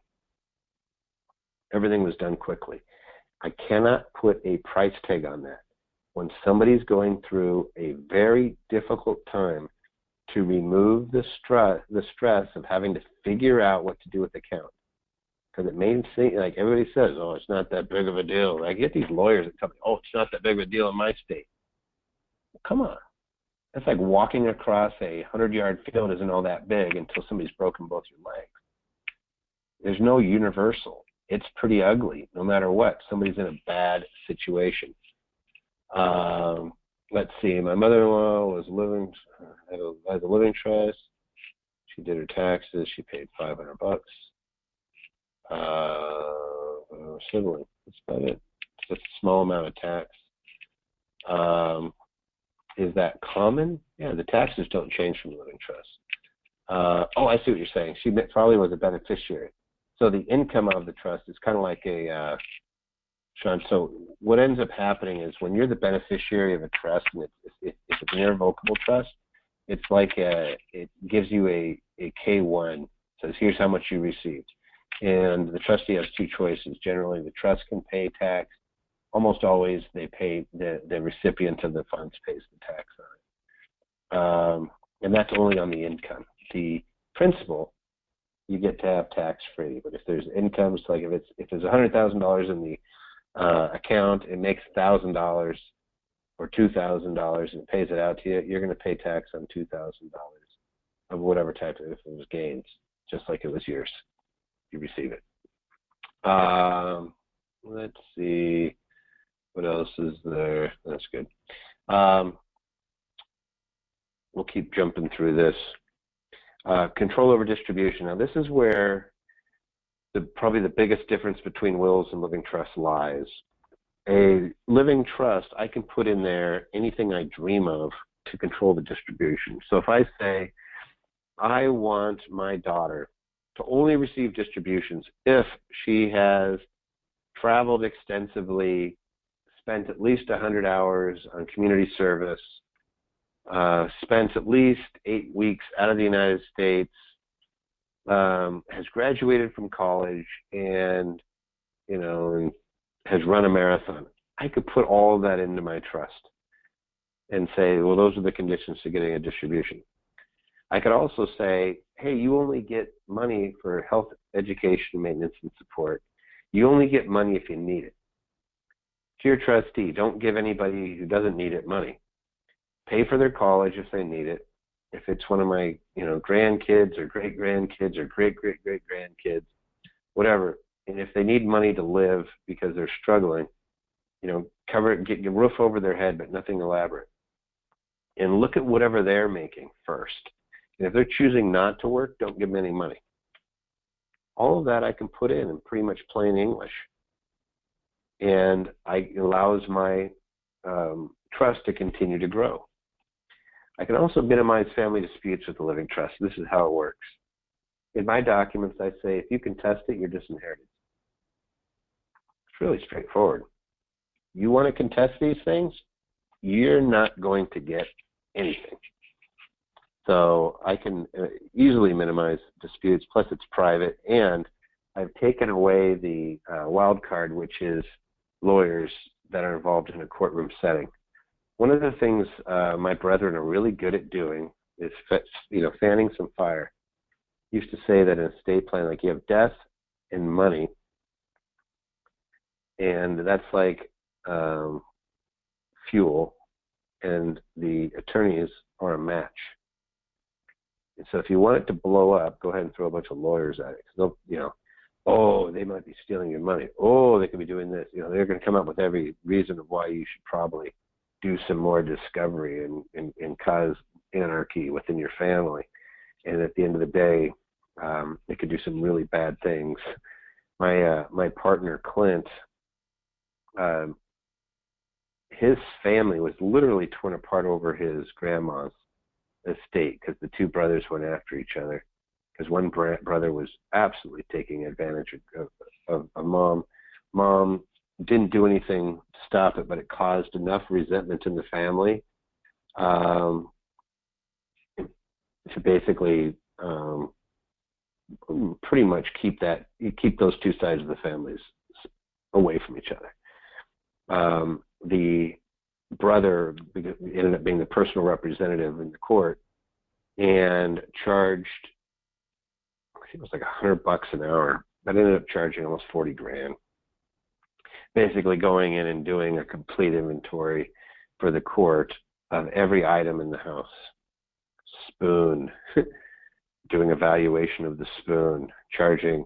Everything was done quickly. I cannot put a price tag on that. When somebody's going through a very difficult time, to remove the stress of having to figure out what to do with the account. Because it may seem like everybody says, oh, it's not that big of a deal. I get these lawyers that tell me, oh, it's not that big of a deal in my state. Well, come on. That's like walking across a 100-yard field isn't all that big until somebody's broken both your legs. There's no universal. It's pretty ugly no matter what. Somebody's in a bad situation. Let's see. My mother-in-law was had a living trust. She did her taxes. She paid $500. Sibling. That's about it. It's just a small amount of tax. Is that common? Yeah, the taxes don't change from a living trust. Oh, I see what you're saying. She probably was a beneficiary. So the income of the trust is kind of like a Sean, so what ends up happening is when you're the beneficiary of a trust and it's an irrevocable trust, it's like it gives you a K-1, says here's how much you received. And the trustee has two choices. Generally, the trust can pay tax. Almost always they pay, the recipient of the funds pays the tax on it. And that's only on the income. The principal, you get to have tax-free. But if there's incomes, like if there's $100,000 in the account, it makes $1,000 or $2,000 and it pays it out to you, you're going to pay tax on $2,000 of whatever type of, if it was gains, just like it was yours. You receive it. Let's see. What else is there? That's good. We'll keep jumping through this. Control over distribution. Now, this is where probably the biggest difference between wills and living trust lies. A living trust, I can put in there anything I dream of to control the distribution. So if I say, I want my daughter to only receive distributions if she has traveled extensively, spent at least 100 hours on community service, spent at least 8 weeks out of the United States, has graduated from college and, and has run a marathon. I could put all of that into my trust and say, well, those are the conditions to getting a distribution. I could also say, hey, you only get money for health, education, maintenance, and support. You only get money if you need it. To your trustee, don't give anybody who doesn't need it money. Pay for their college if they need it. If it's one of my, grandkids or great-grandkids or great-great-great-grandkids, whatever, and if they need money to live because they're struggling, cover it, get a roof over their head, but nothing elaborate. And look at whatever they're making first. And if they're choosing not to work, don't give them any money. All of that I can put in pretty much plain English. And it allows my trust to continue to grow. I can also minimize family disputes with the living trust. This is how it works. In my documents, I say, if you contest it, you're disinherited. It's really straightforward. You want to contest these things, you're not going to get anything. So I can easily minimize disputes, plus it's private, and I've taken away the wild card, which is lawyers that are involved in a courtroom setting. One of the things my brethren are really good at doing is, fanning some fire. Used to say that in estate plan, like you have death and money, and that's like fuel, and the attorneys are a match. And so if you want it to blow up, go ahead and throw a bunch of lawyers at it. Oh, they might be stealing your money. Oh, they could be doing this. They're going to come up with every reason of why you should probably do some more discovery and cause anarchy within your family. And at the end of the day, it could do some really bad things. My partner, Clint, his family was literally torn apart over his grandma's estate because the two brothers went after each other. Because one brother was absolutely taking advantage of Mom. Mom didn't do anything to stop it, but it caused enough resentment in the family to basically pretty much keep those two sides of the families away from each other. The brother ended up being the personal representative in the court and charged, I think it was like $100 an hour, but ended up charging almost $40,000. Basically going in and doing a complete inventory for the court of every item in the house. Spoon, doing a valuation of the spoon, charging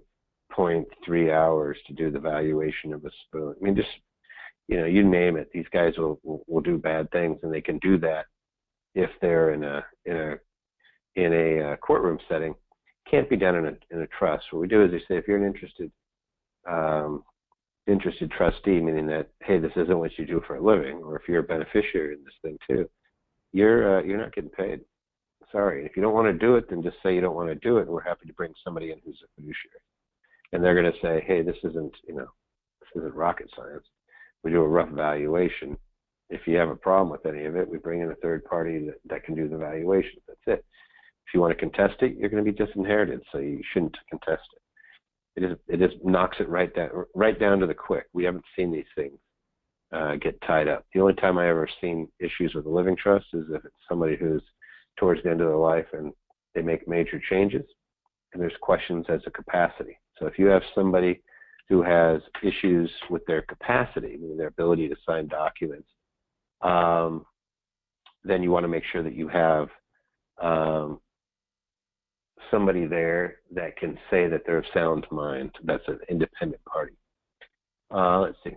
0.3 hours to do the valuation of a spoon. I mean, just, you name it. These guys will do bad things, and they can do that if they're in a courtroom setting. Can't be done in a trust. What we do is they say, if you're an interested trustee, meaning that, hey, this isn't what you do for a living, or if you're a beneficiary in this thing too, you're not getting paid. Sorry. If you don't want to do it, then just say you don't want to do it, and we're happy to bring somebody in who's a fiduciary. And they're going to say, hey, this isn't rocket science. We do a rough valuation. If you have a problem with any of it, we bring in a third party that can do the valuation. That's it. If you want to contest it, you're going to be disinherited, so you shouldn't contest it. It just knocks it right down to the quick. We haven't seen these things get tied up. The only time I ever seen issues with a living trust is if it's somebody who's towards the end of their life and they make major changes, and there's questions as to capacity. So if you have somebody who has issues with their capacity, meaning their ability to sign documents, then you want to make sure that you have somebody there that can say that they're of sound mind. That's an independent party. Let's see.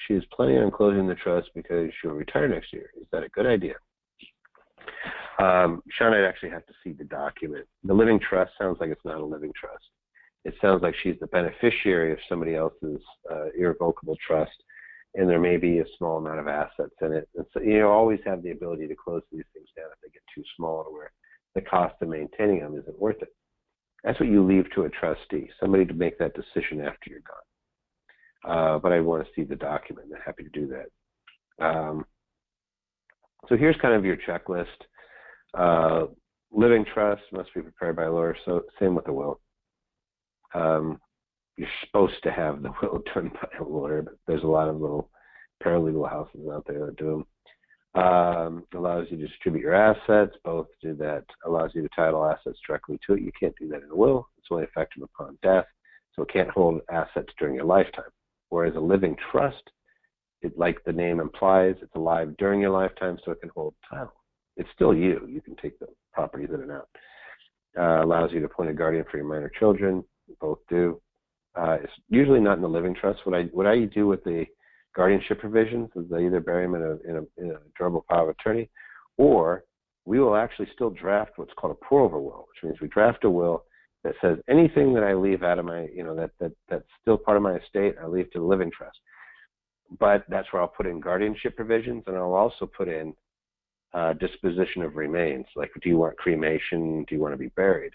She is planning on closing the trust because she'll retire next year. Is that a good idea? Sean, I'd actually have to see the document. The living trust sounds like it's not a living trust. It sounds like she's the beneficiary of somebody else's irrevocable trust, and there may be a small amount of assets in it. And so you always have the ability to close these things down if they get too small to where the cost of maintaining them isn't worth it. That's what you leave to a trustee, somebody to make that decision after you're gone. But I want to see the document. I'm happy to do that. So here's kind of your checklist. Living trust must be prepared by a lawyer, so same with the will. you're supposed to have the will done by a lawyer, but there's a lot of little paralegal houses out there that do them. Allows you to distribute your assets. Both do that. Allows you to title assets directly to it. You can't do that in a will. It's only effective upon death, so it can't hold assets during your lifetime. Whereas a living trust, like the name implies, it's alive during your lifetime, so it can hold title. It's still you. You can take the properties in and out. Allows you to appoint a guardian for your minor children. Both do. It's usually not in the living trust. What I do with the guardianship provisions is they either bury them in a durable power of attorney, or we will actually still draft what's called a pour-over will, which means we draft a will that says anything that I leave out of my, that's still part of my estate, I leave to the living trust. But that's where I'll put in guardianship provisions, and I'll also put in disposition of remains, like do you want cremation, do you want to be buried?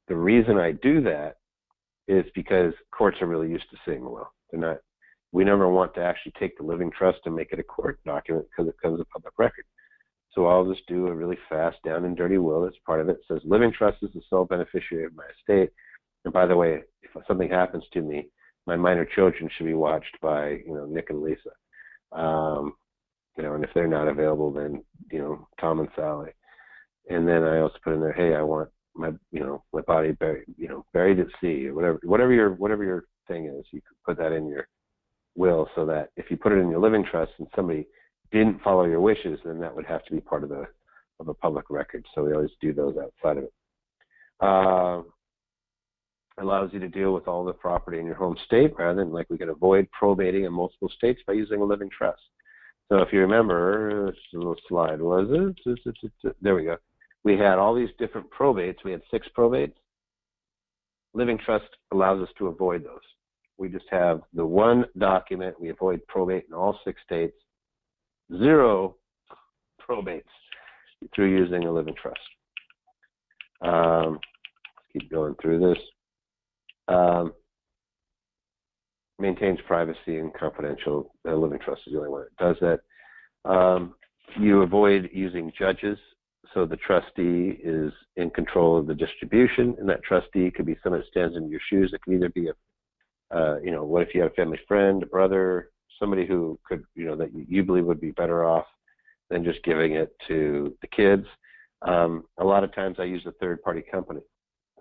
The reason I do that is because courts are really used to seeing the will. We never want to actually take the living trust and make it a court document because it becomes a public record. So I'll just do a really fast down and dirty will. That's part of it. It says living trust is the sole beneficiary of my estate. And by the way, if something happens to me, my minor children should be watched by, Nick and Lisa. And if they're not available, then, Tom and Sally. And then I also put in there, hey, I want my body buried at sea, or whatever your thing is. You can put that in your will, so that if you put it in your living trust and somebody didn't follow your wishes, then that would have to be part of a public record. So we always do those outside of it. Allows you to deal with all the property in your home state, rather than we can avoid probating in multiple states by using a living trust. So if you remember, this little slide was it? There we go. We had all these different probates. We had 6 probates. Living trust allows us to avoid those. We just have the one document. We avoid probate in all 6 states. 0 probates through using a living trust. Keep going through this. Maintains privacy and confidential. The living trust is the only one that does that. You avoid using judges, so the trustee is in control of the distribution, and that trustee could be someone that stands in your shoes. It could either be what if you have a family friend, a brother, somebody who could, that you believe would be better off than just giving it to the kids. A lot of times I use a third-party company.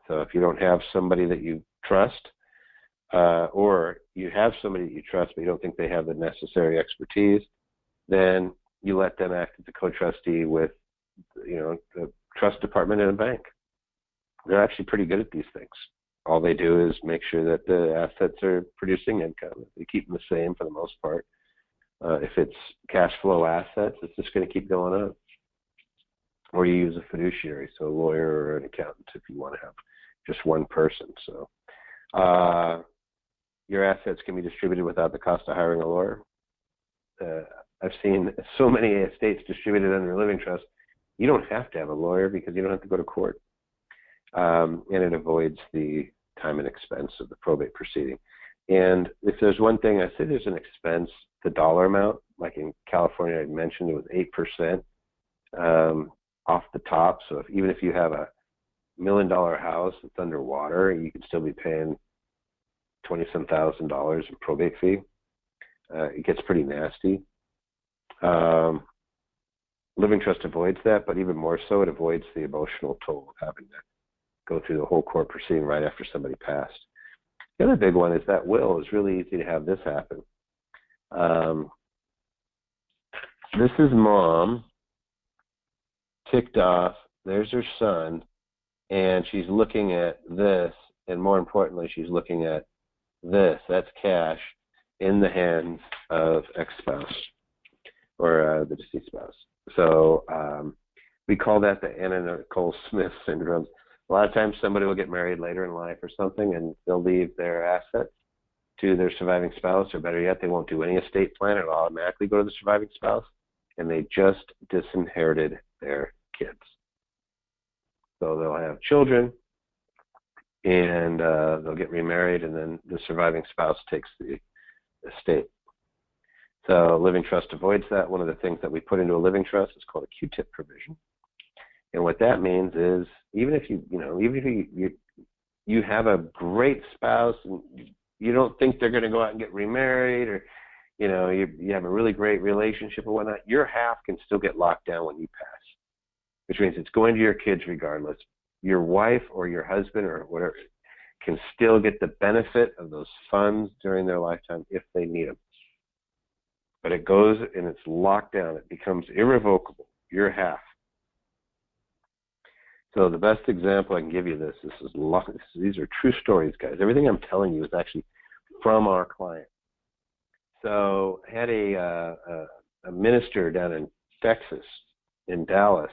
So if you don't have somebody that you trust, or you have somebody that you trust but you don't think they have the necessary expertise, then you let them act as a co-trustee with, the trust department in a bank. They're actually pretty good at these things. All they do is make sure that the assets are producing income. They keep them the same for the most part. If it's cash flow assets, it's just going to keep going up. Or you use a fiduciary, so a lawyer or an accountant if you want to have just one person. So your assets can be distributed without the cost of hiring a lawyer. I've seen so many estates distributed under a living trust. You don't have to have a lawyer because you don't have to go to court. And it avoids the time and expense of the probate proceeding. And if there's one thing, I say there's an expense, the dollar amount, like in California, I mentioned it was 8% off the top. So even if you have a $1 million house that's underwater, you could still be paying $20-some thousand in probate fee. It gets pretty nasty. Living trust avoids that, but even more so, it avoids the emotional toll of having to go through the whole court proceeding right after somebody passed. The other big one is that will. It's really easy to have this happen. This is mom, ticked off. There's her son, and she's looking at this, and more importantly, she's looking at this. That's cash in the hands of ex-spouse or the deceased spouse. So we call that the Anna Nicole Smith syndrome. A lot of times somebody will get married later in life or something, and they'll leave their assets to their surviving spouse, or better yet, they won't do any estate plan. It'll automatically go to the surviving spouse, and they just disinherited their kids. So they'll have children, and they'll get remarried, and then the surviving spouse takes the estate. So living trust avoids that. One of the things that we put into a living trust is called a Q-tip provision. And what that means is even if you you have a great spouse and you don't think they're going to go out and get remarried, or you have a really great relationship or whatnot, your half can still get locked down when you pass, which means it's going to your kids regardless. Your wife or your husband or whatever can still get the benefit of those funds during their lifetime if they need them. But it goes and it's locked down. It becomes irrevocable, your half. So the best example I can give you these are true stories, guys. Everything I'm telling you is actually from our client. So I had a minister down in Texas, in Dallas,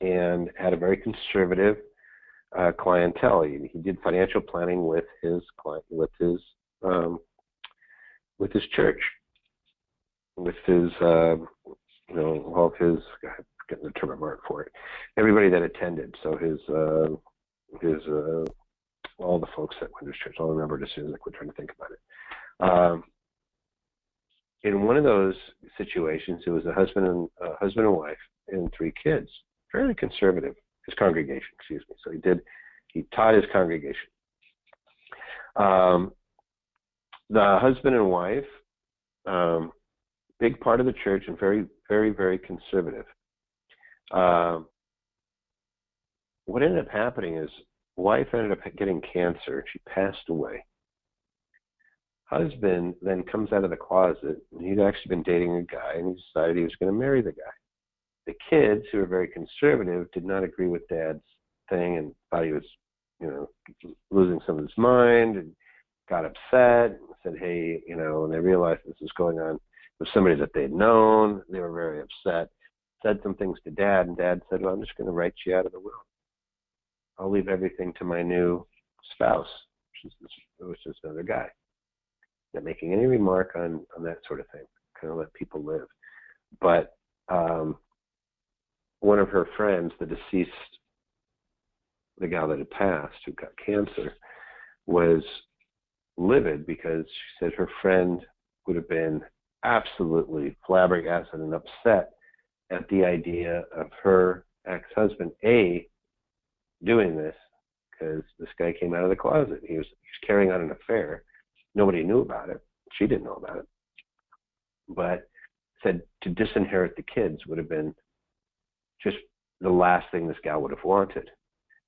and had a very conservative clientele. He did financial planning with his client, with his church, with his all of his, God, getting the term of art for it, everybody that attended. So his all the folks that went to his church. I'll remember it as soon as I quit trying to think about it. In one of those situations, it was a husband and wife and 3 kids, fairly conservative. His congregation, excuse me. So he taught his congregation. The husband and wife, big part of the church and very, very, very conservative. What ended up happening is wife ended up getting cancer. She passed away. Husband then comes out of the closet, and he'd actually been dating a guy, and he decided he was going to marry the guy. The kids, who were very conservative, did not agree with Dad's thing and thought he was, losing some of his mind, and got upset and said, hey, and they realized this was going on with somebody that they'd known. They were very upset. Said some things to Dad, and Dad said, well, I'm just going to write you out of the will. I'll leave everything to my new spouse. It was just another guy. Not making any remark on that sort of thing. Kind of let people live. But one of her friends, the deceased, the gal that had passed, who got cancer, was livid because she said her friend would have been absolutely flabbergasted and upset at the idea of her ex-husband, doing this because this guy came out of the closet. He was carrying on an affair. Nobody knew about it. She didn't know about it. But said to disinherit the kids would have been just the last thing this gal would have wanted.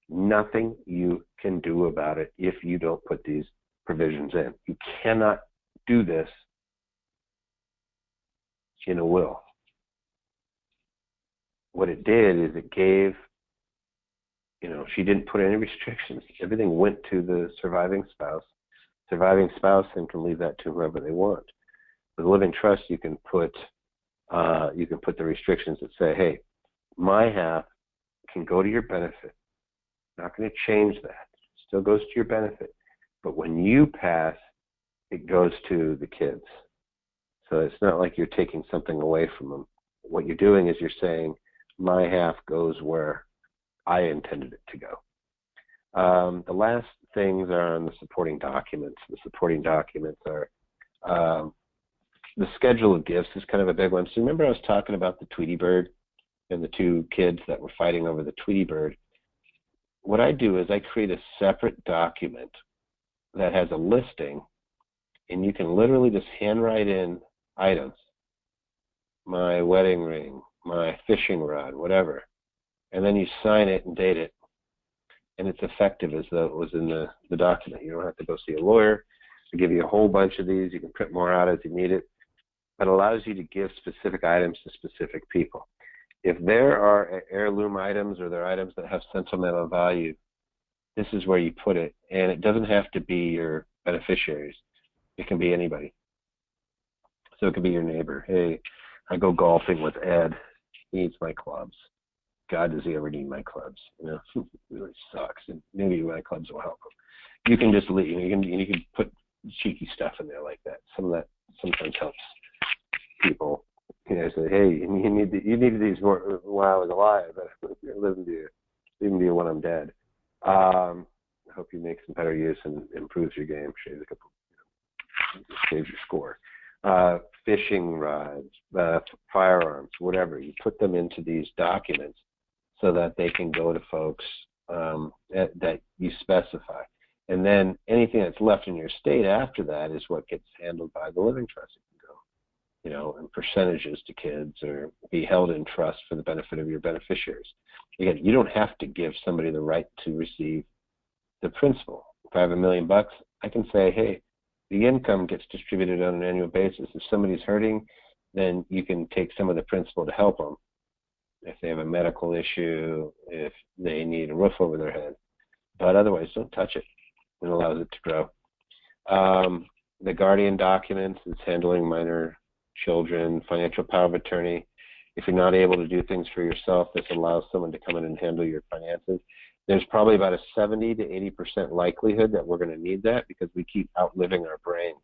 Nothing you can do about it if you don't put these provisions in. You cannot do this in a will. What it did is it gave, she didn't put any restrictions. Everything went to the surviving spouse. Surviving spouse then can leave that to whoever they want. With a living trust, you can put the restrictions that say, hey, my half can go to your benefit. Not going to change that. Still goes to your benefit. But when you pass, it goes to the kids. So it's not like you're taking something away from them. What you're doing is you're saying, my half goes where I intended it to go. The last things are on the supporting documents. The supporting documents are the schedule of gifts is kind of a big one. So remember I was talking about the Tweety Bird and the 2 kids that were fighting over the Tweety Bird. What I do is I create a separate document that has a listing, and you can literally just handwrite in items. My wedding ring, my fishing rod, whatever. And then you sign it and date it. And it's effective as though it was in the document. You don't have to go see a lawyer. They give you a whole bunch of these. You can print more out as you need it. But it allows you to give specific items to specific people. If there are heirloom items or there are items that have sentimental value, this is where you put it. And it doesn't have to be your beneficiaries. It can be anybody. So it could be your neighbor. Hey, I go golfing with Ed. He needs my clubs. God, does he ever need my clubs? It really sucks. And maybe my clubs will help him. You can just leave. You can put cheeky stuff in there like that. Some of that sometimes helps people. Say, hey, you needed these more while I was alive, but leave them to you when I'm dead. I hope you make some better use and improves your game, saves your score. Fishing rods, firearms, whatever. You put them into these documents so that they can go to folks that you specify. And then anything that's left in your estate after that is what gets handled by the living trust. It can go, you know, in percentages to kids or be held in trust for the benefit of your beneficiaries. Again, you don't have to give somebody the right to receive the principal. If I have $1 million, I can say, hey, the income gets distributed on an annual basis. If somebody's hurting, then you can take some of the principal to help them. If they have a medical issue, if they need a roof over their head. But otherwise, don't touch it. It allows it to grow. The guardian documents is handling minor children, financial power of attorney. If you're not able to do things for yourself, this allows someone to come in and handle your finances. There's probably about a 70 to 80% likelihood that we're going to need that because we keep outliving our brains.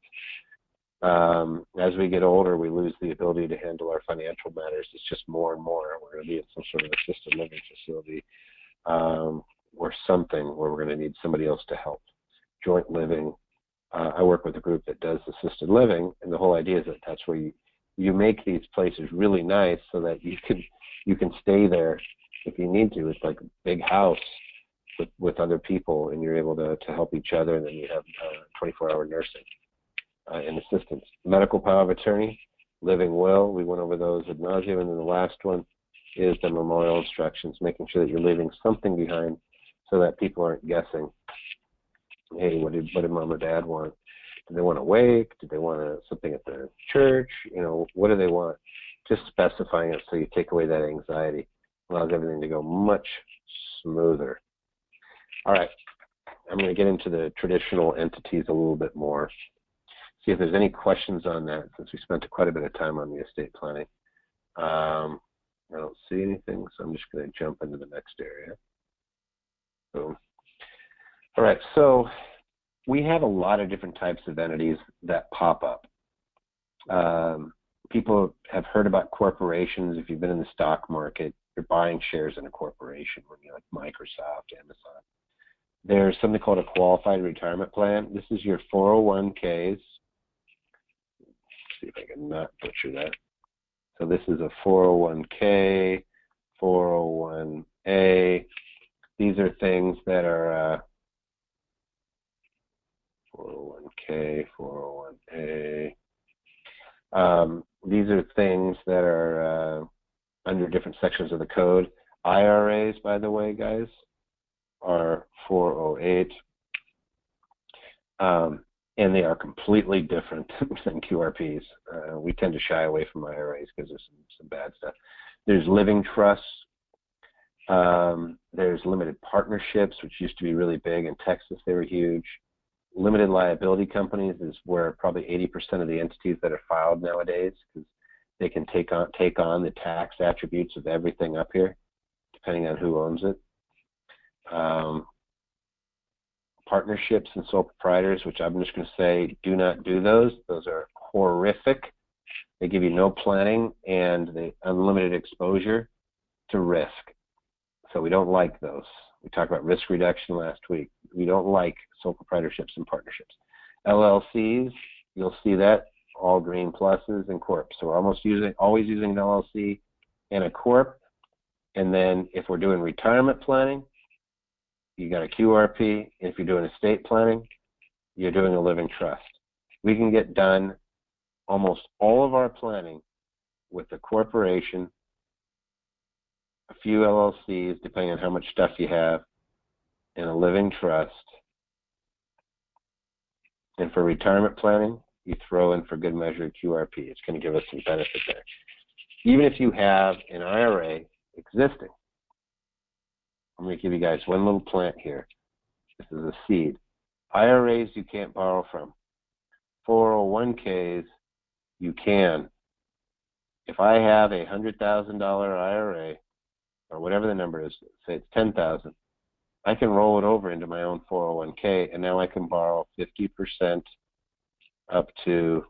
As we get older, we lose the ability to handle our financial matters. It's just more and more. We're going to be in some sort of assisted living facility or something where we're going to need somebody else to help. Joint living. I work with a group that does assisted living, and the whole idea is that that's where you make these places really nice so that you can stay there if you need to. It's like a big house with other people, and you're able to help each other, and then you have 24-hour nursing and assistance. Medical power of attorney, living will, we went over those ad nauseum, and then the last one is the memorial instructions, making sure that you're leaving something behind so that people aren't guessing. Hey, what did mom or dad want? Do they want a wake? Do they want something at the church? You know, what do they want? Just specifying it so you take away that anxiety. Allows everything to go much smoother. All right, I'm going to get into the traditional entities a little bit more. See if there's any questions on that, since we spent quite a bit of time on the estate planning. I don't see anything, so I'm just going to jump into the next area. Boom. All right, so we have a lot of different types of entities that pop up. People have heard about corporations. If you've been in the stock market, you're buying shares in a corporation, like Microsoft, Amazon. There's something called a qualified retirement plan. This is your 401ks. See if I can not butcher that. So this is a 401k, 401a. These are things that are 401k, 401a. These are things that are under different sections of the code. IRAs, by the way, guys, are 408. And they are completely different than QRPs. We tend to shy away from IRAs because there's some bad stuff. There's living trusts. There's limited partnerships, which used to be really big. In Texas, they were huge. Limited liability companies is where probably 80% of the entities that are filed nowadays, because they can take on the tax attributes of everything up here, depending on who owns it. Partnerships and sole proprietors, which I'm just going to say, do not do those. Those are horrific. They give you no planning and the unlimited exposure to risk. So we don't like those. We talked about risk reduction last week. We don't like sole proprietorships and partnerships. LLCs, you'll see that, all green pluses and corps. So we're always using an LLC and a corp. And then if we're doing retirement planning, you got a QRP. If you're doing estate planning, you're doing a living trust. We can get done almost all of our planning with a corporation, a few LLCs, depending on how much stuff you have, and a living trust. And for retirement planning, you throw in for good measure QRP. It's going to give us some benefit there. Even if you have an IRA existing, I'm going to give you guys one little plant here. This is a seed. IRAs you can't borrow from. 401ks you can. If I have a $100,000 IRA, or whatever the number is, say it's $10,000, I can roll it over into my own 401k, and now I can borrow 50% up to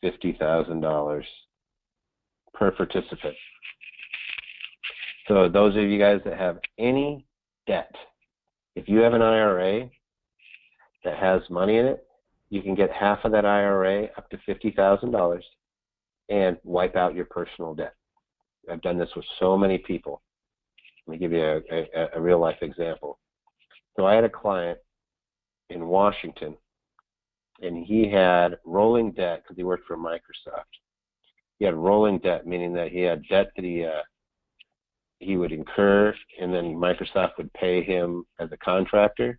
$50,000 per participant. So those of you guys that have any debt, if you have an IRA that has money in it, you can get half of that IRA up to $50,000 and wipe out your personal debt. I've done this with so many people. Let me give you a real life example. So I had a client in Washington, and he had rolling debt because he worked for Microsoft. He had rolling debt, meaning that he had debt that he would incur, and then Microsoft would pay him as a contractor.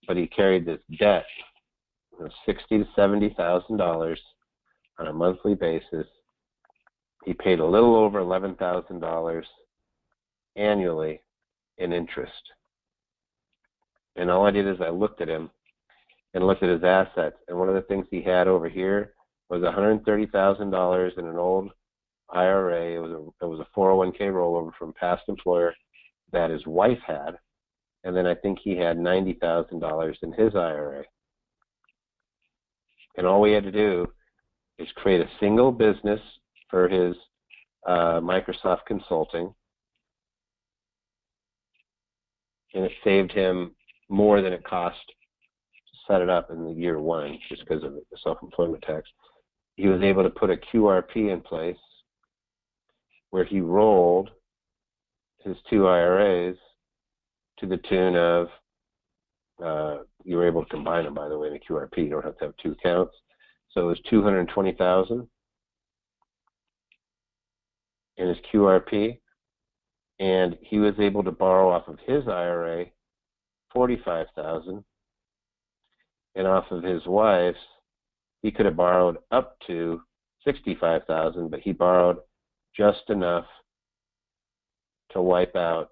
But he carried this debt, $60,000 to $70,000 on a monthly basis. He paid a little over $11,000 annually in interest. And all I did is I looked at him and looked at his assets. And one of the things he had over here was $130,000 in an old IRA. It was a 401k rollover from past employer that his wife had. And then I think he had $90,000 in his IRA. And all we had to do is create a single business for his Microsoft consulting. And it saved him more than it cost to set it up in the year one, just because of the self-employment tax. He was able to put a QRP in place where he rolled his two IRAs to the tune of, you were able to combine them, by the way, in a QRP. You don't have to have two accounts. So it was $220,000 in his QRP, and he was able to borrow off of his IRA $45,000, and off of his wife's, he could have borrowed up to $65,000, but he borrowed just enough to wipe out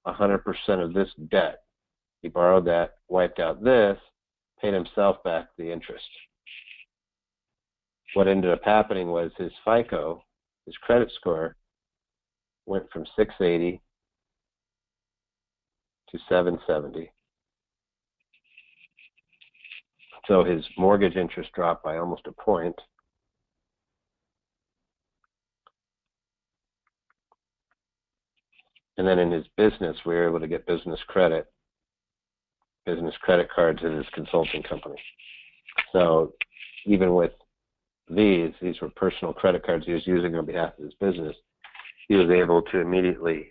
100% of this debt. He borrowed that, wiped out this, paid himself back the interest. What ended up happening was his FICO, his credit score, went from 680 to 770. So his mortgage interest dropped by almost a point. And then in his business, we were able to get business credit cards in his consulting company. So even with these were personal credit cards he was using on behalf of his business. He was able to immediately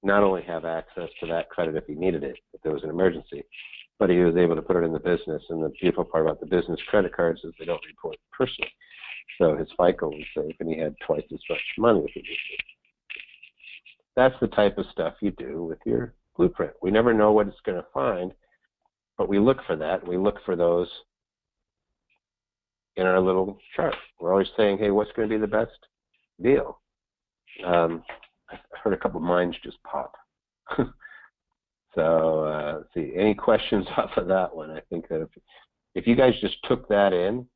not only have access to that credit if he needed it, if there was an emergency, but he was able to put it in the business. And the beautiful part about the business credit cards is they don't report personally. So his FICO was safe, and he had twice as much money if he needed it. That's the type of stuff you do with your blueprint. We never know what it's going to find, but we look for that. We look for those in our little chart. We're always saying, hey, what's going to be the best deal? I heard a couple of minds just pop. So let's see, any questions off of that one? I think that if you guys just took that in,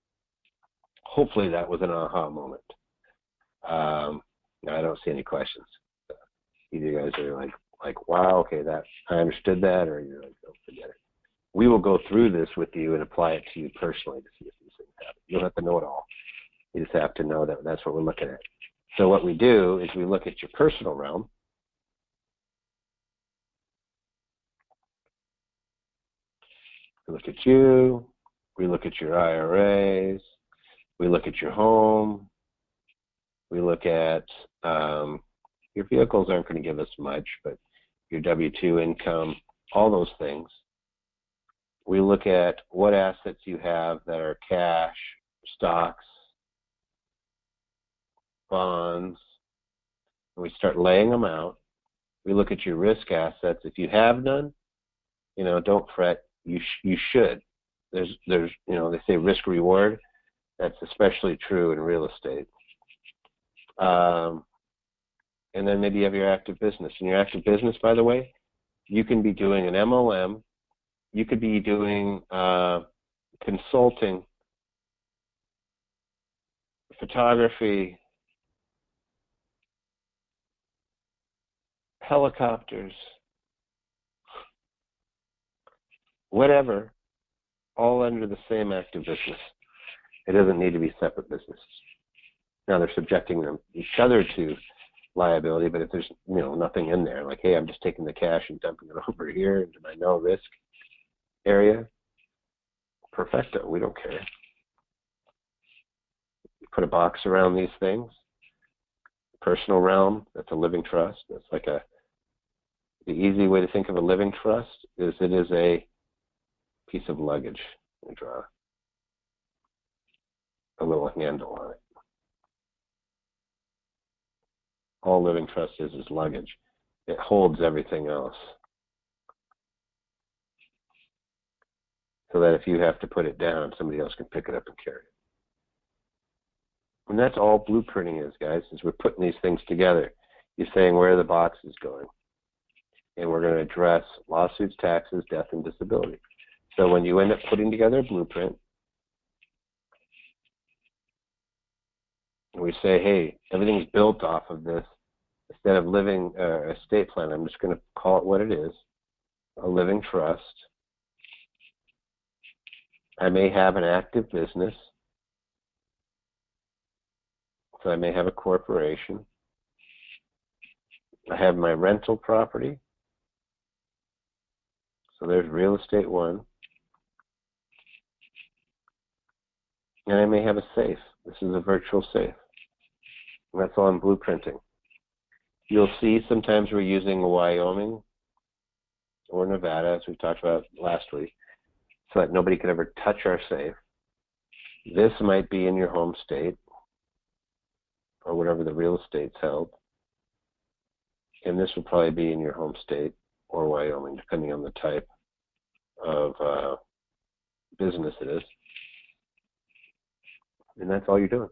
hopefully that was an aha moment. I don't see any questions. Either you guys are like, wow, okay, that I understood that, or you're like, don't forget it. We will go through this with you and apply it to you personally to see if these things happen. You don't have to know it all. You just have to know that that's what we're looking at. So what we do is we look at your personal realm. We look at you. We look at your IRAs. We look at your home. We look at your vehicles aren't going to give us much, but your W-2 income, all those things. We look at what assets you have that are cash, stocks, bonds, and we start laying them out. We look at your risk assets. If you have none, don't fret. You should. There's they say risk reward. That's especially true in real estate. And then maybe you have your active business. In your active business, by the way, you can be doing an MLM. You could be doing consulting, photography, helicopters, whatever, all under the same active business. It doesn't need to be separate businesses. Now they're subjecting them each other to liability, but if there's nothing in there, like, hey, I'm just taking the cash and dumping it over here into my no risk area, perfecto, we don't care. You put a box around these things. Personal realm, that's a living trust. That's like the easy way to think of a living trust is it is a piece of luggage. We draw a little handle on it. All living trust is luggage. It holds everything else. So that if you have to put it down, somebody else can pick it up and carry it. And that's all blueprinting is, guys, is we're putting these things together. You're saying where the box is going. And we're going to address lawsuits, taxes, death, and disability. So when you end up putting together a blueprint, we say, hey, everything's built off of this. Instead of living estate plan, I'm just going to call it what it is, a living trust. I may have an active business. So I may have a corporation. I have my rental property. So there's real estate one. And I may have a safe. This is a virtual safe. And that's all I'm blueprinting. You'll see sometimes we're using Wyoming or Nevada, as we talked about last week, so that nobody could ever touch our safe. This might be in your home state or whatever the real estate's held. And this will probably be in your home state or Wyoming, depending on the type of business it is. And that's all you're doing.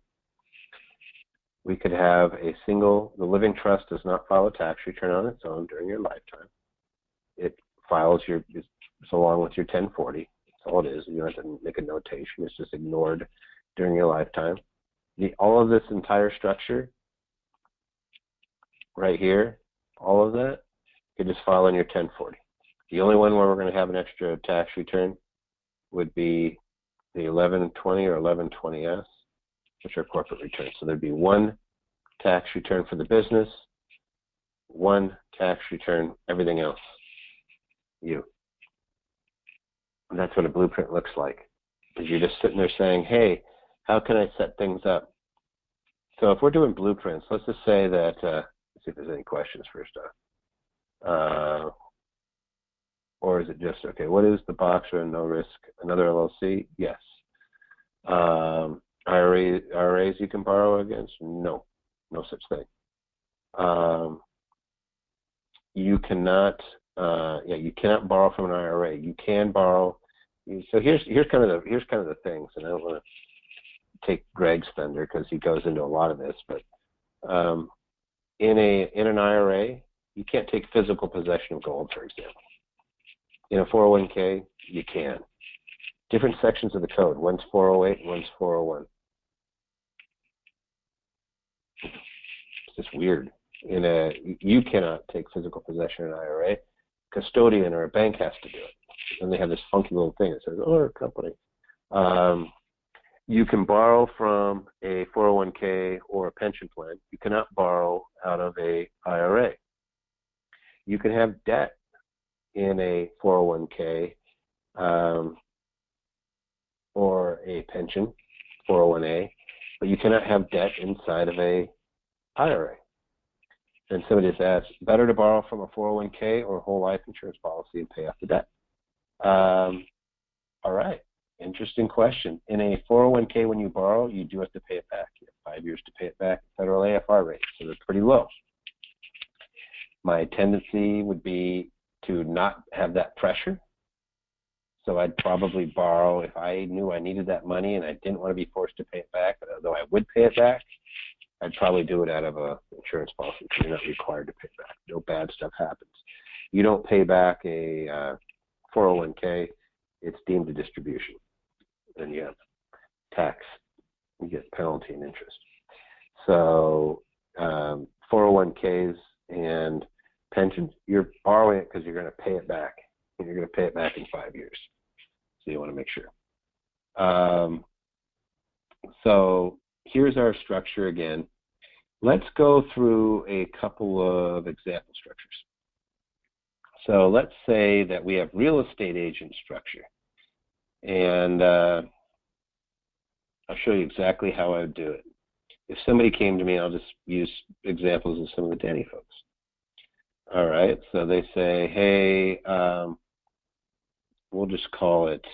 We could have a single, the living trust does not file a tax return on its own during your lifetime. It files it's along with your 1040. That's all it is. You don't have to make a notation. It's just ignored during your lifetime. All of this entire structure right here, all of that, you just file in your 1040. The only one where we're going to have an extra tax return would be the 1120 or 1120S, which are corporate returns. So there'd be one tax return for the business, one tax return, everything else, you. And that's what a blueprint looks like. Because you're just sitting there saying, hey, how can I set things up? So if we're doing blueprints, let's just say that, let's see if there's any questions first off. Or is it just, okay, what is the box or no risk? Another LLC? Yes. IRAs you can borrow against? No, no such thing. You cannot, you cannot borrow from an IRA. You can borrow. So here's kind of the things, and I don't want to take Greg's thunder because he goes into a lot of this, but in an IRA, you can't take physical possession of gold, for example. In a 401k, you can. Different sections of the code. One's 408, one's 401. It's just weird. You cannot take physical possession of an IRA. Custodian or a bank has to do it. And they have this funky little thing that says, oh, a company. You can borrow from a 401k or a pension plan. You cannot borrow out of a IRA. You can have debt in a 401k or a pension, 401a, but you cannot have debt inside of a IRA. And somebody just asked, better to borrow from a 401k or a whole life insurance policy and pay off the debt? All right, interesting question. In a 401k, when you borrow, you do have to pay it back. You have 5 years to pay it back, federal AFR rate, so they're pretty low. My tendency would be to not have that pressure. So I'd probably borrow if I knew I needed that money and I didn't want to be forced to pay it back, but although I would pay it back, I'd probably do it out of an insurance policy because you're not required to pay it back. No bad stuff happens. You don't pay back a 401k, it's deemed a distribution. Then you have tax. You get penalty and interest. So 401ks and pensions, you're borrowing it because you're going to pay it back. And you're going to pay it back in 5 years. So you want to make sure. So here's our structure again. Let's go through a couple of example structures. So let's say that we have real estate agent structure. And I'll show you exactly how I would do it. If somebody came to me, I'll just use examples of some of the Denny folks. All right, so they say, hey, we'll just call it,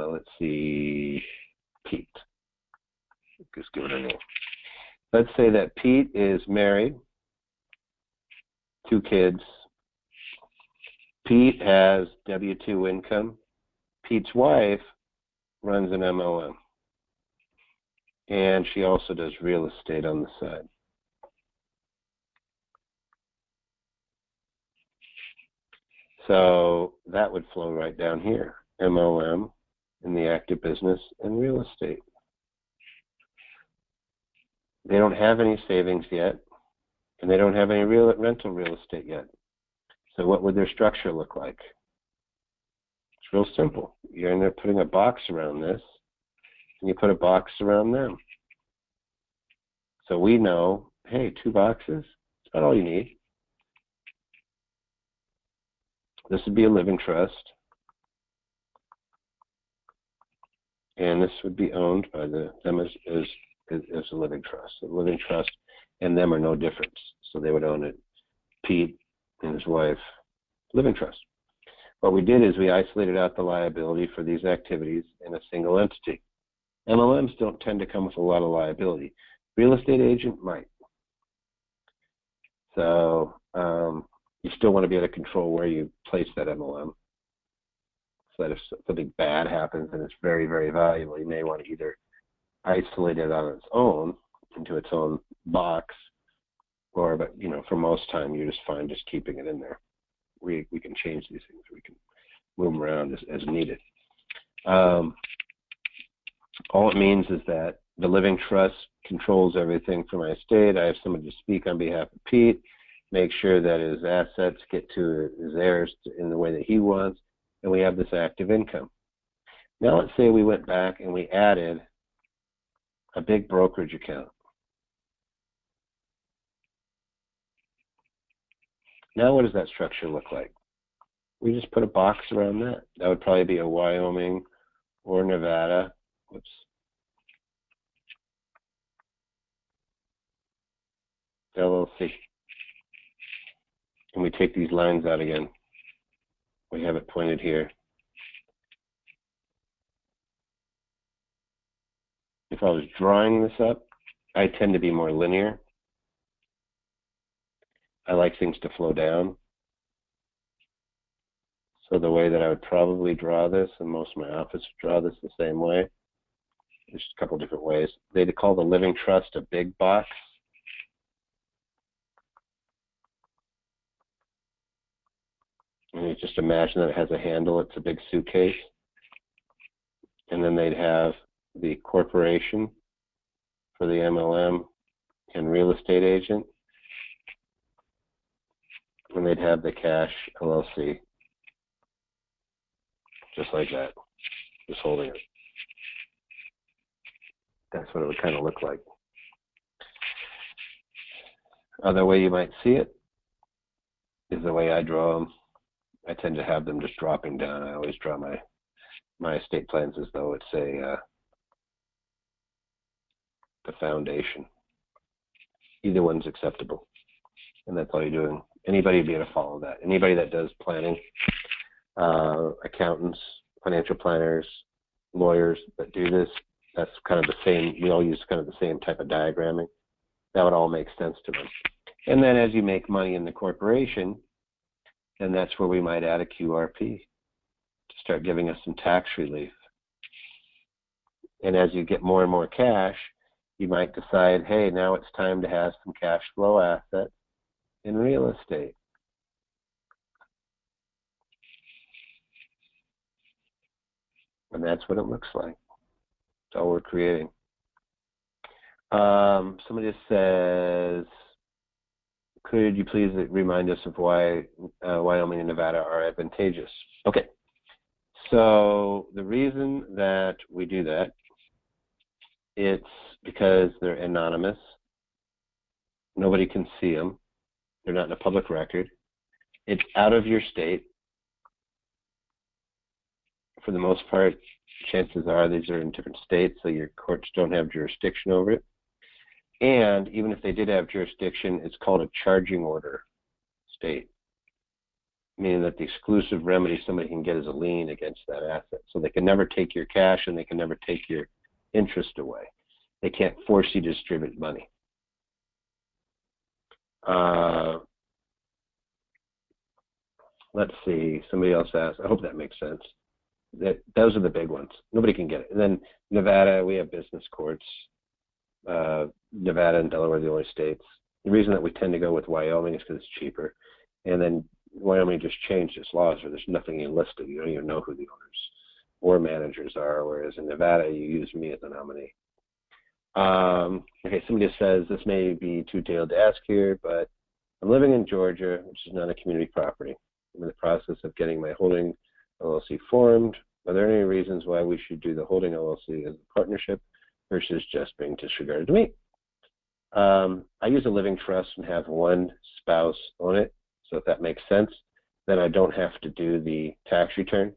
let's see, Pete. Just give it a name. Let's say that Pete is married, 2 kids. Pete has W-2 income. Pete's wife runs an MLM. And she also does real estate on the side. So that would flow right down here. MLM in the active business and real estate. They don't have any savings yet, and they don't have any rental real estate yet. So what would their structure look like? It's real simple. You're in there putting a box around this, and you put a box around them. So we know, hey, 2 boxes, it's not all you need. This would be a living trust. And this would be owned by them as a living trust. The living trust and them are no difference. So they would own it. Pete and his wife, living trust. What we did is we isolated out the liability for these activities in a single entity. MLMs don't tend to come with a lot of liability. Real estate agent might. So you still want to be able to control where you place that MLM. So that if something bad happens and it's very, very valuable, you may want to either isolate it on its own into its own box, or, but for most time you're just fine just keeping it in there. We can change these things. We can move them around as needed. All it means is that the living trust controls everything for my estate. I have somebody to speak on behalf of Pete, make sure that his assets get to his heirs in the way that he wants, and we have this active income. Now let's say we went back and we added a big brokerage account. Now what does that structure look like? We just put a box around that. That would probably be a Wyoming or Nevada. Whoops. LLC. And we take these lines out again. We have it pointed here. If I was drawing this up, I tend to be more linear. I like things to flow down. So the way that I would probably draw this, and most of my office would draw this the same way, there's a couple different ways. They'd call the living trust a big box. And you just imagine that it has a handle, it's a big suitcase. And then they'd have the corporation for the MLM and real estate agent. And they'd have the cash LLC. Just like that. Just holding it. That's what it would kind of look like. Other way you might see it is the way I draw them. I tend to have them just dropping down. I always draw my estate plans as though it's the foundation. Either one's acceptable. And that's all you're doing. Anybody would be able to follow that. Anybody that does planning, accountants, financial planners, lawyers that do this, that's kind of the same. We all use kind of the same type of diagramming. That would all make sense to them. And then as you make money in the corporation, then that's where we might add a QRP to start giving us some tax relief. And as you get more and more cash, you might decide, hey, now it's time to have some cash flow assets in real estate. And that's what it looks like. That's all we're creating. Somebody says, could you please remind us of why Wyoming and Nevada are advantageous? Okay. So the reason that we do that, it's because they're anonymous. Nobody can see them. They're not in a public record. It's out of your state. For the most part, chances are these are in different states, so your courts don't have jurisdiction over it. And even if they did have jurisdiction, it's called a charging order state. meaning that the exclusive remedy somebody can get is a lien against that asset. So they can never take your cash and they can never take your interest away. They can't force you to distribute money. Let's see, somebody else asked, I hope that makes sense. Those are the big ones. Nobody can get it. And then Nevada, we have business courts. Nevada and Delaware are the only states. The reason that we tend to go with Wyoming is because it's cheaper. And then Wyoming just changed its laws where there's nothing listed. You don't even know who the owners or managers are, whereas in Nevada, you use me as a nominee. Okay, somebody says, this may be too detailed to ask here, but I'm living in Georgia, which is not a community property. I'm in the process of getting my holding LLC formed. Are there any reasons why we should do the holding LLC as a partnership versus just being disregarded to me? I use a living trust and have one spouse on it. So if that makes sense, then I don't have to do the tax return.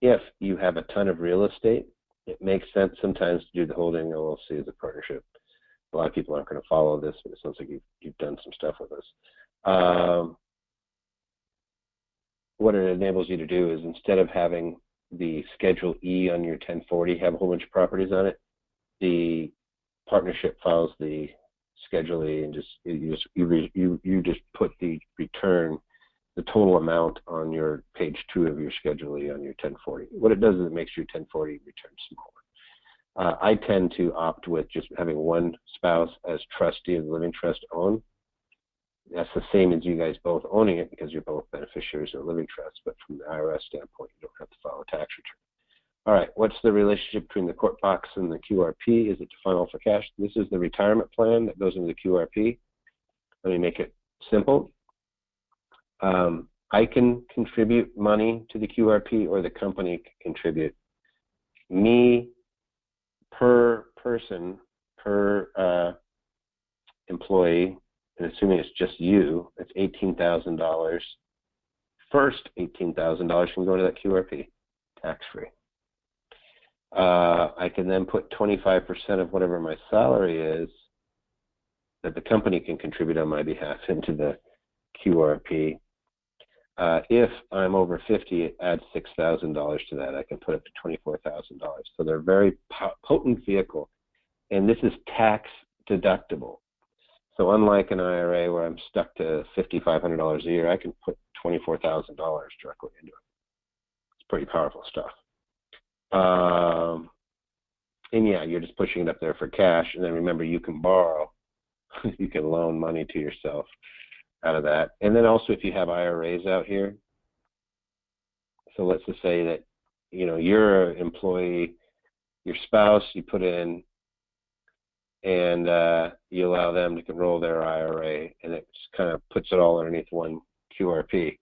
If you have a ton of real estate, it makes sense sometimes to do the holding LLC as a partnership. A lot of people aren't going to follow this, but it sounds like you've done some stuff with us. What it enables you to do is instead of having the Schedule E on your 1040 have a whole bunch of properties on it, the partnership files the Schedule E and you just put the return, the total amount on your page 2 of your Schedule E on your 1040. What it does is it makes your 1040 return smaller. I tend to opt with just having one spouse as trustee of the living trust owned. That's the same as you guys both owning it because you're both beneficiaries of the living trust, but from the IRS standpoint, you don't have to file a tax return. All right, what's the relationship between the court box and the QRP? Is it to file for cash? This is the retirement plan that goes into the QRP. Let me make it simple. I can contribute money to the QRP or the company can contribute. Me, per person, per employee, and assuming it's just you, it's $18,000. First $18,000 can go to that QRP, tax-free. I can then put 25% of whatever my salary is that the company can contribute on my behalf into the QRP. If I'm over 50, it adds $6,000 to that. I can put up to $24,000. So they're a very potent vehicle, and this is tax deductible. So unlike an IRA where I'm stuck to $5,500 a year, I can put $24,000 directly into it. It's pretty powerful stuff. And yeah, you're just pushing it up there for cash. And then remember, you can borrow. You can loan money to yourself out of that. And then also if you have IRAs out here, so let's just say that, you know, you're an employee, your spouse, you put in, and you allow them to enroll their IRA, and it kind of puts it all underneath one QRP.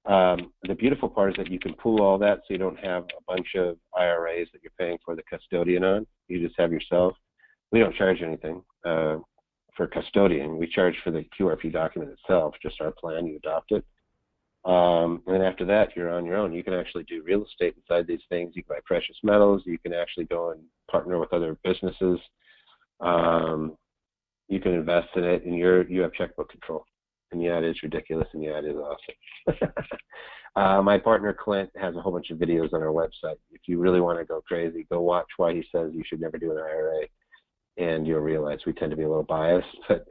The beautiful part is that you can pool all that so you don't have a bunch of IRAs that you're paying for the custodian on. You just have yourself. We don't charge anything for custodian. We charge for the QRP document itself, just our plan. You adopt it. And then after that, you're on your own. You can actually do real estate inside these things. You can buy precious metals. You can actually go and partner with other businesses. You can invest in it, and you have checkbook control. And yeah, it is ridiculous, and yeah, it is awesome. My partner Clint has a whole bunch of videos on our website. If you really want to go crazy, go watch why he says you should never do an IRA, and you'll realize we tend to be a little biased, but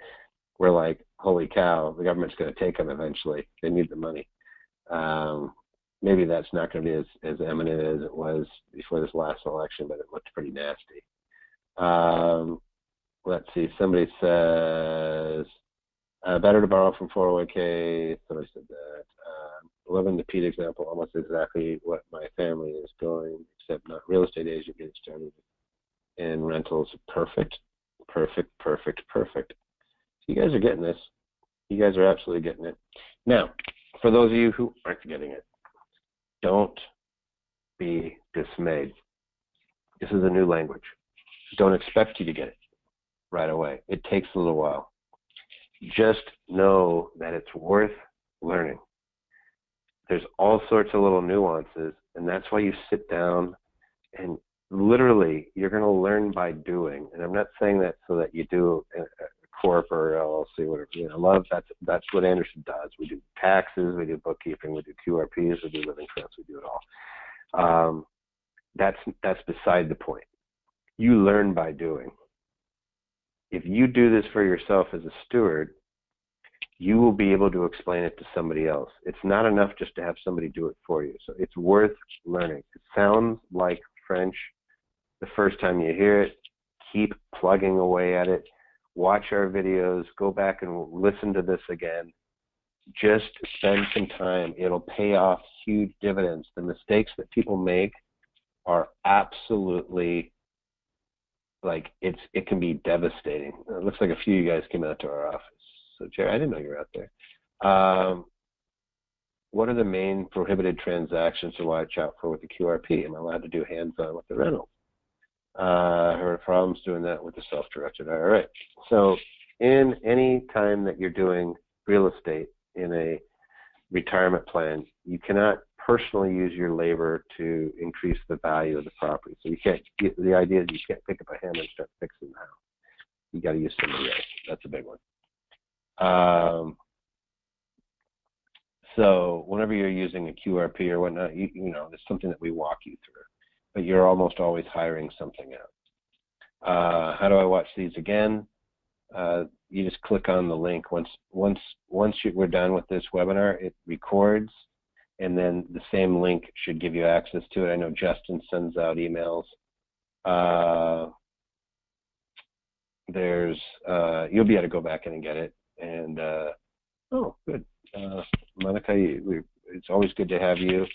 we're like, holy cow, the government's going to take them eventually. They need the money. Maybe that's not going to be as eminent as it was before this last election, but it looked pretty nasty. Let's see, somebody says, better to borrow from 401k. Somebody said that. Loving the Pete example, almost exactly what my family is going, except not real estate agent getting started. And rentals, perfect, perfect, perfect, perfect. So you guys are getting this. You guys are absolutely getting it. Now, for those of you who aren't getting it, don't be dismayed. This is a new language. Don't expect you to get it right away. It takes a little while. Just know that it's worth learning. There's all sorts of little nuances, and that's why you sit down and literally you're going to learn by doing. And I'm not saying that so that you do a corp or LLC, whatever. Love, that's what Anderson does. We do taxes, we do bookkeeping, we do QRPs, we do living trusts, we do it all. That's beside the point. You learn by doing. If you do this for yourself as a steward, you will be able to explain it to somebody else. It's not enough just to have somebody do it for you. So it's worth learning. It sounds like French the first time you hear it. Keep plugging away at it. Watch our videos. Go back and listen to this again. Just spend some time. It'll pay off huge dividends. The mistakes that people make are absolutely, like, it can be devastating. It looks like a few of you guys came out to our office. So, Jerry, I didn't know you were out there. What are the main prohibited transactions to watch out for with the QRP? Am I allowed to do hands-on with the rental? I heard problems doing that with the self-directed IRA. So in any time that you're doing real estate in a retirement plan, you cannot personally use your labor to increase the value of the property. So you can't, the idea is you can't pick up a hammer and start fixing the house. You got to use somebody else. That's a big one. So whenever you're using a QRP or whatnot, you know, there's something that we walk you through, but you're almost always hiring something out. How do I watch these again? You just click on the link. Once we're done with this webinar, it records, and then the same link should give you access to it. I know Justin sends out emails. You'll be able to go back in and get it. And oh, good, Monica, it's always good to have you.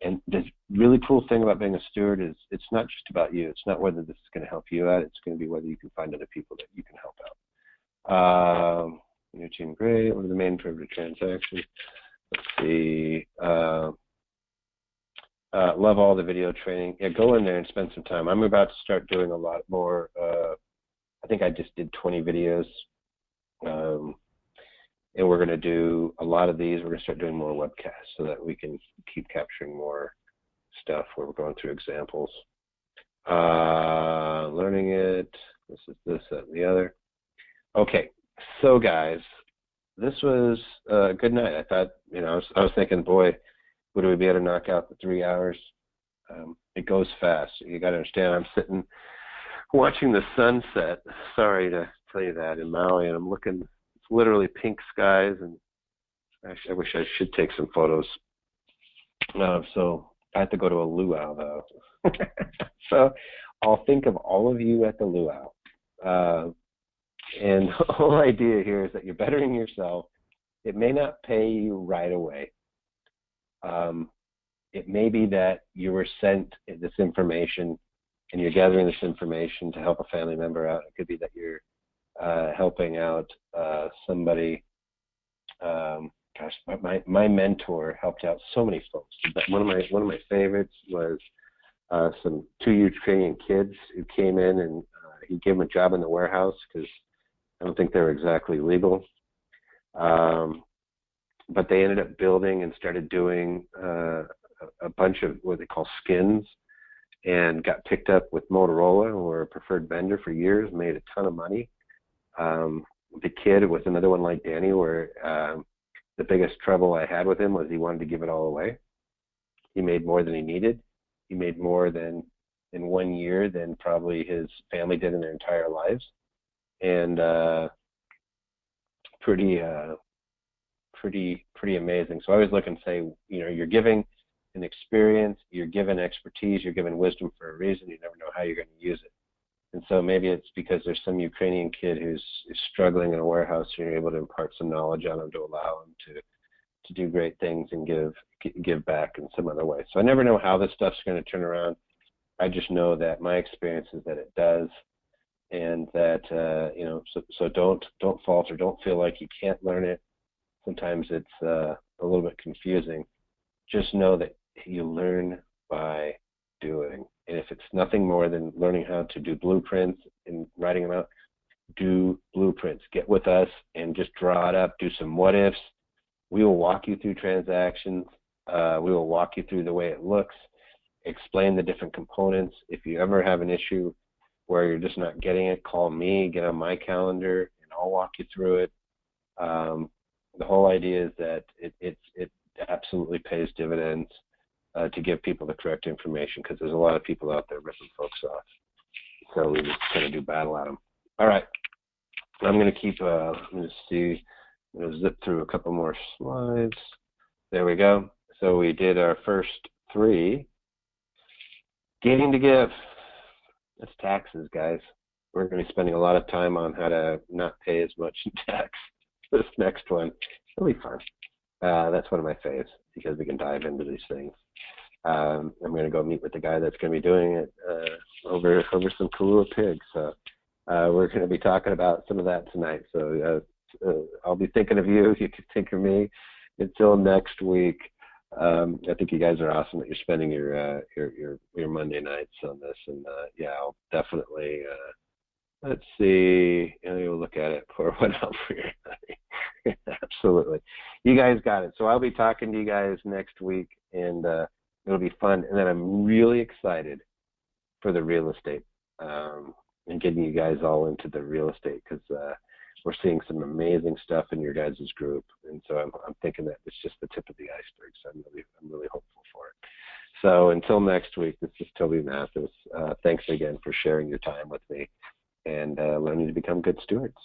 And the really cool thing about being a steward is it's not just about you. It's not whether this is going to help you out. It's going to be whether you can find other people that you can help out. New team, great. What are the main privilege transactions? Let's see. Love all the video training. Yeah, go in there and spend some time. I'm about to start doing a lot more. I think I just did 20 videos. And we're going to do a lot of these. We're going to start doing more webcasts so that we can keep capturing more stuff where we're going through examples. Learning it. This is this, that, and the other. Okay, so guys, this was a good night. I thought, you know, I was thinking, boy, would we be able to knock out the 3 hours? It goes fast. You got to understand, I'm sitting watching the sunset. Sorry to tell you that, in Maui, and I'm looking. Literally pink skies, and I wish I should take some photos. So I have to go to a luau though. So I'll think of all of you at the luau. And the whole idea here is that you're bettering yourself. It may not pay you right away. It may be that you were sent this information and you're gathering this information to help a family member out. It could be that you're helping out somebody. Gosh, my mentor helped out so many folks. But one of my favorites was some 2 Ukrainian kids who came in, and he gave them a job in the warehouse because I don't think they were exactly legal. But they ended up building and started doing a bunch of what they call skins, and got picked up with Motorola, who were a preferred vendor for years, made a ton of money. The kid was another one like Danny, where the biggest trouble I had with him was he wanted to give it all away. He made more than he needed. He made more than in 1 year than probably his family did in their entire lives. And pretty amazing. So I always look and say, you know, you're giving an experience, you're given expertise, you're given wisdom for a reason. You never know how you're going to use it. And so maybe it's because there's some Ukrainian kid who's struggling in a warehouse, and you're able to impart some knowledge on him to allow him to do great things and give back in some other way. So I never know how this stuff's going to turn around. I just know that my experience is that it does, and that you know. So don't falter. Don't feel like you can't learn it. Sometimes it's a little bit confusing. Just know that you learn by doing. And if it's nothing more than learning how to do blueprints and writing them out, do blueprints. Get with us and just draw it up. Do some what ifs. We will walk you through transactions. We will walk you through the way it looks, explain the different components. If you ever have an issue where you're just not getting it, call me, get on my calendar, and I'll walk you through it. The whole idea is that it absolutely pays dividends to give people the correct information, because there's a lot of people out there ripping folks off. So we just kind of do battle at them. All right. I'm going to keep, let me just see, I'm going to zip through a couple more slides. There we go. So we did our first 3. Getting to give. That's taxes, guys. We're going to be spending a lot of time on how to not pay as much in tax. This next one, it'll be fun. That's one of my faves, because we can dive into these things. I'm going to go meet with the guy that's going to be doing it over some Kahlua pigs. So we're going to be talking about some of that tonight. So I'll be thinking of you. You can think of me. Until next week. I think you guys are awesome that you're spending your Monday nights on this, and yeah, I'll definitely. Let's see. We'll look at it. Pour one out for your honey. Absolutely. You guys got it. So I'll be talking to you guys next week, and it'll be fun. And then I'm really excited for the real estate and getting you guys all into the real estate, because we're seeing some amazing stuff in your guys' group. And so I'm thinking that it's just the tip of the iceberg. So I'm really hopeful for it. So until next week, this is Toby Mathis. Thanks again for sharing your time with me and learning to become good stewards.